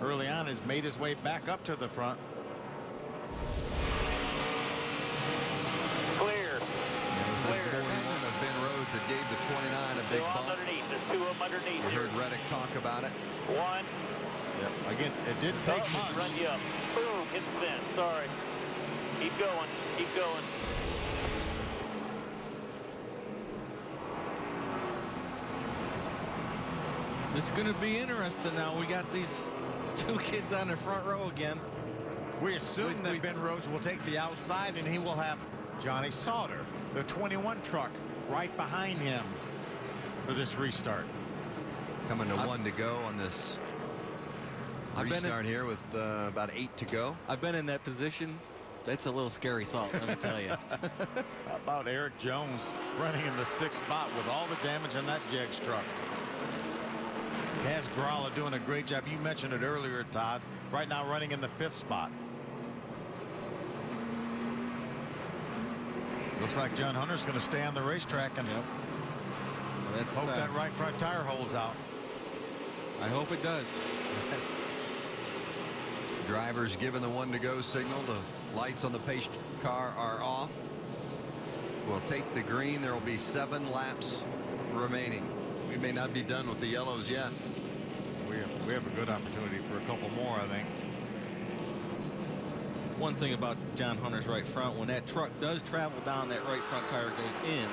early on, has made his way back up to the front. Clear. It was that 41 of Ben Rhodes that gave the 29 a big bump. Underneath. There's 2 of them underneath. We heard Reddick talk about it. 1. Yep. Again, it didn't take much. Run you up. Boom. Hit the fence. Sorry. Keep going. Keep going. This is going to be interesting now. We got these 2 kids on the front row again. We assume that Ben Rhodes will take the outside, and he will have Johnny Sauter, the 21 truck, right behind him for this restart. Coming to 1 to go on this restart here with about 8 to go. I've been in that position. That's a little scary thought, let me tell you. How about Eric Jones running in the 6th spot with all the damage in that Jegs truck? Kaz Gralla doing a great job. You mentioned it earlier, Todd. Right now running in the 5th spot. Looks like John Hunter's going to stay on the racetrack and hope that right front tire holds out. I hope it does. Drivers given the 1 to go signal. The lights on the pace car are off. We'll take the green. There will be 7 laps remaining. We may not be done with the yellows yet. We have a good opportunity for a couple more, I think. One thing about John Hunter's right front, when that truck does travel down, that right front tire goes in.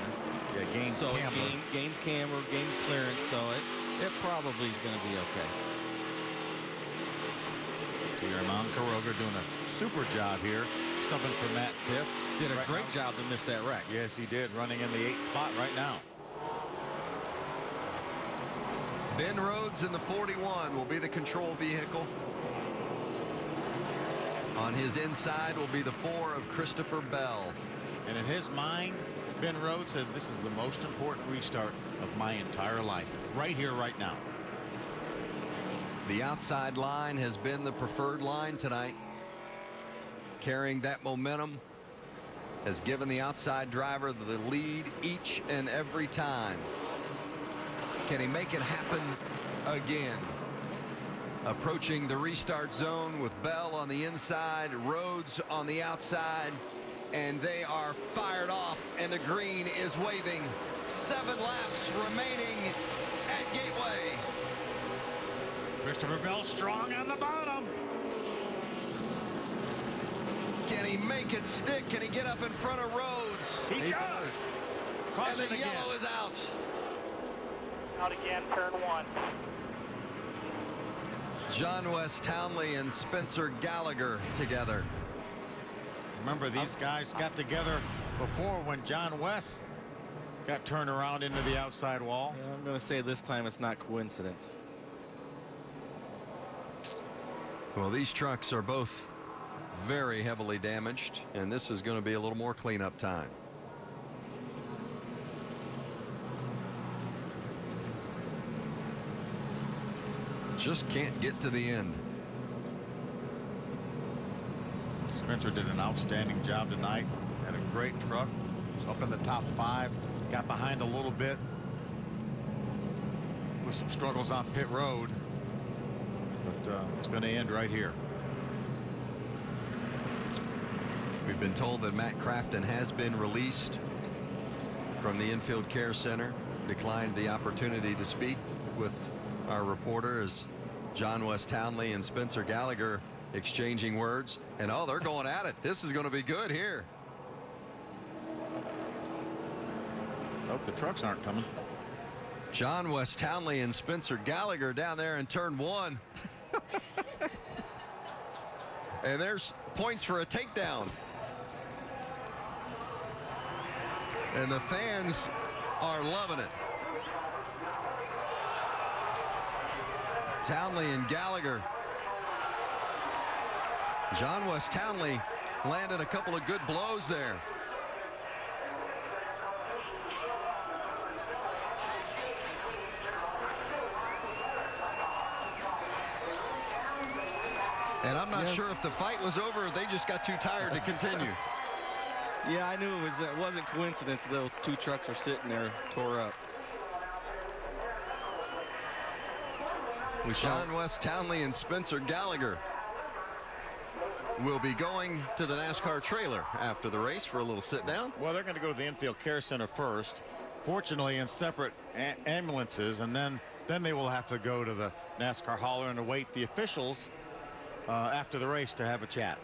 Yeah, gains camber. Gains camber, gains clearance, so it probably is going to be okay. Tierman Caroga doing a super job here. Something for Matt Tiff. Did a great job to miss that wreck. Yes, he did. Running in the 8th spot right now. Ben Rhodes in the 41 will be the control vehicle. On his inside will be the 4 of Christopher Bell. And in his mind, Ben Rhodes said, this is the most important restart of my entire life. Right here, right now. The outside line has been the preferred line tonight. Carrying that momentum has given the outside driver the lead each and every time. Can he make it happen again? Approaching the restart zone with Bell on the inside, Rhodes on the outside, and they are fired off, and the green is waving. 7 laps remaining at Gateway. Christopher Bell strong on the bottom. Can he make it stick? Can he get up in front of Rhodes? He does. And the yellow is out. Out again, turn 1. John West Townley and Spencer Gallagher together. Remember, these guys got together before when John West got turned around into the outside wall. Yeah, I'm going to say this time it's not coincidence. Well, these trucks are both very heavily damaged, and this is going to be a little more cleanup time. Just can't get to the end. Spencer did an outstanding job tonight. Had a great truck. Was up in the top 5. Got behind a little bit with some struggles on pit road. But it's going to end right here. We've been told that Matt Crafton has been released from the infield care center. Declined the opportunity to speak with our reporter as John West Townley and Spencer Gallagher exchanging words. And oh, they're going at it. This is going to be good here. Hope the trucks aren't coming. John West Townley and Spencer Gallagher down there in turn 1. And there's points for a takedown. And the fans are loving it. Townley and Gallagher. John West Townley landed a couple of good blows there. And I'm not sure if the fight was over or they just got too tired to continue. Yeah, I knew it wasn't coincidence those 2 trucks were sitting there tore up. With John West Townley and Spencer Gallagher will be going to the NASCAR trailer after the race for a little sit down. Well, they're going to go to the infield care center first, fortunately in separate ambulances, and then they will have to go to the NASCAR hauler and await the officials after the race to have a chat.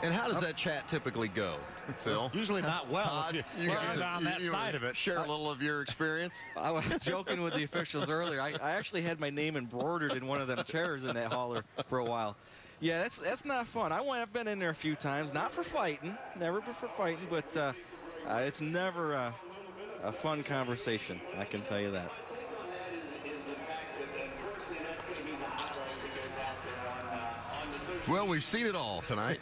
And how does that chat typically go, Phil? Usually not well. Todd, if you're on that side of it. Share a little of your experience. I was joking with the officials earlier. I actually had my name embroidered in one of them chairs in that hauler for a while. Yeah, that's not fun. I've been in there a few times, not for fighting, never for fighting, but it's never a fun conversation. I can tell you that. Well, we've seen it all tonight.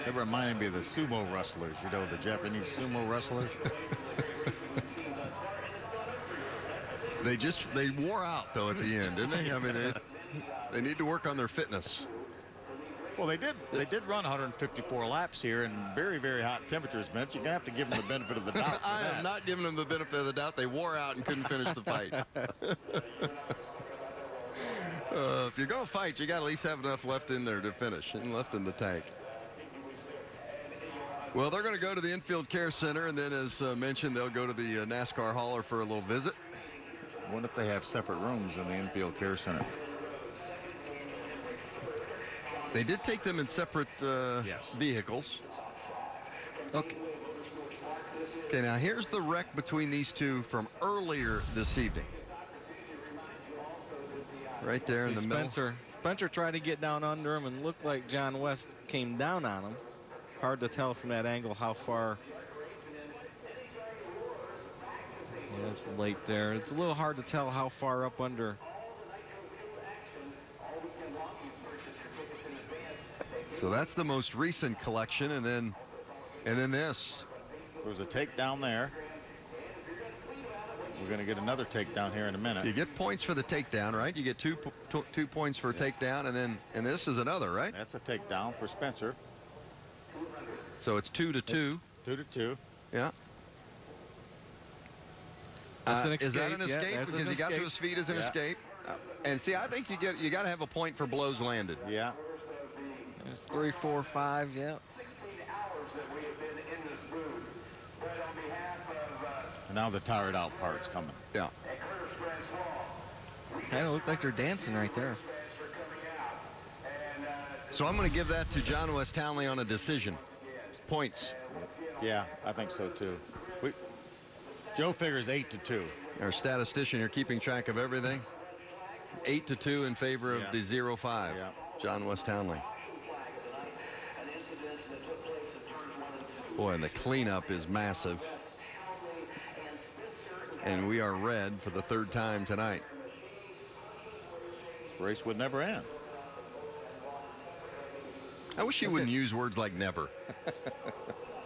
It reminded me of the sumo wrestlers, you know, the Japanese sumo wrestlers. They wore out though at the end, didn't they? I mean, they need to work on their fitness. Well, they did run 154 laps here in very, very hot temperatures, Vince. You're gonna have to give them the benefit of the doubt. I am not giving them the benefit of the doubt. They wore out and couldn't finish the fight. If you're gonna fight, you got to at least have enough left in there to finish and left in the tank. Well, they're going to go to the infield care center, and then, as mentioned, they'll go to the NASCAR hauler for a little visit. I wonder if they have separate rooms in the infield care center. They did take them in separate vehicles. Okay. Okay, now here's the wreck between these two from earlier this evening. Right there in the middle. Spencer tried to get down under him and looked like John West came down on him. Hard to tell from that angle how far. Yeah, it's late there. It's a little hard to tell how far up under. So that's the most recent collection, and then this. There was a takedown there. going to get another takedown here in a minute. You get points for the takedown, right? You get two points for a takedown, and this is another, right? That's a takedown for Spencer. So it's 2-2. 2-2. Yeah. That's an Is that escape. an Yeah, escape? that's an Because he got to escape. his feet as an Yeah. escape. And see, I think you got to have a point for blows landed. Yeah. It's 3, 4, 5. Yeah. And now the tired out part's coming. Yeah. Kind of look like they're dancing right there. So I'm going to give that to John West Townley on a decision. Points. Yeah, I think so too. Joe figures 8-2. Our statistician here keeping track of everything. 8-2 in favor of the 0-5. Yeah. John West Townley. Boy, and the cleanup is massive. And we are red for the third time tonight. This race would never end. I wish you wouldn't use words like never.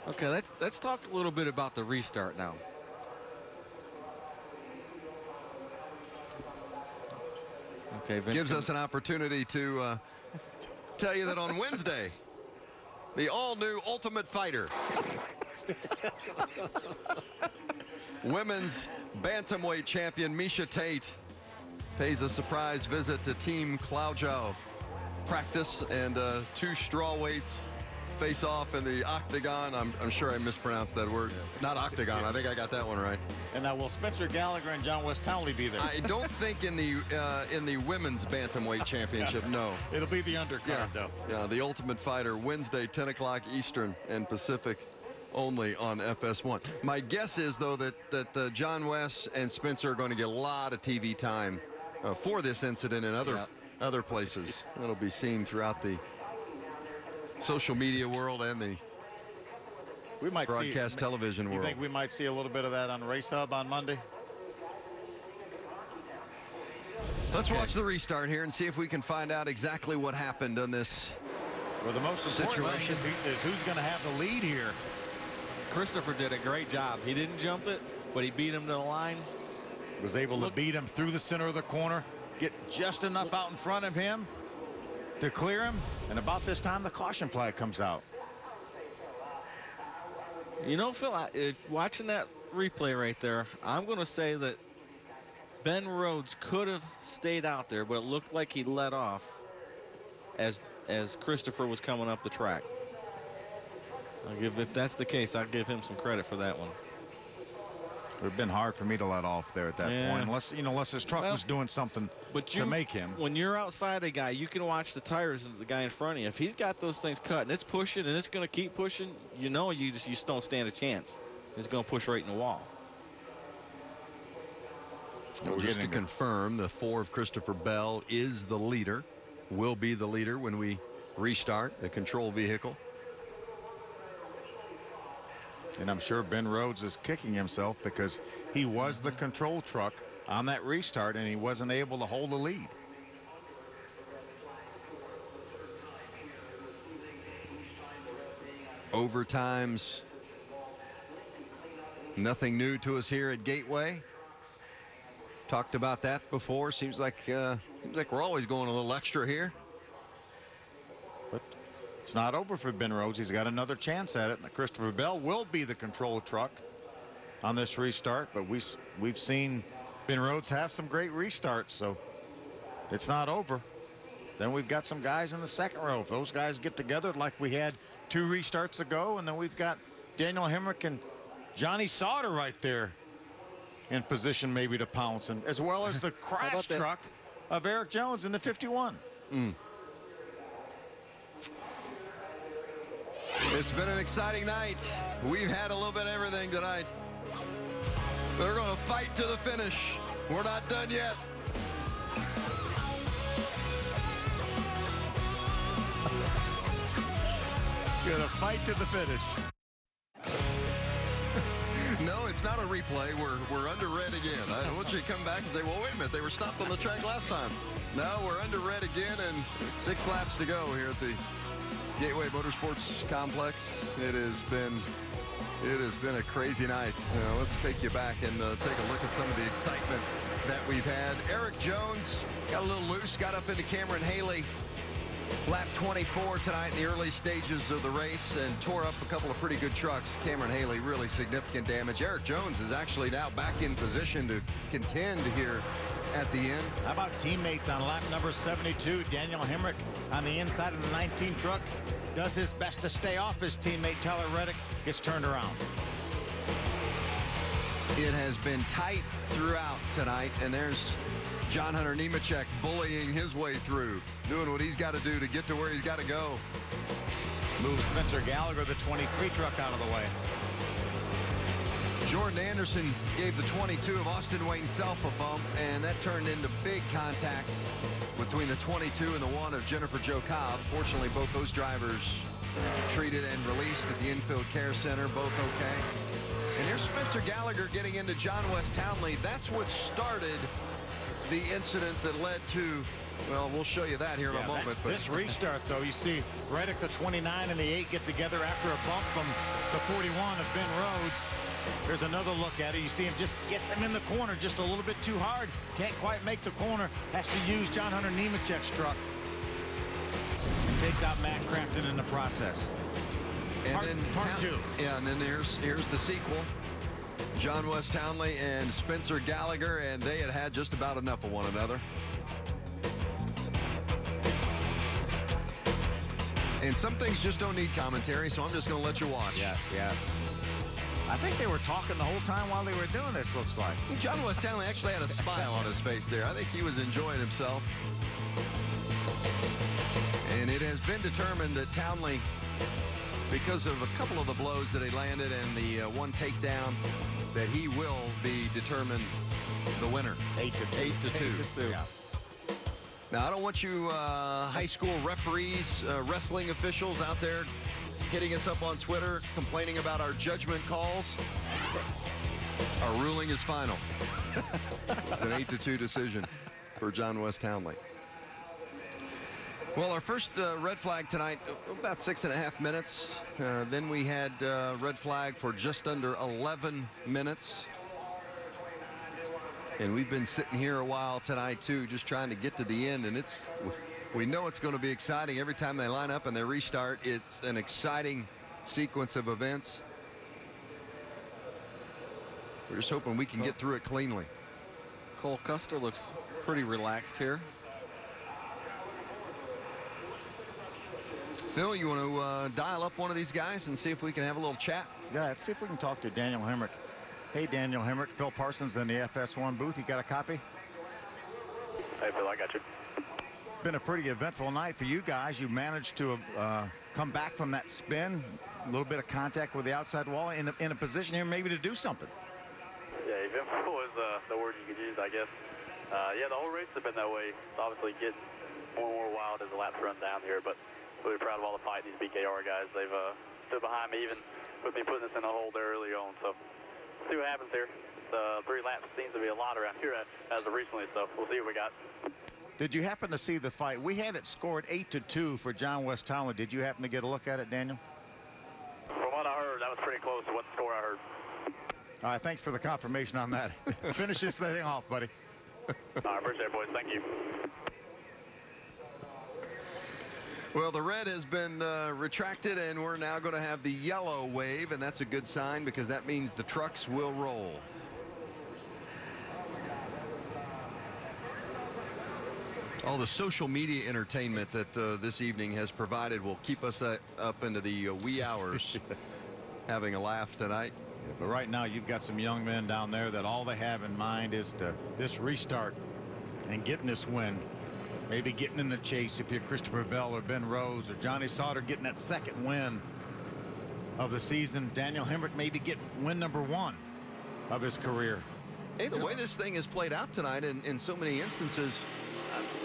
Okay, let's talk a little bit about the restart now. Okay, Vince Gives us an opportunity to tell you that on Wednesday, the all-new Ultimate Fighter, women's bantamweight champion Miesha Tate pays a surprise visit to Team Claudio practice, and 2 strawweights face off in the octagon. I'm sure I mispronounced that word. Not octagon. I think I got that one right. And now will Spencer Gallagher and John West Townley be there? I don't think in the women's bantamweight championship. No. It'll be the undercard though. Yeah, the Ultimate Fighter, Wednesday, 10 o'clock Eastern and Pacific, only on FS1. My guess is, though, that John West and Spencer are going to get a lot of TV time for this incident in other places. It'll be seen throughout the social media world and the broadcast television world. You think we might see a little bit of that on Race Hub on Monday? Let's watch the restart here and see if we can find out exactly what happened on this Well, the most important situation thing is who's going to have the lead here. Christopher did a great job. He didn't jump it, but he beat him to the line. Was able to beat him through the center of the corner, get just enough out in front of him to clear him, and about this time the caution flag comes out. You know, Phil, watching that replay right there, I'm going to say that Ben Rhodes could have stayed out there, but it looked like he let off as Christopher was coming up the track. If that's the case, I'll give him some credit for that one. It would have been hard for me to let off there at that point, unless his truck was doing something to make him. When you're outside a guy, you can watch the tires of the guy in front of you. If he's got those things cut and it's pushing and it's going to keep pushing, you know you just don't stand a chance. It's going to push right in the wall. Well, just to confirm, the 4 of Christopher Bell is the leader, will be the leader when we restart the control vehicle. And I'm sure Ben Rhodes is kicking himself because he was the control truck on that restart and he wasn't able to hold the lead. Overtimes, nothing new to us here at Gateway. Talked about that before. Seems like we're always going a little extra here. But it's not over for Ben Rhodes. He's got another chance at it. And Christopher Bell will be the control truck on this restart. But we've seen Ben Rhodes have some great restarts, so it's not over. Then we've got some guys in the second row. If those guys get together like we had 2 restarts ago, and then we've got Daniel Hemrick and Johnny Sauter right there in position maybe to pounce, and as well as the crash truck of Eric Jones in the 51. It's been an exciting night. We've had a little bit of everything tonight. They're going to fight to the finish. We're not done yet. Gonna fight to the finish. No, it's not a replay. We're under red again. I want you to come back and say, well, wait a minute, they were stopped on the track last time. No, we're under red again, and 6 laps to go here at the Gateway Motorsports Complex. It has been a crazy night. Let's take you back and take a look at some of the excitement that we've had. Eric Jones got a little loose, got up into Cameron Haley. Lap 24 tonight in the early stages of the race and tore up a couple of pretty good trucks. Cameron Haley, really significant damage. Eric Jones is actually now back in position to contend here at the end. How about teammates on lap number 72? Daniel Hemrick on the inside of the 19 truck does his best to stay off his teammate. Tyler Reddick gets turned around. It has been tight throughout tonight, and there's John Hunter Nemechek bullying his way through, doing what he's got to do to get to where he's got to go. Move Spencer Gallagher, the 23 truck, out of the way. Jordan Anderson gave the 22 of Austin Wayne Self a bump, and that turned into big contact between the 22 and the 1 of Jennifer Jo Cobb. Fortunately, both those drivers treated and released at the infield care center, both okay. And here's Spencer Gallagher getting into John West Townley. That's what started the incident that led to, well, we'll show you that here in a moment. But this restart, though, you see Reddick, the 29, and the 8 get together after a bump from the 41 of Ben Rhodes. There's another look at it. You see him just gets him in the corner just a little bit too hard. Can't quite make the corner. Has to use John Hunter Nemechek's truck. And takes out Matt Crafton in the process. And part two. Yeah, and then here's the sequel. John West Townley and Spencer Gallagher, and they had just about enough of one another. And some things just don't need commentary, so I'm just going to let you watch. Yeah. I think they were talking the whole time while they were doing this, looks like. John West Townley actually had a smile on his face there. I think he was enjoying himself. And it has been determined that Townley, because of a couple of the blows that he landed and the one takedown, that he will be determined the winner. 8-2. Yeah. Now, I don't want you high school referees, wrestling officials out there hitting us up on Twitter, complaining about our judgment calls. Our ruling is final. It's an 8-2 decision for John West Townley. Well, our first red flag tonight, about 6.5 minutes. Then we had red flag for just under 11 minutes. And we've been sitting here a while tonight, too, just trying to get to the end. And we know it's going to be exciting. Every time they line up and they restart, it's an exciting sequence of events. We're just hoping we can get through it cleanly. Cole Custer looks pretty relaxed here. Phil, you want to dial up one of these guys and see if we can have a little chat? Yeah, let's see if we can talk to Daniel Hemrick. Hey, Daniel Hemrick, Phil Parsons in the FS1 booth. You got a copy? Hey, Phil, I got you. Been a pretty eventful night for you guys. You managed to come back from that spin, a little bit of contact with the outside wall, in a position here maybe to do something. Yeah, eventful is the word you could use, I guess. Yeah, the whole race has been that way. It's obviously getting more and more wild as the laps run down here, but really proud of all the fight these BKR guys. They've stood behind me even with me putting us in a hole there early on. So we'll see what happens here. 3 laps seems to be a lot around here as of recently, so we'll see what we got. Did you happen to see the fight? We had it scored 8-2 for John West Townley. Did you happen to get a look at it, Daniel? From what I heard, that was pretty close to what the score I heard. All right, thanks for the confirmation on that. Finish this thing off, buddy. I appreciate it, boys. Thank you. Well, the red has been retracted, and we're now going to have the yellow wave, and that's a good sign because that means the trucks will roll. All the social media entertainment that this evening has provided will keep us up into the wee hours having a laugh tonight. Yeah, but right now you've got some young men down there that all they have in mind is this restart and getting this win. Maybe getting in the chase if you're Christopher Bell or Ben Rhodes or Johnny Sauter, getting that second win of the season. Daniel Hemrick maybe getting win number 1 of his career. Hey, the way this thing has played out tonight in so many instances,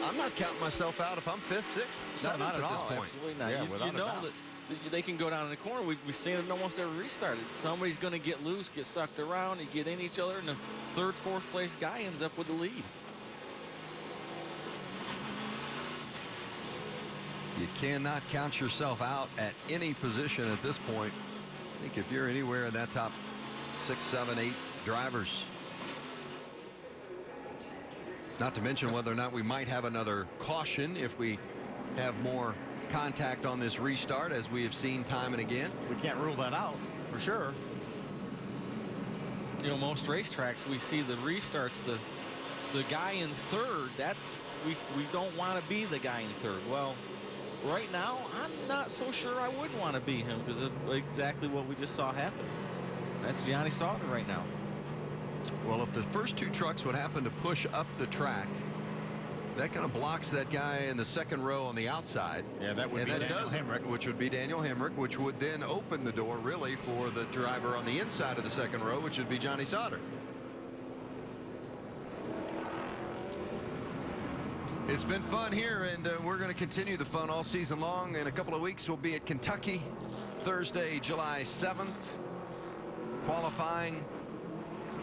I'm not counting myself out if I'm 5th, 6th, 7th not at this all. point. Absolutely not. Yeah, you know that they can go down in the corner. We've seen it almost every restart. Somebody's going to get loose, get sucked around, and get in each other, and the 3rd, 4th place guy ends up with the lead. You cannot count yourself out at any position at this point. I think if you're anywhere in that top 6, 7, 8 drivers. Not to mention whether or not we might have another caution if we have more contact on this restart, as we have seen time and again. We can't rule that out for sure. You know, most racetracks we see the restarts, the guy in third, that's we don't want to be the guy in third. Well, right now I'm not so sure I would want to be him because of exactly what we just saw happen. That's Johnny Sauter right now. Well, if the first 2 trucks would happen to push up the track, that kind of blocks that guy in the second row on the outside. Yeah, that would be Daniel Hemrick. Which would be Daniel Hemrick, which would then open the door really for the driver on the inside of the second row, which would be Johnny Sauter. It's been fun here, and we're going to continue the fun all season long. In a couple of weeks, we'll be at Kentucky, Thursday, July 7th. Qualifying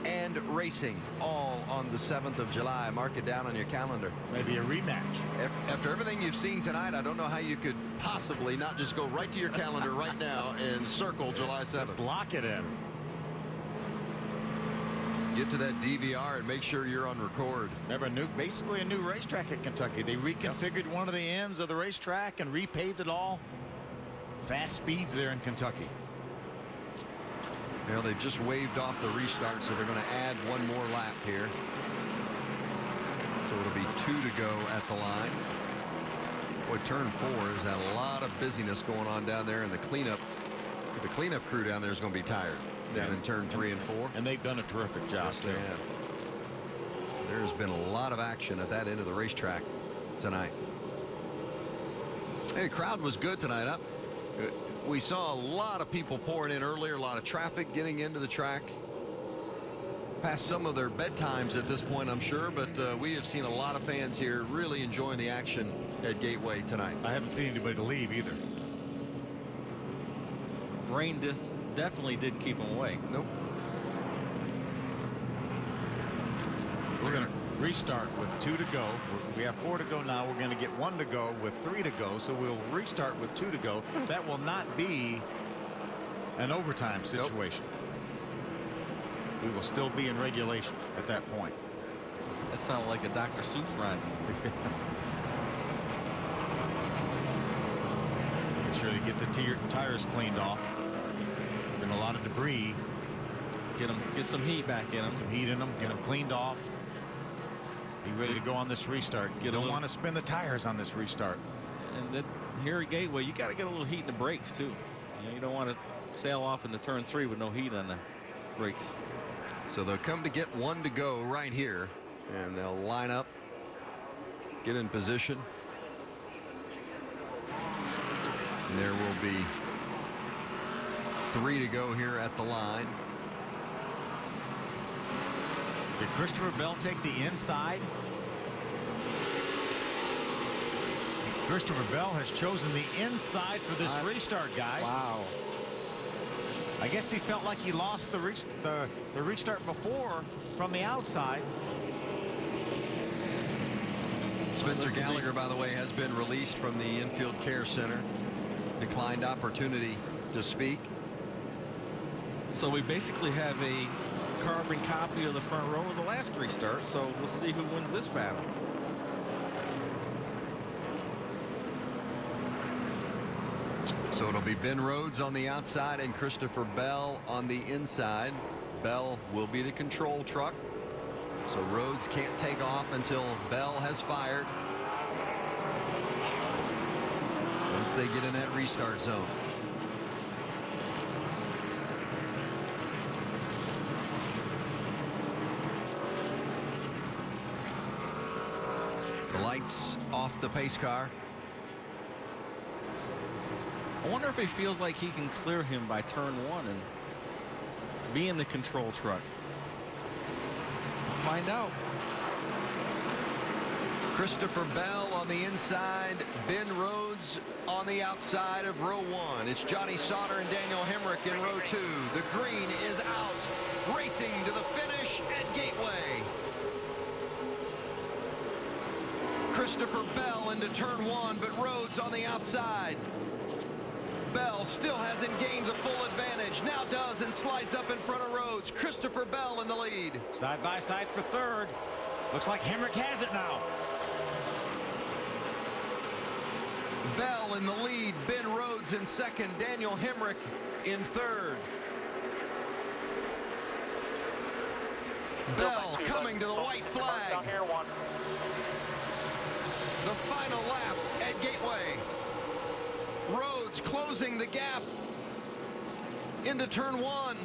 and racing all on the 7th of July. Mark it down on your calendar. Maybe a rematch. After everything you've seen tonight, I don't know how you could possibly not just go right to your calendar right now and circle July 7th. Just lock it in. Get to that DVR and make sure you're on record. Remember, basically a new racetrack at Kentucky. They reconfigured one of the ends of the racetrack and repaved it all. Fast speeds there in Kentucky. Well, they've just waved off the restart, so they're going to add one more lap here. So it'll be 2 to go at the line. Boy, turn 4 has had a lot of busyness going on down there, and the cleanup crew down there is going to be tired down in turn 3 and 4. And they've done a terrific job. Yes, they have. There's been a lot of action at that end of the racetrack tonight. Hey, the crowd was good tonight. We saw a lot of people pouring in earlier, a lot of traffic getting into the track. Past some of their bedtimes at this point, I'm sure, but we have seen a lot of fans here really enjoying the action at Gateway tonight. I haven't seen anybody leave either. Rain definitely didn't keep them away. Nope. We're going to restart with 2 to go. We have 4 to go now. We're going to get 1 to go with 3 to go. So we'll restart with 2 to go. That will not be an overtime situation. Nope. We will still be in regulation at that point. That sounded like a Dr. Seuss rhyme. Make sure you get the tires cleaned off. Been a lot of debris. Get some heat back in them. Get some heat in them. Get them cleaned off. Be ready to go on this restart. You don't want to spin the tires on this restart. And here at Gateway, you got to get a little heat in the brakes too. You don't want to sail off into turn 3 with no heat on the brakes. So they'll come to get 1 to go right here, and they'll line up, get in position. And there will be 3 to go here at the line. Did Christopher Bell take the inside? Christopher Bell has chosen the inside for this restart, guys. Wow. I guess he felt like he lost the restart before from the outside. Spencer Gallagher, by the way, has been released from the infield care center. Declined opportunity to speak. So we basically have a carbon copy of the front row of the last restart, so we'll see who wins this battle. So it'll be Ben Rhodes on the outside and Christopher Bell on the inside. Bell will be the control truck, so Rhodes can't take off until Bell has fired. Once they get in that restart zone. The lights off the pace car. I wonder if he feels like he can clear him by turn 1 and be in the control truck. We'll find out. Christopher Bell on the inside, Ben Rhodes on the outside of row 1. It's Johnny Sauter and Daniel Hemrick in row 2. The green is out, racing to the finish at Gateway. Christopher Bell into turn 1, but Rhodes on the outside. Bell still hasn't gained the full advantage. Now does and slides up in front of Rhodes. Christopher Bell in the lead. Side by side for third. Looks like Hemrick has it now. Bell in the lead. Ben Rhodes in second. Daniel Hemrick in third. Bell coming to the white flag. The final lap at Gateway. Rhodes closing the gap into turn 1.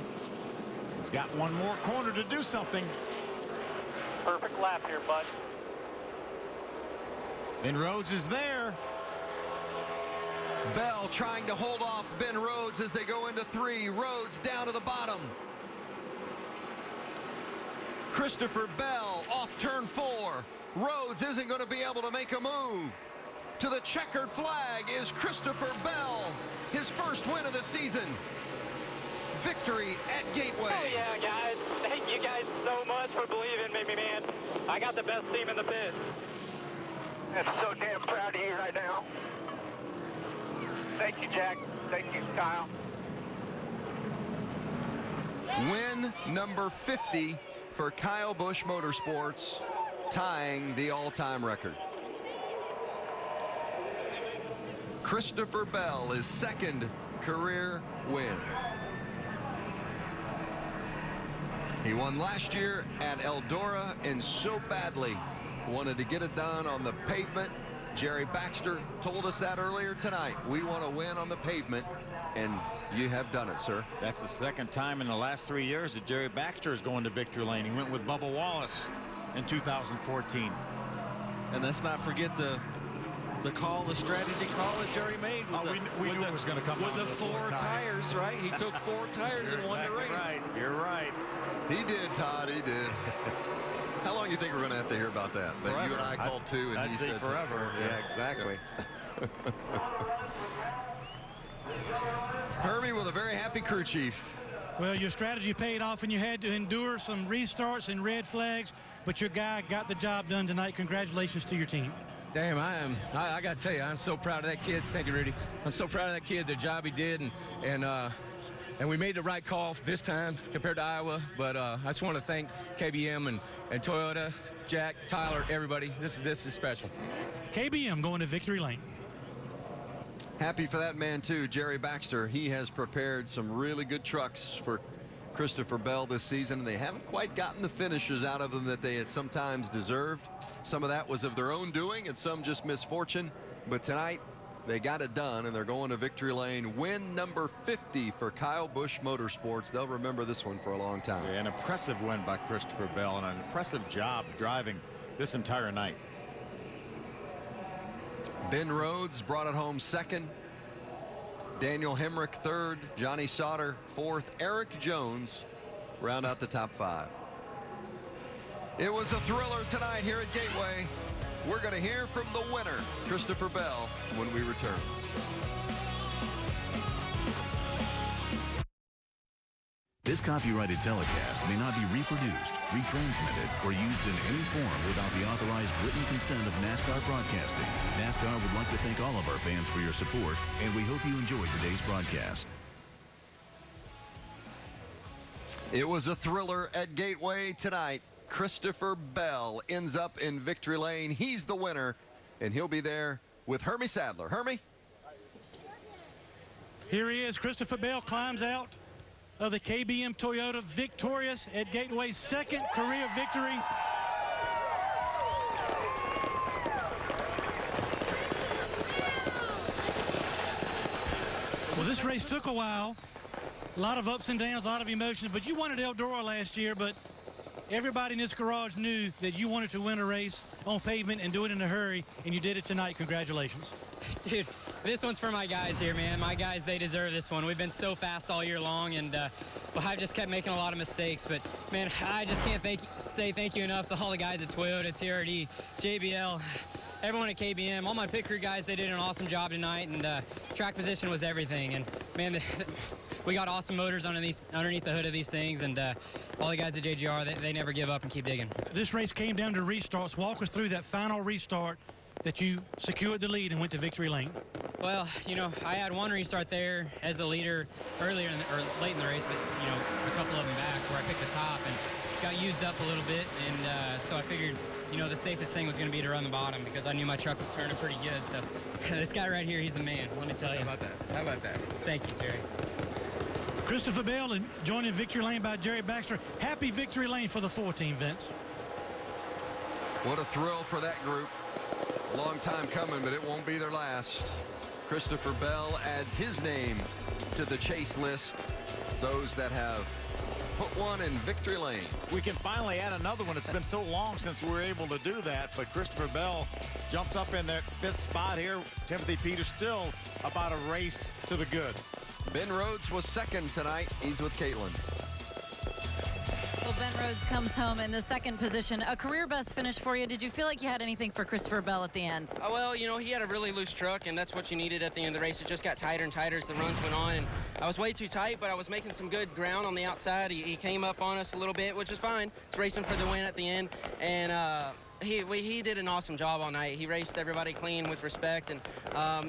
He's got one more corner to do something. Perfect lap here, bud. Ben Rhodes is there. Bell trying to hold off Ben Rhodes as they go into 3. Rhodes down to the bottom. Christopher Bell off turn 4. Rhodes isn't going to be able to make a move. To the checkered flag is Christopher Bell, his first win of the season. Victory at Gateway. Oh yeah, guys. Thank you guys so much for believing in me, man. I got the best team in the pit. I'm so damn proud of you right now. Thank you, Jack. Thank you, Kyle. Win number 50 for Kyle Busch Motorsports, tying the all-time record. Christopher Bell, his second career win. He won last year at Eldora and so badly wanted to get it done on the pavement. Jerry Baxter told us that earlier tonight. We want to win on the pavement, and you have done it, sir. That's the second time in the last 3 years that Jerry Baxter is going to victory lane. He went with Bubba Wallace in 2014. And let's not forget the strategy call that Jerry made. We knew it was going to come with the four tires, right? He took 4 tires and won the race. Right. You're right. He did, Todd. He did. How long do you think we're going to have to hear about that? Forever. But you and I called 2, and I'd he say said forever. Yeah, exactly. Hermie with a very happy crew chief. Well, your strategy paid off, and you had to endure some restarts and red flags, but your guy got the job done tonight. Congratulations to your team. Damn, I got to tell you, I'm so proud of that kid. Thank you, Rudy. I'm so proud of that kid, the job he did, and we made the right call this time compared to Iowa. But I just want to thank KBM and Toyota, Jack, Tyler, everybody. This is special. KBM going to victory lane. Happy for that man, too, Jerry Baxter. He has prepared some really good trucks for Christopher Bell this season, and they haven't quite gotten the finishes out of them that they had sometimes deserved. Some of that was of their own doing, and some just misfortune. But tonight, they got it done, and they're going to victory lane. Win number 50 for Kyle Busch Motorsports. They'll remember this one for a long time. Yeah, an impressive win by Christopher Bell and an impressive job driving this entire night. Ben Rhodes brought it home second. Daniel Hemrick third. Johnny Sauter fourth. Eric Jones round out the top 5. It was a thriller tonight here at Gateway. We're going to hear from the winner, Christopher Bell, when we return. This copyrighted telecast may not be reproduced, retransmitted, or used in any form without the authorized written consent of NASCAR Broadcasting. NASCAR would like to thank all of our fans for your support, and we hope you enjoyed today's broadcast. It was a thriller at Gateway tonight. Christopher Bell ends up in victory lane. He's the winner, and he'll be there with Hermie Sadler. Hermie? Here he is. Christopher Bell climbs out of the KBM Toyota, victorious at Gateway's second career victory. Well, this race took a while. A lot of ups and downs, a lot of emotions, but you won at Eldora last year, but everybody in this garage knew that you wanted to win a race on pavement and do it in a hurry, and you did it tonight. Congratulations. Dude, this one's for my guys here, man. My guys, they deserve this one. We've been so fast all year long, and well, I've just kept making a lot of mistakes. But, man, I just can't say thank you enough to all the guys at Toyota, TRD, JBL, everyone at KBM, all my pit crew guys. They did an awesome job tonight, and track position was everything. And, man, we got awesome motors underneath the hood of these things, and all the guys at JGR, they never give up and keep digging. This race came down to restarts. Walk us through that final restart that you secured the lead and went to victory lane? Well, you know, I had one restart there as a leader earlier or late in the race, but, you know, a couple of them back where I picked the top and got used up a little bit. And so I figured, you know, the safest thing was going to be to run the bottom because I knew my truck was turning pretty good. So this guy right here, he's the man, let me tell you. How about that? How about that? Thank you, Jerry. Christopher Bell and joined in victory lane by Jerry Baxter. Happy victory lane for the 4 team, Vince. What a thrill for that group. Long time coming, but it won't be their last. Christopher Bell adds his name to the chase list. Those that have put one in victory lane. We can finally add another one. It's been so long since we were able to do that, but Christopher Bell jumps up in that 5th spot here. Timothy Peters still about a race to the good. Ben Rhodes was second tonight. He's with Caitlin. Well, Ben Rhodes comes home in the 2nd position. A career best finish for you. Did you feel like you had anything for Christopher Bell at the end? Well, you know, he had a really loose truck, and that's what you needed at the end of the race. It just got tighter and tighter as the runs went on, and I was way too tight, but I was making some good ground on the outside. He came up on us a little bit, which is fine. It's racing for the win at the end, and he did an awesome job all night. He raced everybody clean with respect, and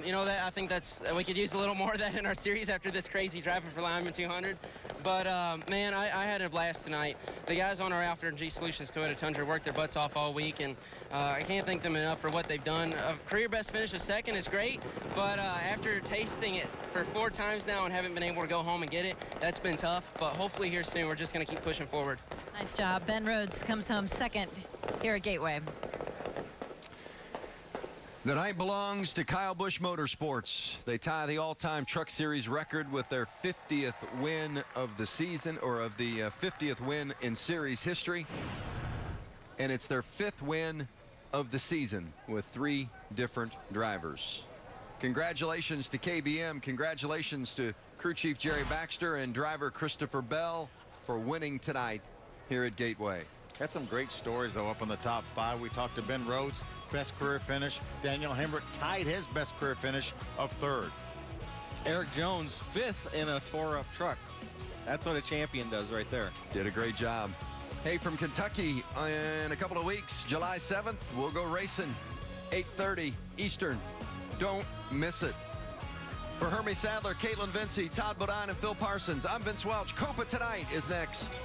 you know, that I think we could use a little more of that in our series after this crazy Drivin for Linemen 200. But man, I had a blast tonight. The guys on our Alpha G Solutions Toyota Tundra worked their butts off all week, and I can't thank them enough for what they've done. A career best finish of 2nd is great, but after tasting it for 4 times now and haven't been able to go home and get it, that's been tough. But hopefully here soon we're just going to keep pushing forward. Nice job. Ben Rhodes comes home 2nd here at Gateway. The night belongs to Kyle Busch Motorsports. They tie the all-time Truck Series record with their 50th win of the season, or of the 50th win in series history. And it's their 5th win of the season with 3 different drivers. Congratulations to KBM. Congratulations to crew chief Jerry Baxter and driver Christopher Bell for winning tonight here at Gateway. That's some great stories, though, up in the top 5. We talked to Ben Rhodes, best career finish. Daniel Hemrick tied his best career finish of 3rd. Eric Jones, 5th in a tore-up truck. That's what a champion does right there. Did a great job. Hey, from Kentucky, in a couple of weeks, July 7th, we'll go racing, 8:30 Eastern. Don't miss it. For Hermie Sadler, Caitlin Vincey, Todd Bodine, and Phil Parsons, I'm Vince Welch. Copa Tonight is next.